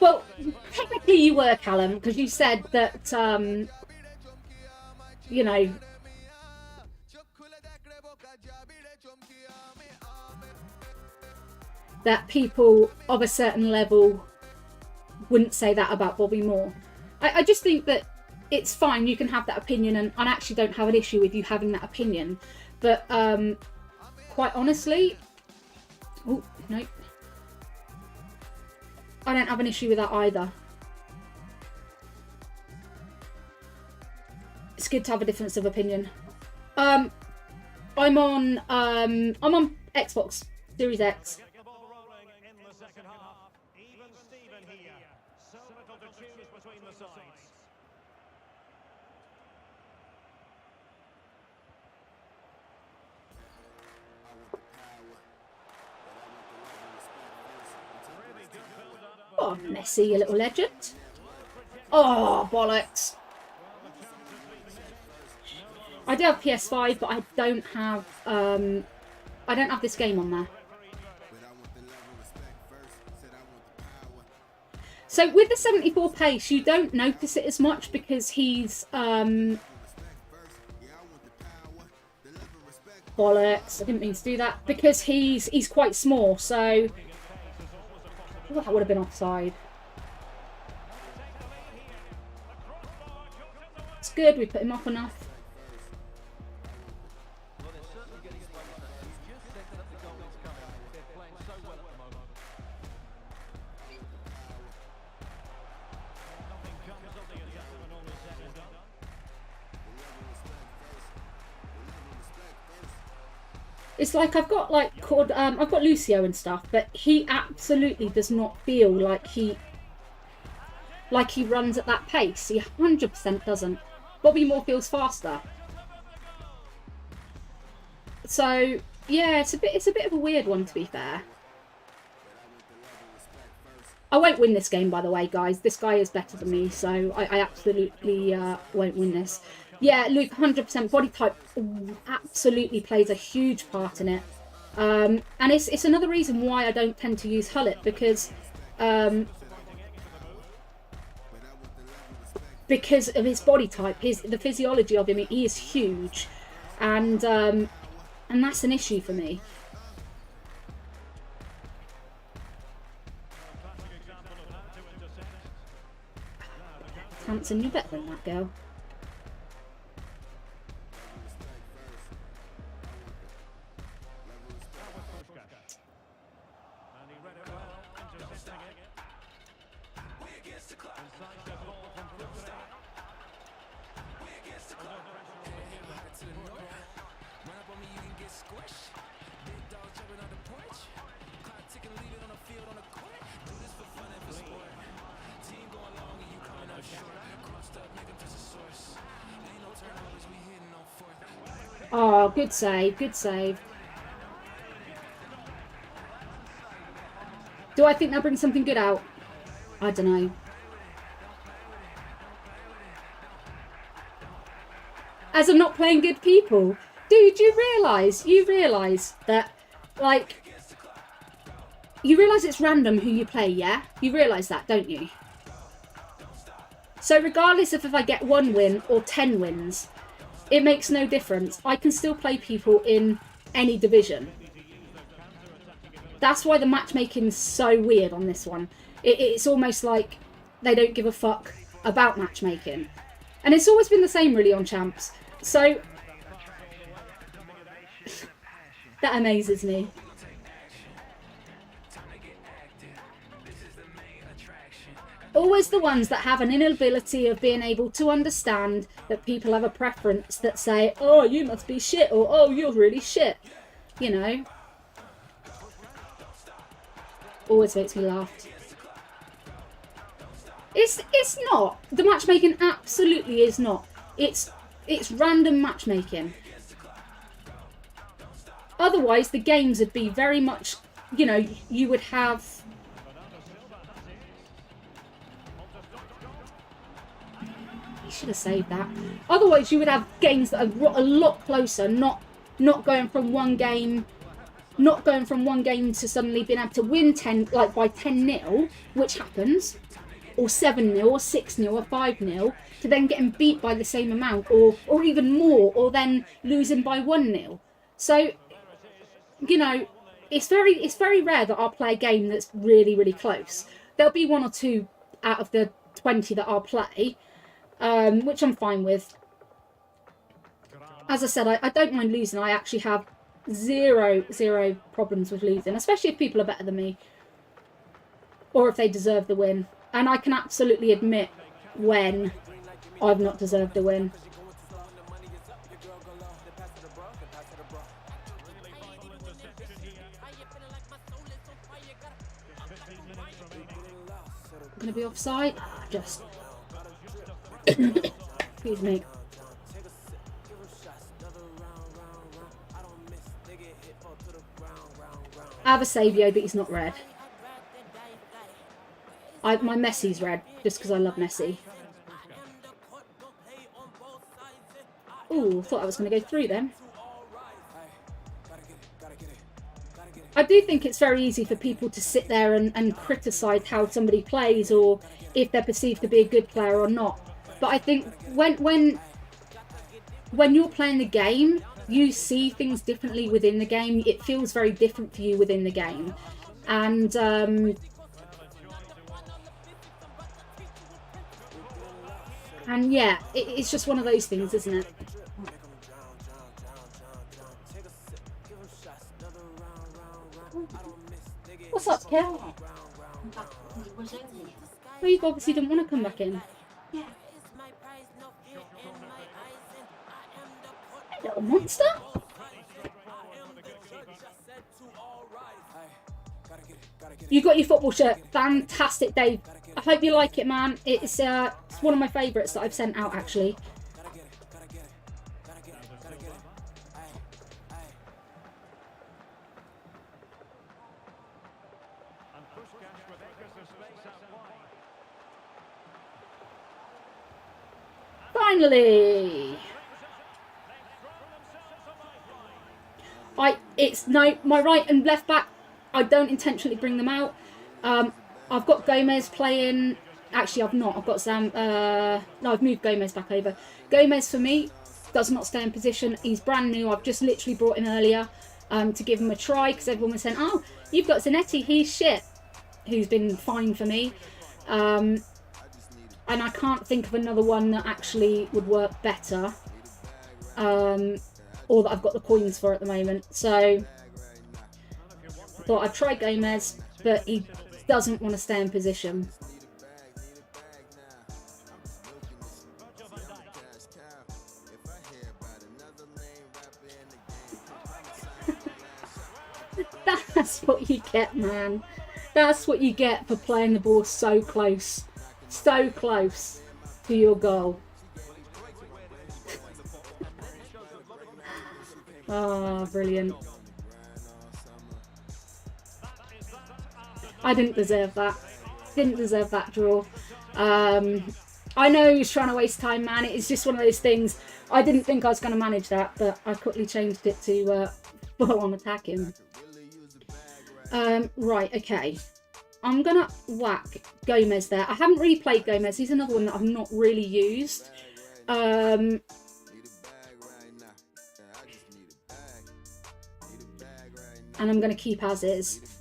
Well, technically you were, Callum, because you said that, you know, that people of a certain level wouldn't say that about Bobby Moore. I just think that it's fine, you can have that opinion, and I actually don't have an issue with you having that opinion. But quite honestly, oh, nope. I don't have an issue with that either. It's good to have a difference of opinion. I'm on Xbox Series X. Oh, Messi, you little legend. Oh, bollocks. I do have PS5, but I don't have this game on there. So with the 74 pace, you don't notice it as much because he's bollocks. I didn't mean to do that, because he's quite small, so oh, that would have been offside. It's good, we put him off enough. It's like I've got like I've got Lucio and stuff, but he absolutely does not feel like he runs at that pace. He 100% doesn't. Bobby Moore feels faster. So yeah, it's a bit of a weird one, to be fair. I won't win this game, by the way, guys. This guy is better than me, so I absolutely won't win this. Yeah, Luke, 100% body type absolutely plays a huge part in it. And it's another reason why I don't tend to use Hullet, because of his body type, the physiology of him. He is huge, and that's an issue for me. Hanson, you're better than that girl. Oh, good save, good save. Do I think they'll bring something good out? I don't know. As I'm not playing good people. Dude, you realise that, like, you realise it's random who you play, yeah? You realise that, don't you? So regardless of if I get 1 win or 10 wins, it makes no difference. I can still play people in any division. That's why the matchmaking's so weird on this one. It's almost like they don't give a fuck about matchmaking. And it's always been the same really on Champs. So that amazes me. Always the ones that have an inability of being able to understand that people have a preference that say, oh, you must be shit, or oh, you're really shit. You know. Always makes me laugh. It's not. The matchmaking absolutely is not. It's random matchmaking. Otherwise, the games would be very much, you know, you would have... You should have saved that. Otherwise, you would have games that are a lot closer, not going from one game... Not going from one game to suddenly being able to win 10, like by 10-0, which happens, or 7-0, or 6-0, or 5-0, to then getting beat by the same amount, or even more, or then losing by 1-0. So, you know, it's very rare that I'll play a game that's really, really close. There'll be 1 or 2 out of the 20 that I'll play, which I'm fine with. As I said, I don't mind losing. I actually have zero problems with losing, especially if people are better than me or if they deserve the win. And I can absolutely admit when I've not deserved the win. I'm gonna be offside. Just excuse me. I have a Savio, but he's not red. My Messi's red, just because I love Messi. Ooh, thought I was going to go through then. I do think it's very easy for people to sit there and criticise how somebody plays, or if they're perceived to be a good player or not. But I think when you're playing the game, you see things differently within the game. It feels very different for you within the game. And yeah, it's just one of those things, isn't it? What's up, Kel? Well, you obviously didn't want to come back in. Yeah. Little monster. You got your football shirt. Fantastic, Dave. I hope you like it, man. It's one of my favourites that I've sent out, actually. Finally! My right and left back, I don't intentionally bring them out. I've got Gomez playing. Actually, I've not. I've got Sam. No, I've moved Gomez back over. Gomez, for me, does not stay in position. He's brand new. I've just literally brought him earlier to give him a try because everyone was saying, oh, you've got Zanetti. He's shit. Who's been fine for me. And I can't think of another one that actually would work better. Or that I've got the coins for at the moment. So I thought I'd try Gomez, but he doesn't want to stay in position. That's what you get, man. That's what you get for playing the ball so close to your goal. Oh, brilliant. I didn't deserve that. Didn't deserve that draw. I know he was trying to waste time, man. It's just one of those things. I didn't think I was going to manage that, but I quickly changed it to full on attacking. Right, okay. I'm going to whack Gomez there. I haven't really played Gomez. He's another one that I've not really used. And I'm going to keep as is.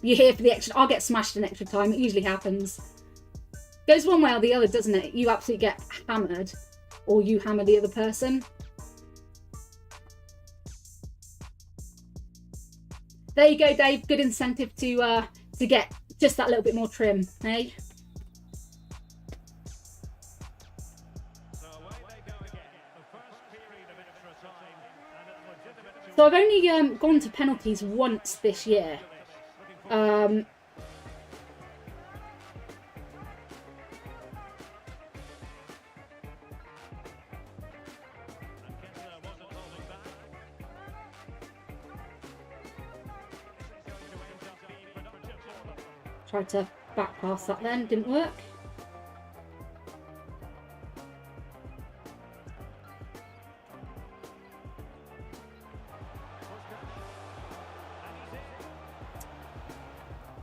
You're here for the extra. I'll get smashed in extra time. It usually happens. Goes one way or the other, doesn't it? You absolutely get hammered, or you hammer the other person. There you go, Dave. Good incentive to get just that little bit more trim, hey? So I've only gone to penalties once this year. Tried to back pass that then, didn't work.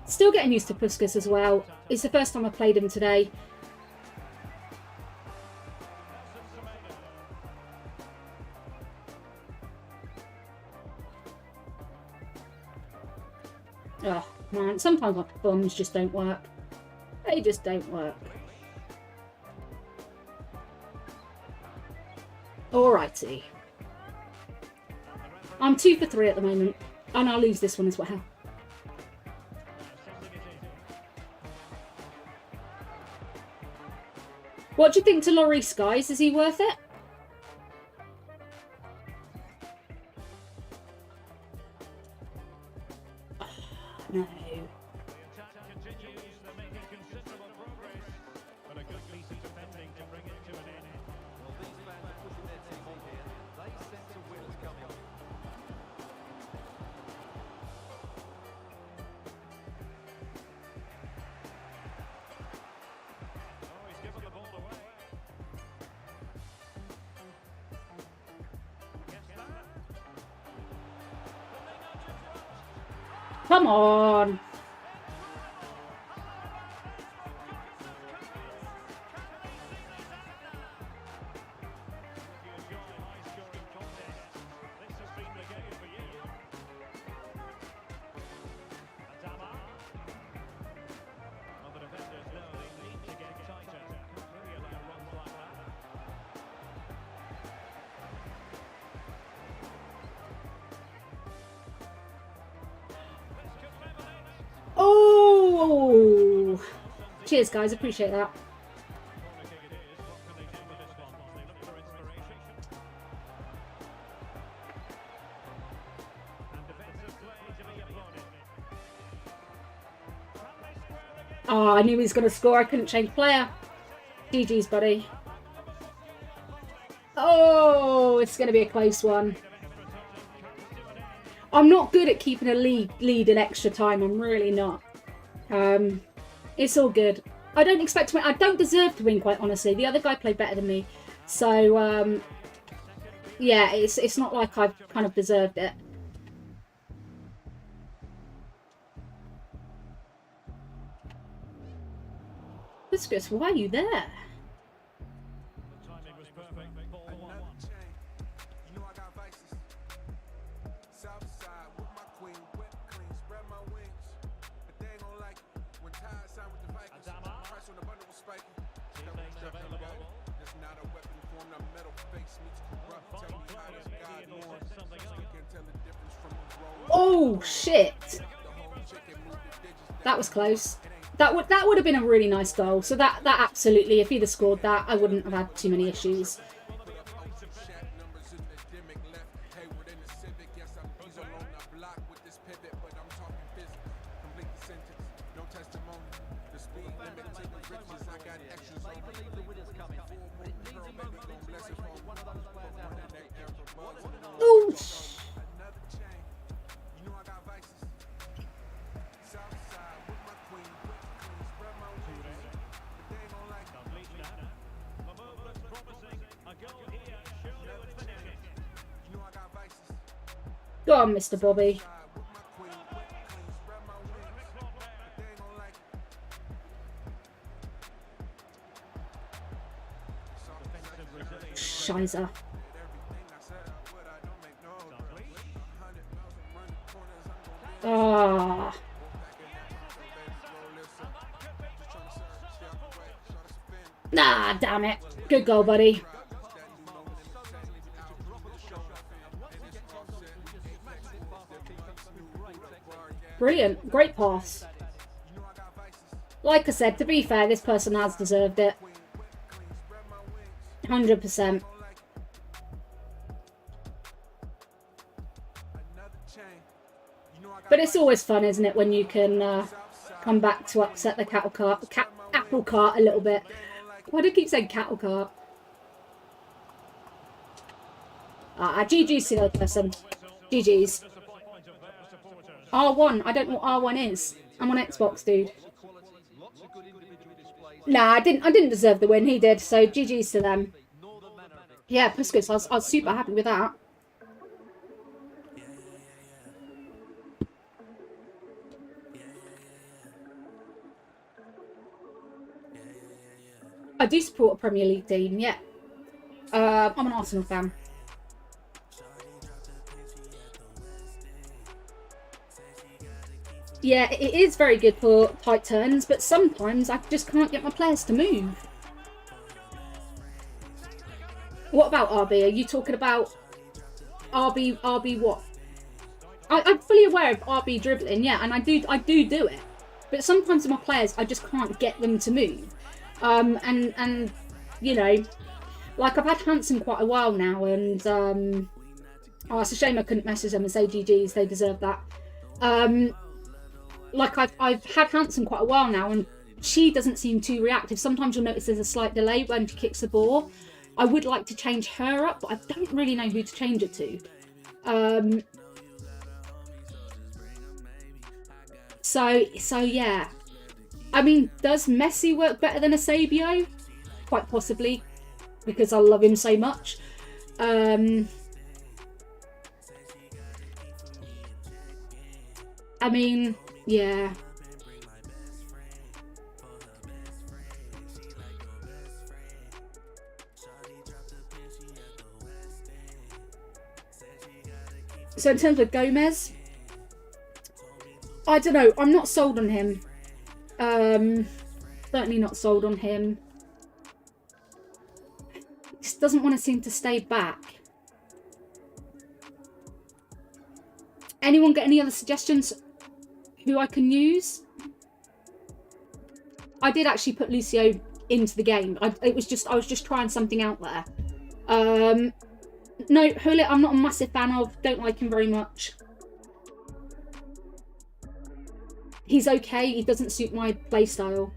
Still getting used to Puskas as well. It's the first time I played him today. Oh man, sometimes my thumbs just don't work. They just don't work. Alrighty. I'm 2 for 3 at the moment, and I'll lose this one as well. What do you think to Lloris, guys? Is he worth it? Oh, no. Come on. Oh! Cheers, guys. Appreciate that. Oh, I knew he was going to score. I couldn't change player. GG's, buddy. Oh, it's going to be a close one. I'm not good at keeping a lead in extra time. I'm really not. It's all good. I don't expect to win. I don't deserve to win, quite honestly. The other guy played better than me. So, yeah, it's not like I've kind of deserved it. Biscuits, why are you there? Oh shit! That was close. That would have been a really nice goal. So that absolutely, if he'd have scored that, I wouldn't have had too many issues. Oh. Go on, Mr. Bobby. Scheiße. Ah. Nah, damn it. Good goal, buddy. Brilliant. Great pass. Like I said, to be fair, this person has deserved it. 100%. But it's always fun, isn't it, when you can come back to upset the apple cart a little bit. Why do I keep saying cattle cart? GG's to the other person. GG's. R1. I don't know what R1 is. I'm on Xbox, dude. Nah, I didn't deserve the win. He did. So GG's to them. Yeah, Puskas. I was super happy with that. I do support a Premier League team. Yeah. I'm an Arsenal fan. Yeah, it is very good for tight turns, but sometimes I just can't get my players to move. What about RB? Are you talking about RB what? I'm fully aware of RB dribbling, yeah, and I do it. But sometimes my players, I just can't get them to move. And you know, like I've had Hanson quite a while now, and oh, it's a shame I couldn't message them and say GG's, they deserve that. Like I've had Hanson quite a while now, and she doesn't seem too reactive. Sometimes you'll notice there's a slight delay when she kicks the ball. I would like to change her up, but I don't really know who to change it to. So yeah. I mean, does Messi work better than Eusebio? Quite possibly, because I love him so much. I mean, yeah. So in terms of Gomez, I don't know. I'm not sold on him. Certainly not sold on him. He just doesn't want to seem to stay back. Anyone get any other suggestions who I can use? I did actually put Lucio into the game. I was just trying something out there. No, Hullet, I'm not a massive fan of. Don't like him very much. He's okay. He doesn't suit my playstyle.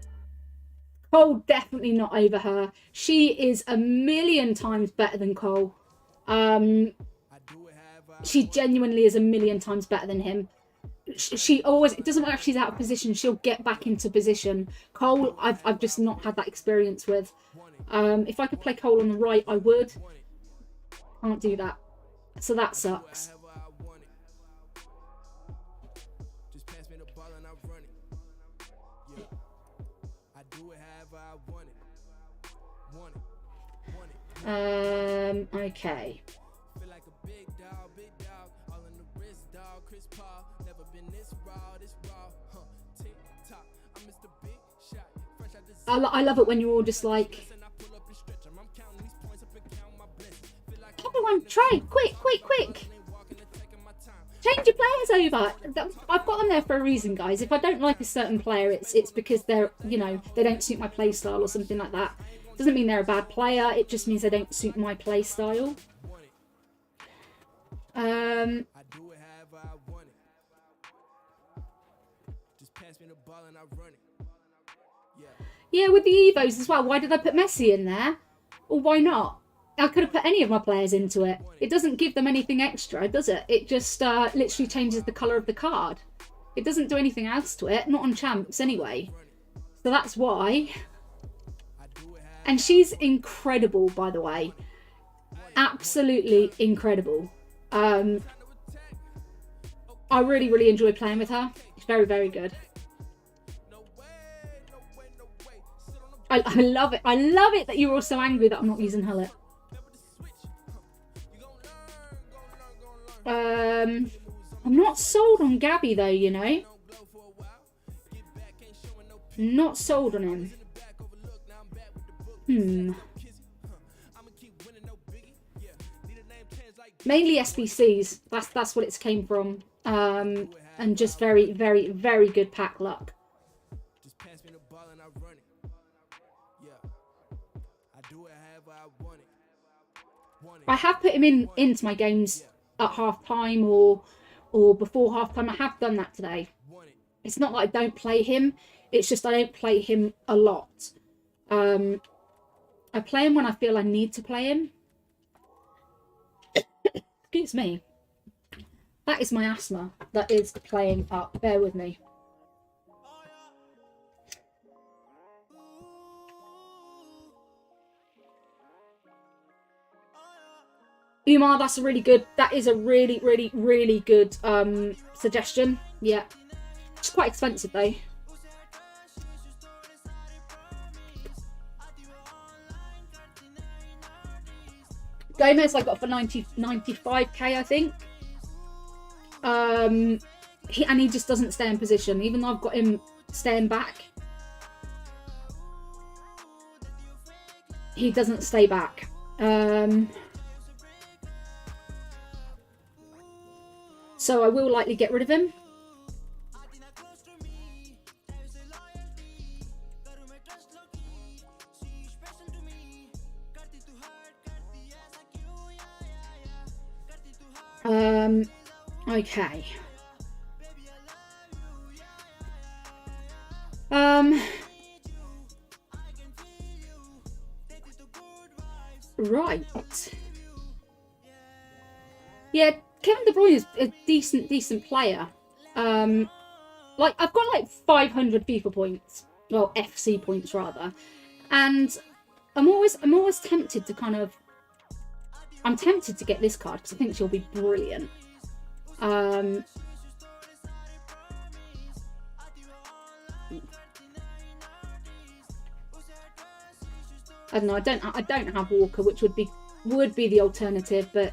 Cole, definitely not over her. She is a million times better than Cole. She genuinely is a million times better than him. She always, it doesn't matter if she's out of position, she'll get back into position. Cole, I've just not had that experience with. If I could play Cole on the right, I would. Can't do that. So that sucks. Okay. I love it when you're all just like, everyone try, quick, quick, quick. Change your players over. I've got them there for a reason, guys. If I don't like a certain player, it's because they're, you know, they don't suit my play style or something like that. Doesn't mean they're a bad player, it just means they don't suit my play style. Yeah, with the Evos as well. Why did I put Messi in there? Or why not? I could have put any of my players into it. It doesn't give them anything extra, does it? It just literally changes the colour of the card. It doesn't do anything else to it. Not on champs anyway. So that's why. And she's incredible, by the way. Absolutely incredible. I really, really enjoy playing with her. It's very, very good. I love it. I love it that you're also angry that I'm not using Hullet. I'm not sold on Gabby though, you know. Not sold on him. Mainly SBCs. That's what it's came from. And just very, very, very good pack luck. I have put him into my games at half time or before half time. I have done that today. It's not that I don't play him. It's just I don't play him a lot. I play him when I feel I need to play him. Excuse me. That is my asthma that is playing up. Bear with me. Umar, that's a really good, that is a really, really, really good suggestion. Yeah. It's quite expensive though. Gomez I got for 95k, I think. He just doesn't stay in position, even though I've got him staying back. He doesn't stay back. So I will likely get rid of him. Okay. Right. Yeah, Kevin De Bruyne is a decent player. Like I've got like 500 FIFA points, well FC points rather, and I'm always tempted to kind of. I'm tempted to get this card because I think she'll be brilliant. I don't know. I don't have Walker, which would be the alternative, but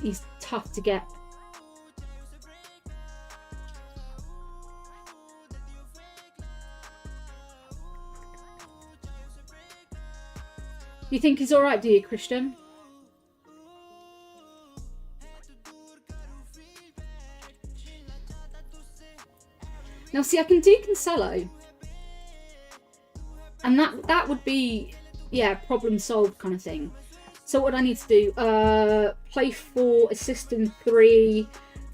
he's tough to get. You think he's all right, do you, Christian? Now, see, I can do Cancelo, and that would be, yeah, problem solved kind of thing. So what I need to do, play 4, assist in 3,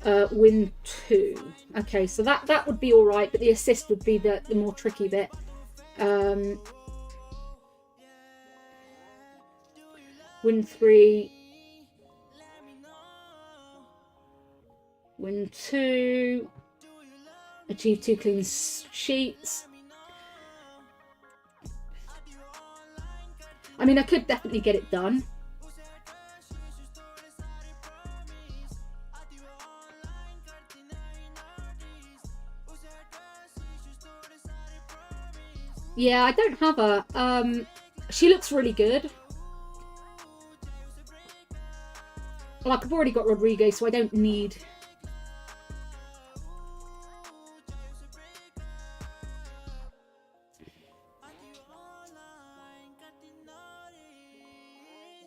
Win 2. Okay, so that would be all right, but the assist would be the more tricky bit. Win 3. Win 2. Achieve 2 clean sheets. I mean, I could definitely get it done. Yeah, I don't have her. She looks really good. Like, I've already got Rodrigo, so I don't need...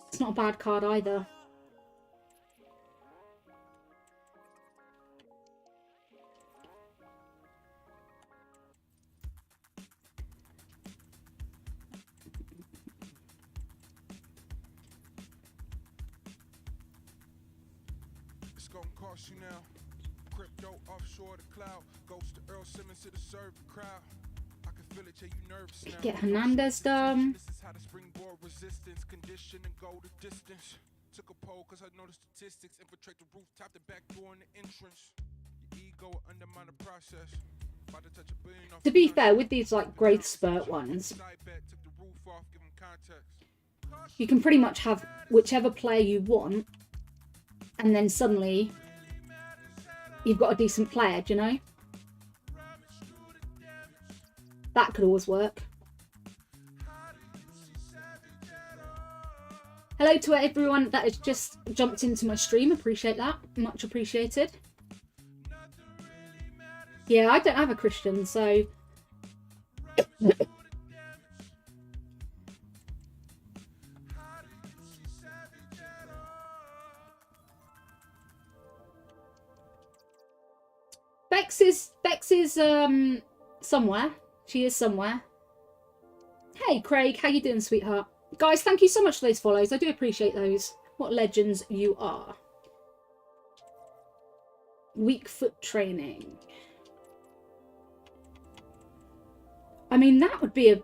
It's not a bad card either. It's gonna cost you now. Crypto offshore the cloud. Ghost to Earl Simmons to the serve crowd. I can feel it, yeah, you nervous now. Get Hernandez done. This is how the springboard resistance condition and go the distance. Took a poll cause I know the statistics. Infiltrate the rooftop, the back door and the entrance. Your ego will undermine the process. About to touch $1 billion off. To be fair, with these like growth spurt ones, you can pretty much have whichever player you want, and then suddenly you've got a decent player, do you know? That could always work. Hello to everyone that has just jumped into my stream. Appreciate that. Much appreciated. Yeah, I don't have a Christian, so... Bex is somewhere. She is somewhere. Hey Craig, how you doing, sweetheart? Guys, thank you so much for those follows. I do appreciate those. What legends you are. Weak foot training. I mean, that would be a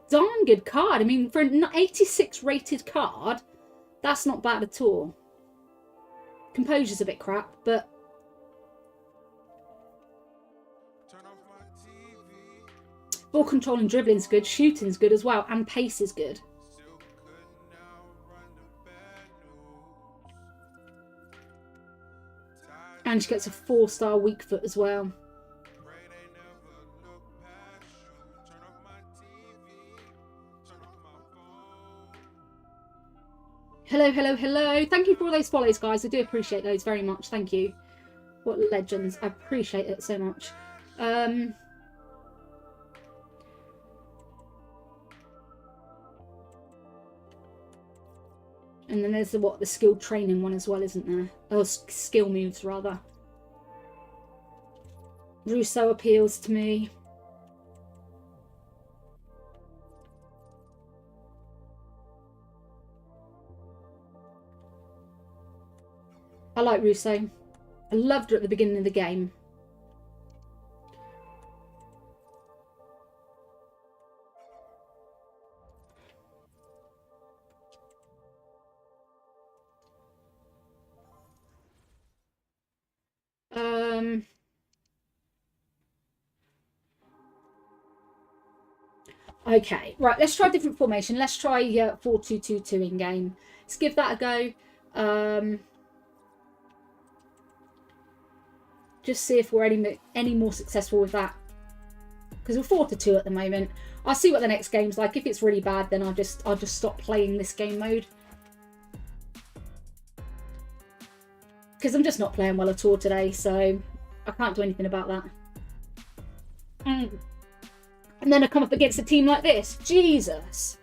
darn good card. I mean, for an 86 rated card, that's not bad at all. Composure's a bit crap, but... Ball control and dribbling's good, shooting's good as well, and pace is good. And she gets a 4-star weak foot as well. Hello, hello, hello. Thank you for all those follows, guys. I do appreciate those very much. Thank you. What legends. I appreciate it so much. And then there's the skill training one as well, isn't there? Oh, skill moves, rather. Rousseau appeals to me. I like Rousseau. I loved her at the beginning of the game. Okay, right, let's try a different formation. Let's try 4-2-2-2 in game. Let's give that a go. Just see if we're any more successful with that. Because we're 4-2 at the moment. I'll see what the next game's like. If it's really bad, then I'll just stop playing this game mode. Because I'm just not playing well at all today, so I can't do anything about that. And then I come up against a team like this. Jesus.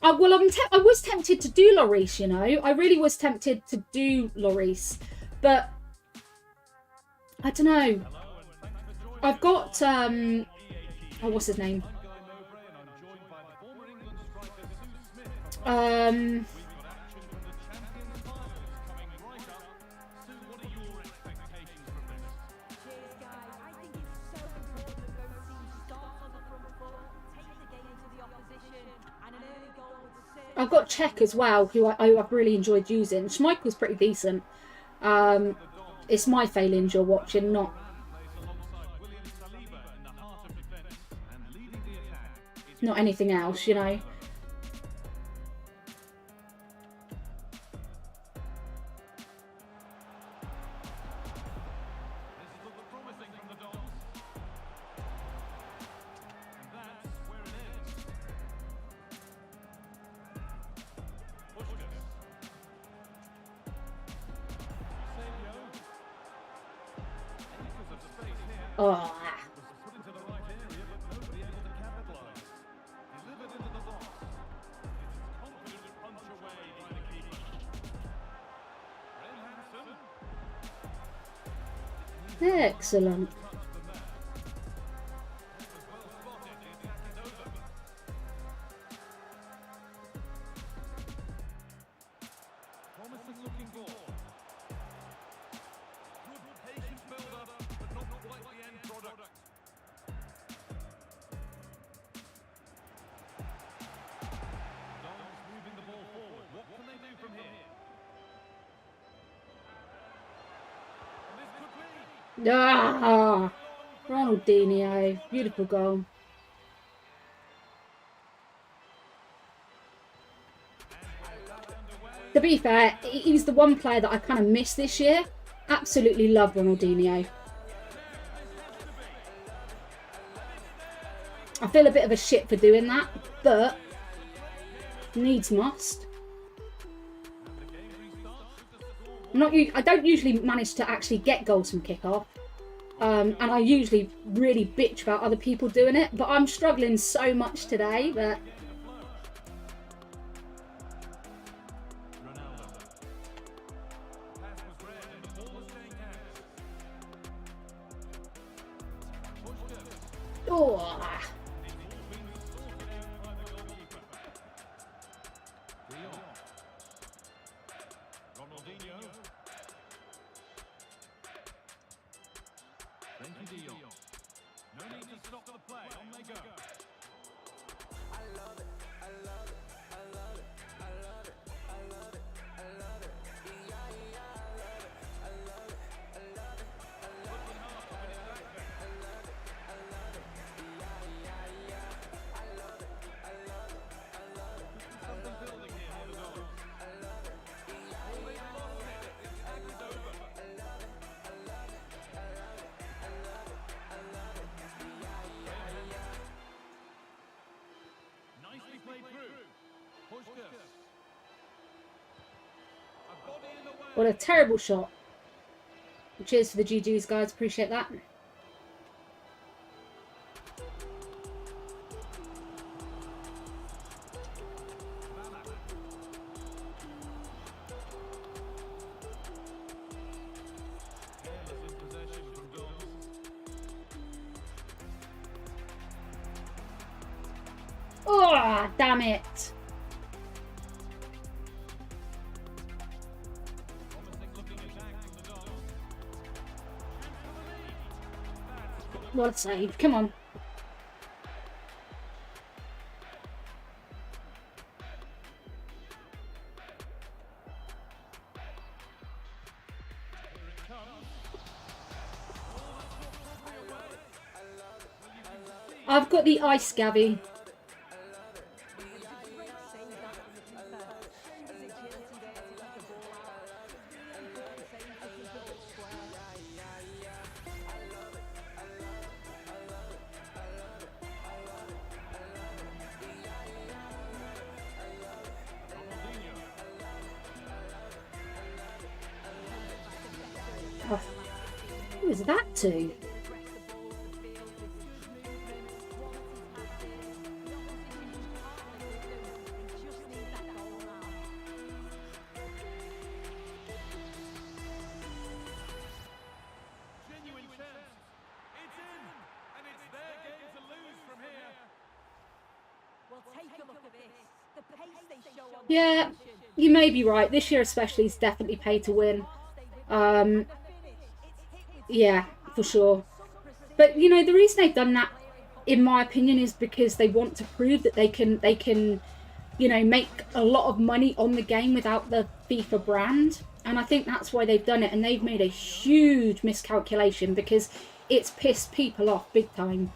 Well, I was tempted to do Lloris, you know. I really was tempted to do Lloris. But, I don't know. I've got, oh, what's his name? Um, We've got action from the champions finals coming right up. Sue, what are your expectations from this? Cheers, guys. I think it's so important that both teams start on the front foot, take the game to the opposition, and an early goal would certainly... I've got Czech as well, who I've really enjoyed using. Schmeichel's pretty decent. It's my failings you're watching, not... Plays alongside William Saliba in the heart of defence and leading the attack. It's not anything else, you know. This looks promising from the Dons. And that's where it ends. Pushkas. Eusebio. Acres of space here. Oh, Was put into the right area, but nobody able to capitalise. Delivered into the box. It's a confident punch away by the keeper. Red Hansen. excellent. Promising looking ball. Good patient build up, but not quite the end product. Dons moving the ball forward. What can they do from here? And this could be. Ah, Ronaldinho, beautiful goal. To be fair, he's the one player that I kind of missed this year. Absolutely love Ronaldinho. I feel a bit of a shit for doing that, but needs must. I don't usually manage to actually get goals from kickoff. And I usually really bitch about other people doing it, but I'm struggling so much today that... Oh, Ronaldinho. Frankie de Jong. No need to stop the play. On they go. Something building here for the Dons. Oh, they've lost it. It's taken over. Nicely played through. Pushkas. A body in the way. what a terrible shot. Cheers for the GGs, guys. Appreciate that. Careless in possession from Dons. Oh, damn it. Promising looking attack from the Dons. Chance for the lead. That's What a save. Come on. here it comes. Oh, that's not properly away. Well, you can see I've got the ice, Gabby. Great save that from the keeper. Shows his agility there to let the ball out. Really important save to keep the ball square. Ronaldinho. Oh, who is that to? Genuine chance. It's in. And it's their game to lose from here. Well, take a look at this. The the pace they show on Yeah, you may be right. This year especially is definitely pay to win. Yeah, for sure. But you know, the reason they've done that, in my opinion, is because they want to prove that they can, you know, make a lot of money on the game without the FIFA brand. And I think that's why they've done it. And they've made a huge miscalculation because it's pissed people off big time.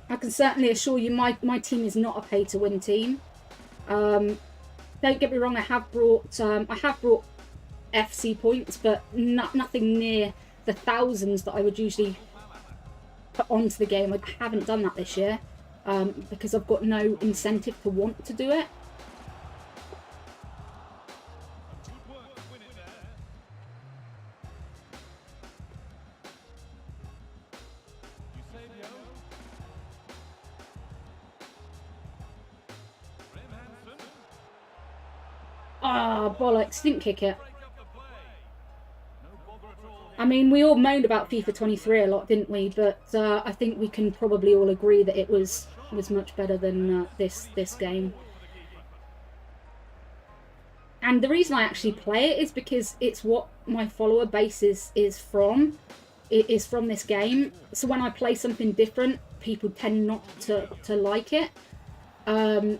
I can certainly assure you my team is not a pay to win team. Don't get me wrong, I have brought FC points, but nothing near the thousands that I would usually put onto the game. I haven't done that this year because I've got no incentive to want to do it. Ah, bollocks, didn't kick it. I mean, we all moaned about FIFA 23 a lot, didn't we? But I think we can probably all agree that it was much better than this game. And the reason I actually play it is because it's what my follower base is from. It is from this game. So when I play something different, people tend not to like it. I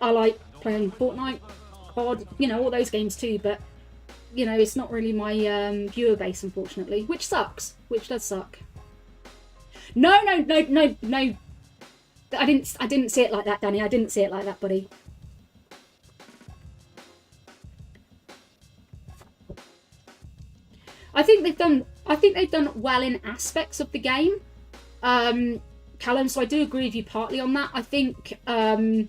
like playing Fortnite, COD, you know, all those games too, but you know, it's not really my viewer base, unfortunately, which sucks, which does suck. No. I didn't see it like that, Danny. I didn't see it like that, buddy. I think they've done well in aspects of the game, Callum. So I do agree with you partly on that. I think the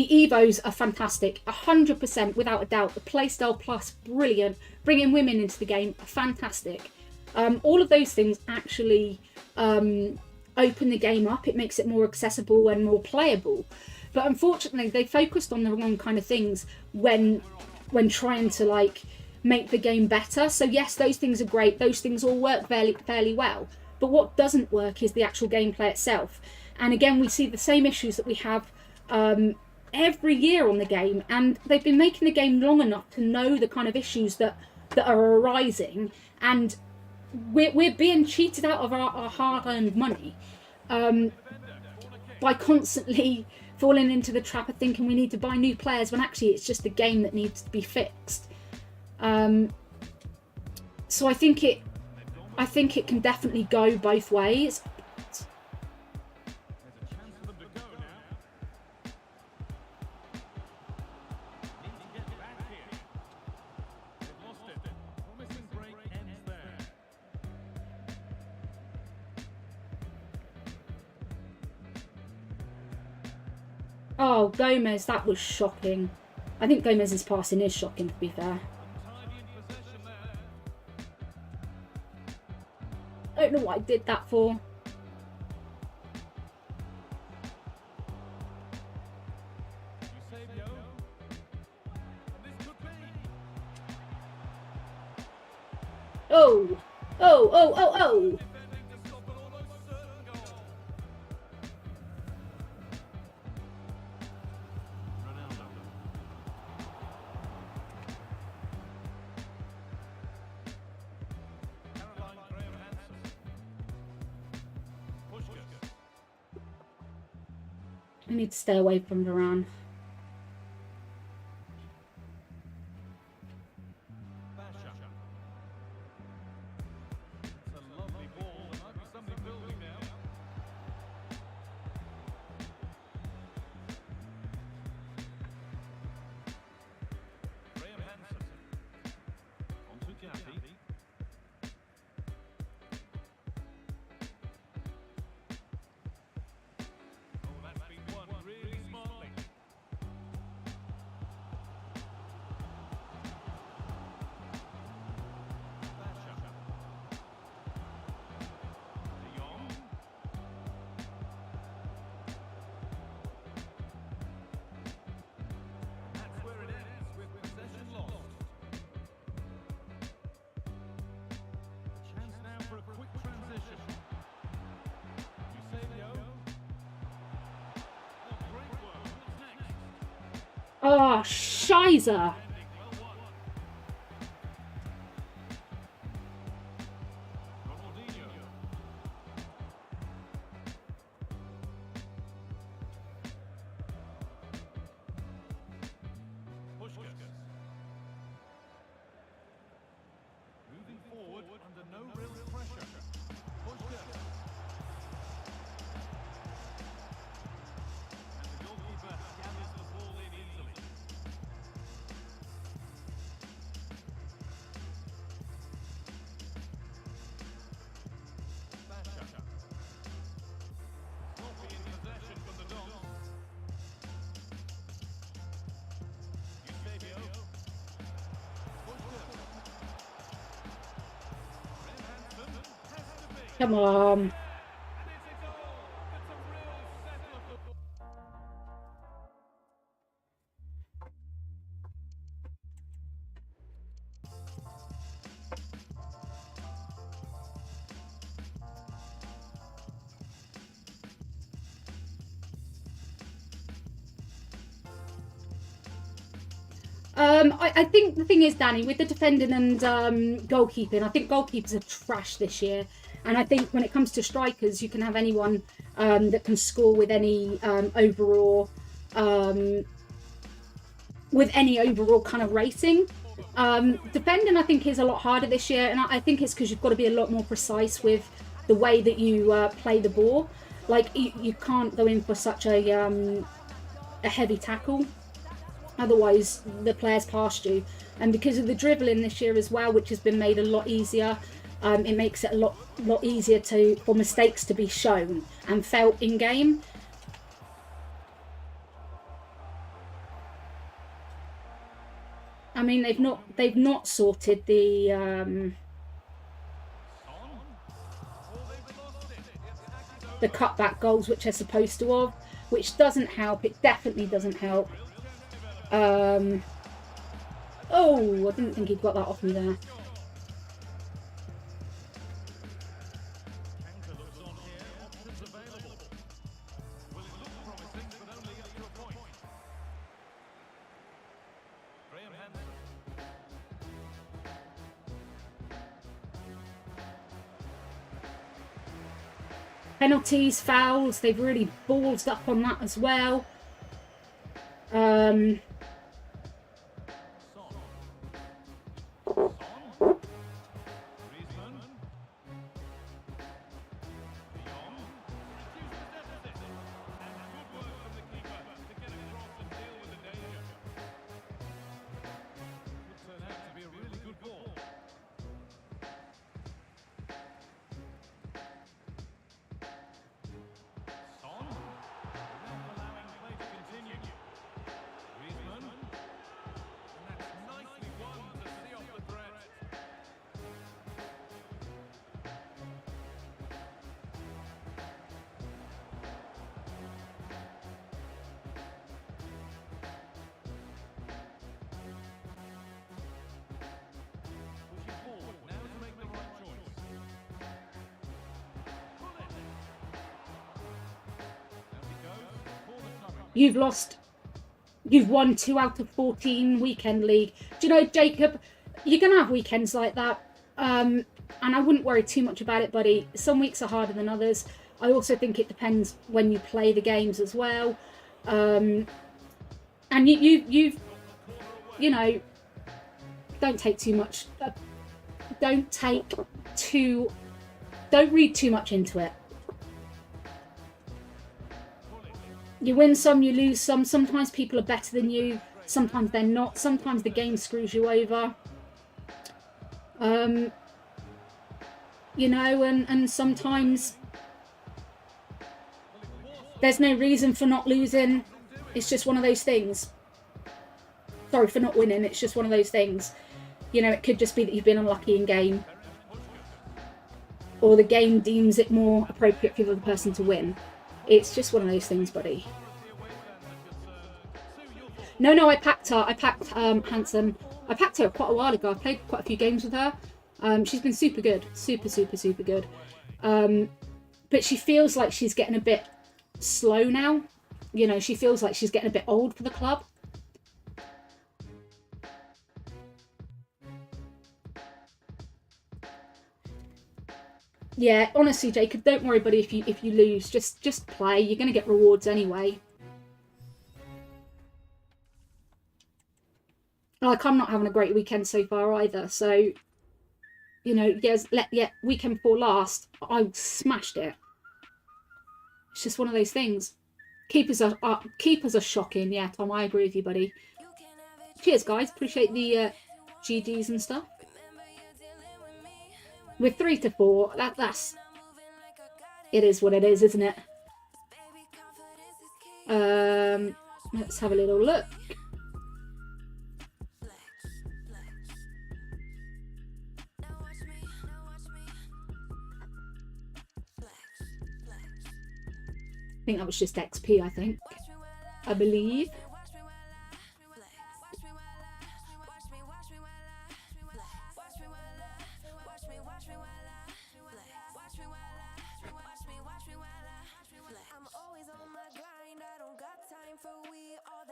Evos are fantastic, 100% without a doubt. The playstyle plus, brilliant. Bringing women into the game, fantastic. All of those things actually open the game up. It makes it more accessible and more playable. But unfortunately, they focused on the wrong kind of things when trying to like make the game better. So yes, those things are great. Those things all work fairly well. But what doesn't work is the actual gameplay itself. And again, we see the same issues that we have every year on the game, and they've been making the game long enough to know the kind of issues that are arising, and we're being cheated out of our hard-earned money by constantly falling into the trap of thinking we need to buy new players when actually it's just the game that needs to be fixed. So I think it can definitely go both ways. Oh, Gomez, that was shocking. I think Gomez's passing is shocking, to be fair. I don't know what I did that for. Oh! Oh, oh, oh, oh! I need to stay away from Varane. Oh, Shiza. Moving forward under no real pressure. Pushkas. And the goalkeeper gathers the ball in easily. Sasha. Sloppy in possession from the Dons. Eusebio. Pushkas. Come on. I think the thing is, Danny, with the defending and goalkeeping, I think goalkeepers are trash this year. And I think when it comes to strikers, you can have anyone that can score with any overall kind of rating. Defending, I think, is a lot harder this year, and I think it's because you've got to be a lot more precise with the way that you play the ball. Like you can't go in for such a heavy tackle. Otherwise, the player's past you. And because of the dribbling this year as well, which has been made a lot easier, it makes it a lot easier for mistakes to be shown and felt in game. I mean, they've not sorted the cutback goals, which they're supposed to have, which doesn't help. It definitely doesn't help. Oh, I didn't think he'd got that off me there. Penalties, fouls, they've really ballsed up on that as well. You've won 2 out of 14 weekend league. Do you know, Jacob, you're going to have weekends like that. And I wouldn't worry too much about it, buddy. Some weeks are harder than others. I also think it depends when you play the games as well. And you know, don't take too much. Don't read too much into it. You win some, you lose some. Sometimes people are better than you. Sometimes they're not. Sometimes the game screws you over. You know, and sometimes there's no reason for not losing. It's just one of those things. Sorry, for not winning. It's just one of those things. You know, it could just be that you've been unlucky in game. Or the game deems it more appropriate for the other person to win. It's just one of those things, buddy. No, I packed her. I packed Hanson. I packed her quite a while ago. I played quite a few games with her. She's been super good. Super good. But she feels like she's getting a bit slow now. You know, she feels like she's getting a bit old for the club. Yeah, honestly, Jacob, don't worry, buddy. If you lose, just play. You're gonna get rewards anyway. Like, I'm not having a great weekend so far either. So, you know, weekend before last, I smashed it. It's just one of those things. Keepers are shocking. Yeah, Tom, I agree with you, buddy. Cheers, guys. Appreciate the GGs and stuff. We're 3 to 4. That's it is what it is, isn't it? Let's have a little look. I think that was just XP, I believe.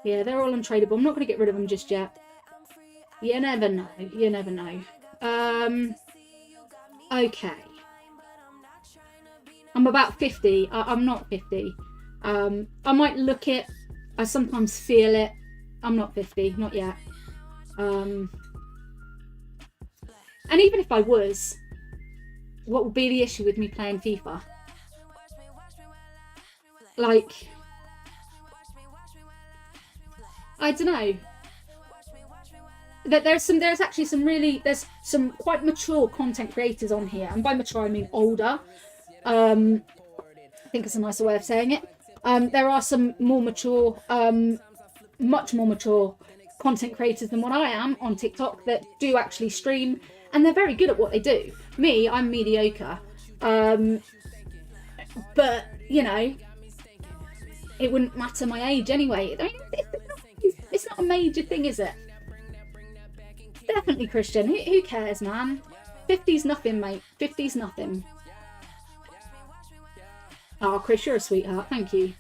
Yeah, they're all untradeable. I'm not going to get rid of them just yet. You never know. You never know. Okay. I'm about 50. I'm not 50. I might look it. I sometimes feel it. I'm not 50. Not yet. And even if I was, what would be the issue with me playing FIFA? Like, I don't know. There's actually some quite mature content creators on here, and by mature I mean older. I think it's a nicer way of saying it. There are some more mature, much more mature content creators than what I am on TikTok that do actually stream, and they're very good at what they do. Me, I'm mediocre. But, you know, it wouldn't matter my age anyway. I mean, it's not a major thing, is it? Definitely, Christian. Who cares, man? 50's nothing, mate. 50's nothing. Oh, Chris, you're a sweetheart. Thank you.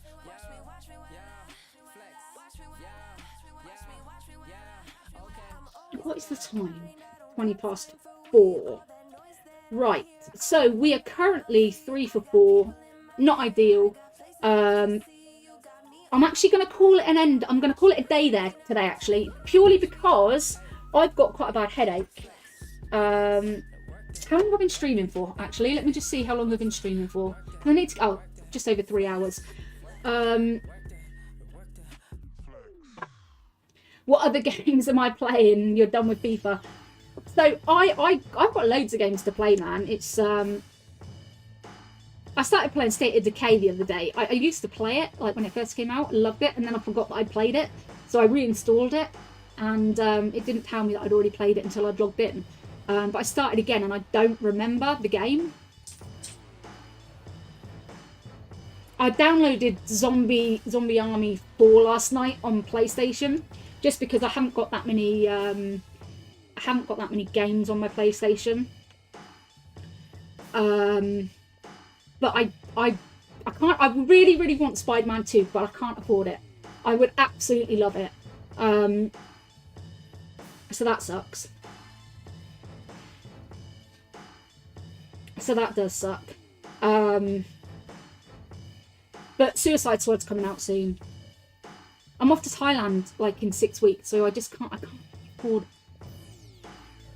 What is the time? 20 past 4. Right. So we are currently 3 for 4. Not ideal. I'm actually going to call it an end. I'm going to call it a day there today, actually, purely because I've got quite a bad headache. How long have I been streaming for, actually? Let me just see how long I've been streaming for. I need to... Oh, just over 3 hours. What other games am I playing? You're done with FIFA. So, I've got loads of games to play, man. It's... I started playing State of Decay the other day. I used to play it, like, when it first came out. Loved it, and then I forgot that I played it. So I reinstalled it, and it didn't tell me that I'd already played it until I'd logged in. But I started again, and I don't remember the game. I downloaded Zombie Army 4 last night on PlayStation, just because I haven't got that many games on my PlayStation. But I can't. I really, really want Spider-Man 2, but I can't afford it. I would absolutely love it. So that sucks. So that does suck. But Suicide Squad's coming out soon. I'm off to Thailand like in 6 weeks, so I can't afford.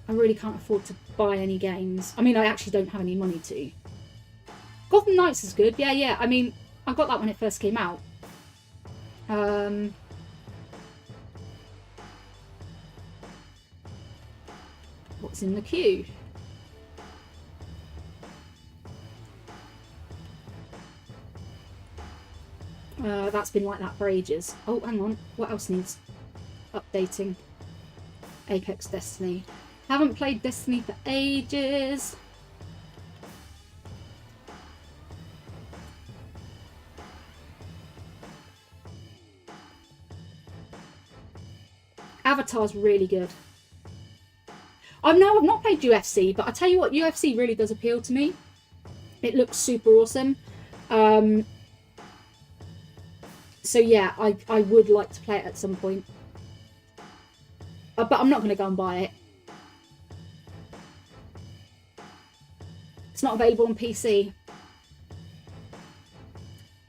I really can't afford to buy any games. I mean, I actually don't have any money to. Gotham Knights is good. Yeah. I mean, I got that when it first came out. What's in the queue? That's been like that for ages. Oh, hang on. What else needs updating? Apex Destiny. Haven't played Destiny for ages. Avatar's really good. I've not played UFC, but I tell you what, UFC really does appeal to me. It looks super awesome. So yeah, I would like to play it at some point. But I'm not going to go and buy it. It's not available on PC.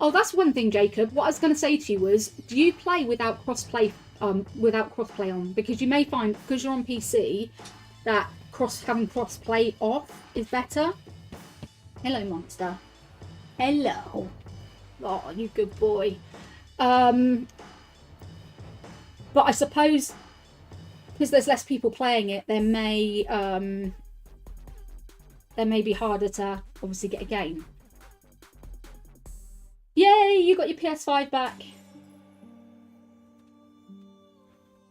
Oh, that's one thing, Jacob. What I was going to say to you was, do you play without crossplay on? Because you may find, because you're on PC, that having crossplay off is better. Hello, monster. Hello. Oh, you good boy. But I suppose because there's less people playing it, there may be harder to obviously get a game. Yay, you got your PS5 back.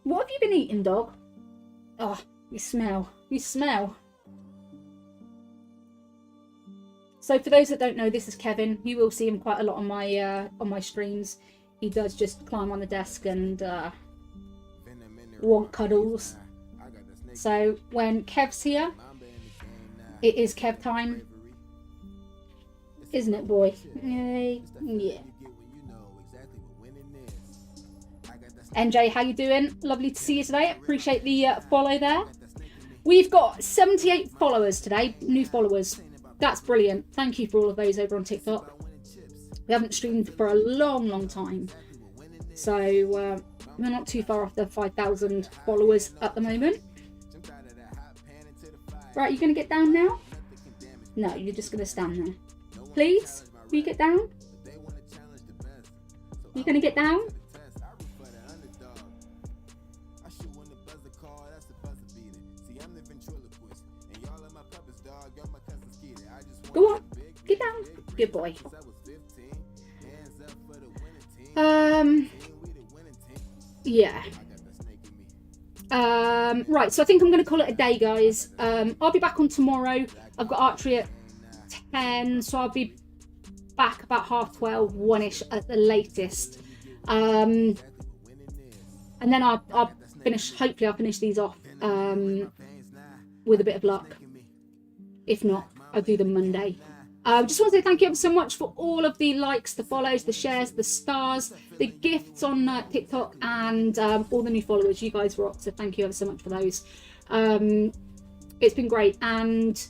What have you been eating, dog? Oh, you smell. You smell. So for those that don't know, this is Kevin. You will see him quite a lot on my streams. He does just climb on the desk and want cuddles. So when Kev's here, it is Kev time. Isn't it, boy? Yay. Yeah. NJ, how you doing? Lovely to see you today. Appreciate the follow there. We've got 78 followers today, new followers. That's brilliant. Thank you for all of those over on TikTok. We haven't streamed for a long time. So we're not too far off the 5,000 followers at the moment. Right, you going to get down now? No, you're just going to stand there. Please, will you get down? You going to get down? Go on, get down. Good boy. Yeah. Right, so I think I'm going to call it a day, guys. I'll be back on tomorrow. I've got archery at 10, so I'll be back about 12:30, 1ish at the latest. And then I'll finish, hopefully I'll finish these off with a bit of luck. If not, I'll do them Monday. Just want to say thank you ever so much for all of the likes, the follows, the shares, the stars, the gifts on TikTok, and all the new followers. You guys rock, so thank you ever so much for those. It's been great, and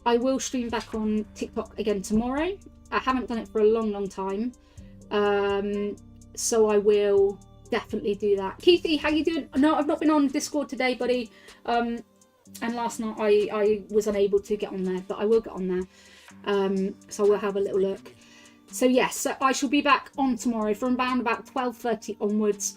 I will stream back on TikTok again tomorrow. I haven't done it for a long time, so I will definitely do that. Keithy, how you doing? No, I've not been on Discord today, buddy. And last night I was unable to get on there, but I will get on there. So we'll have a little look. So yes, so I shall be back on tomorrow from around about 12:30 onwards.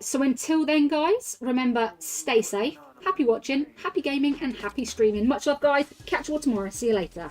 So until then, guys, remember, stay safe, happy watching, happy gaming, and happy streaming. Much love, guys. Catch you all tomorrow. See you later.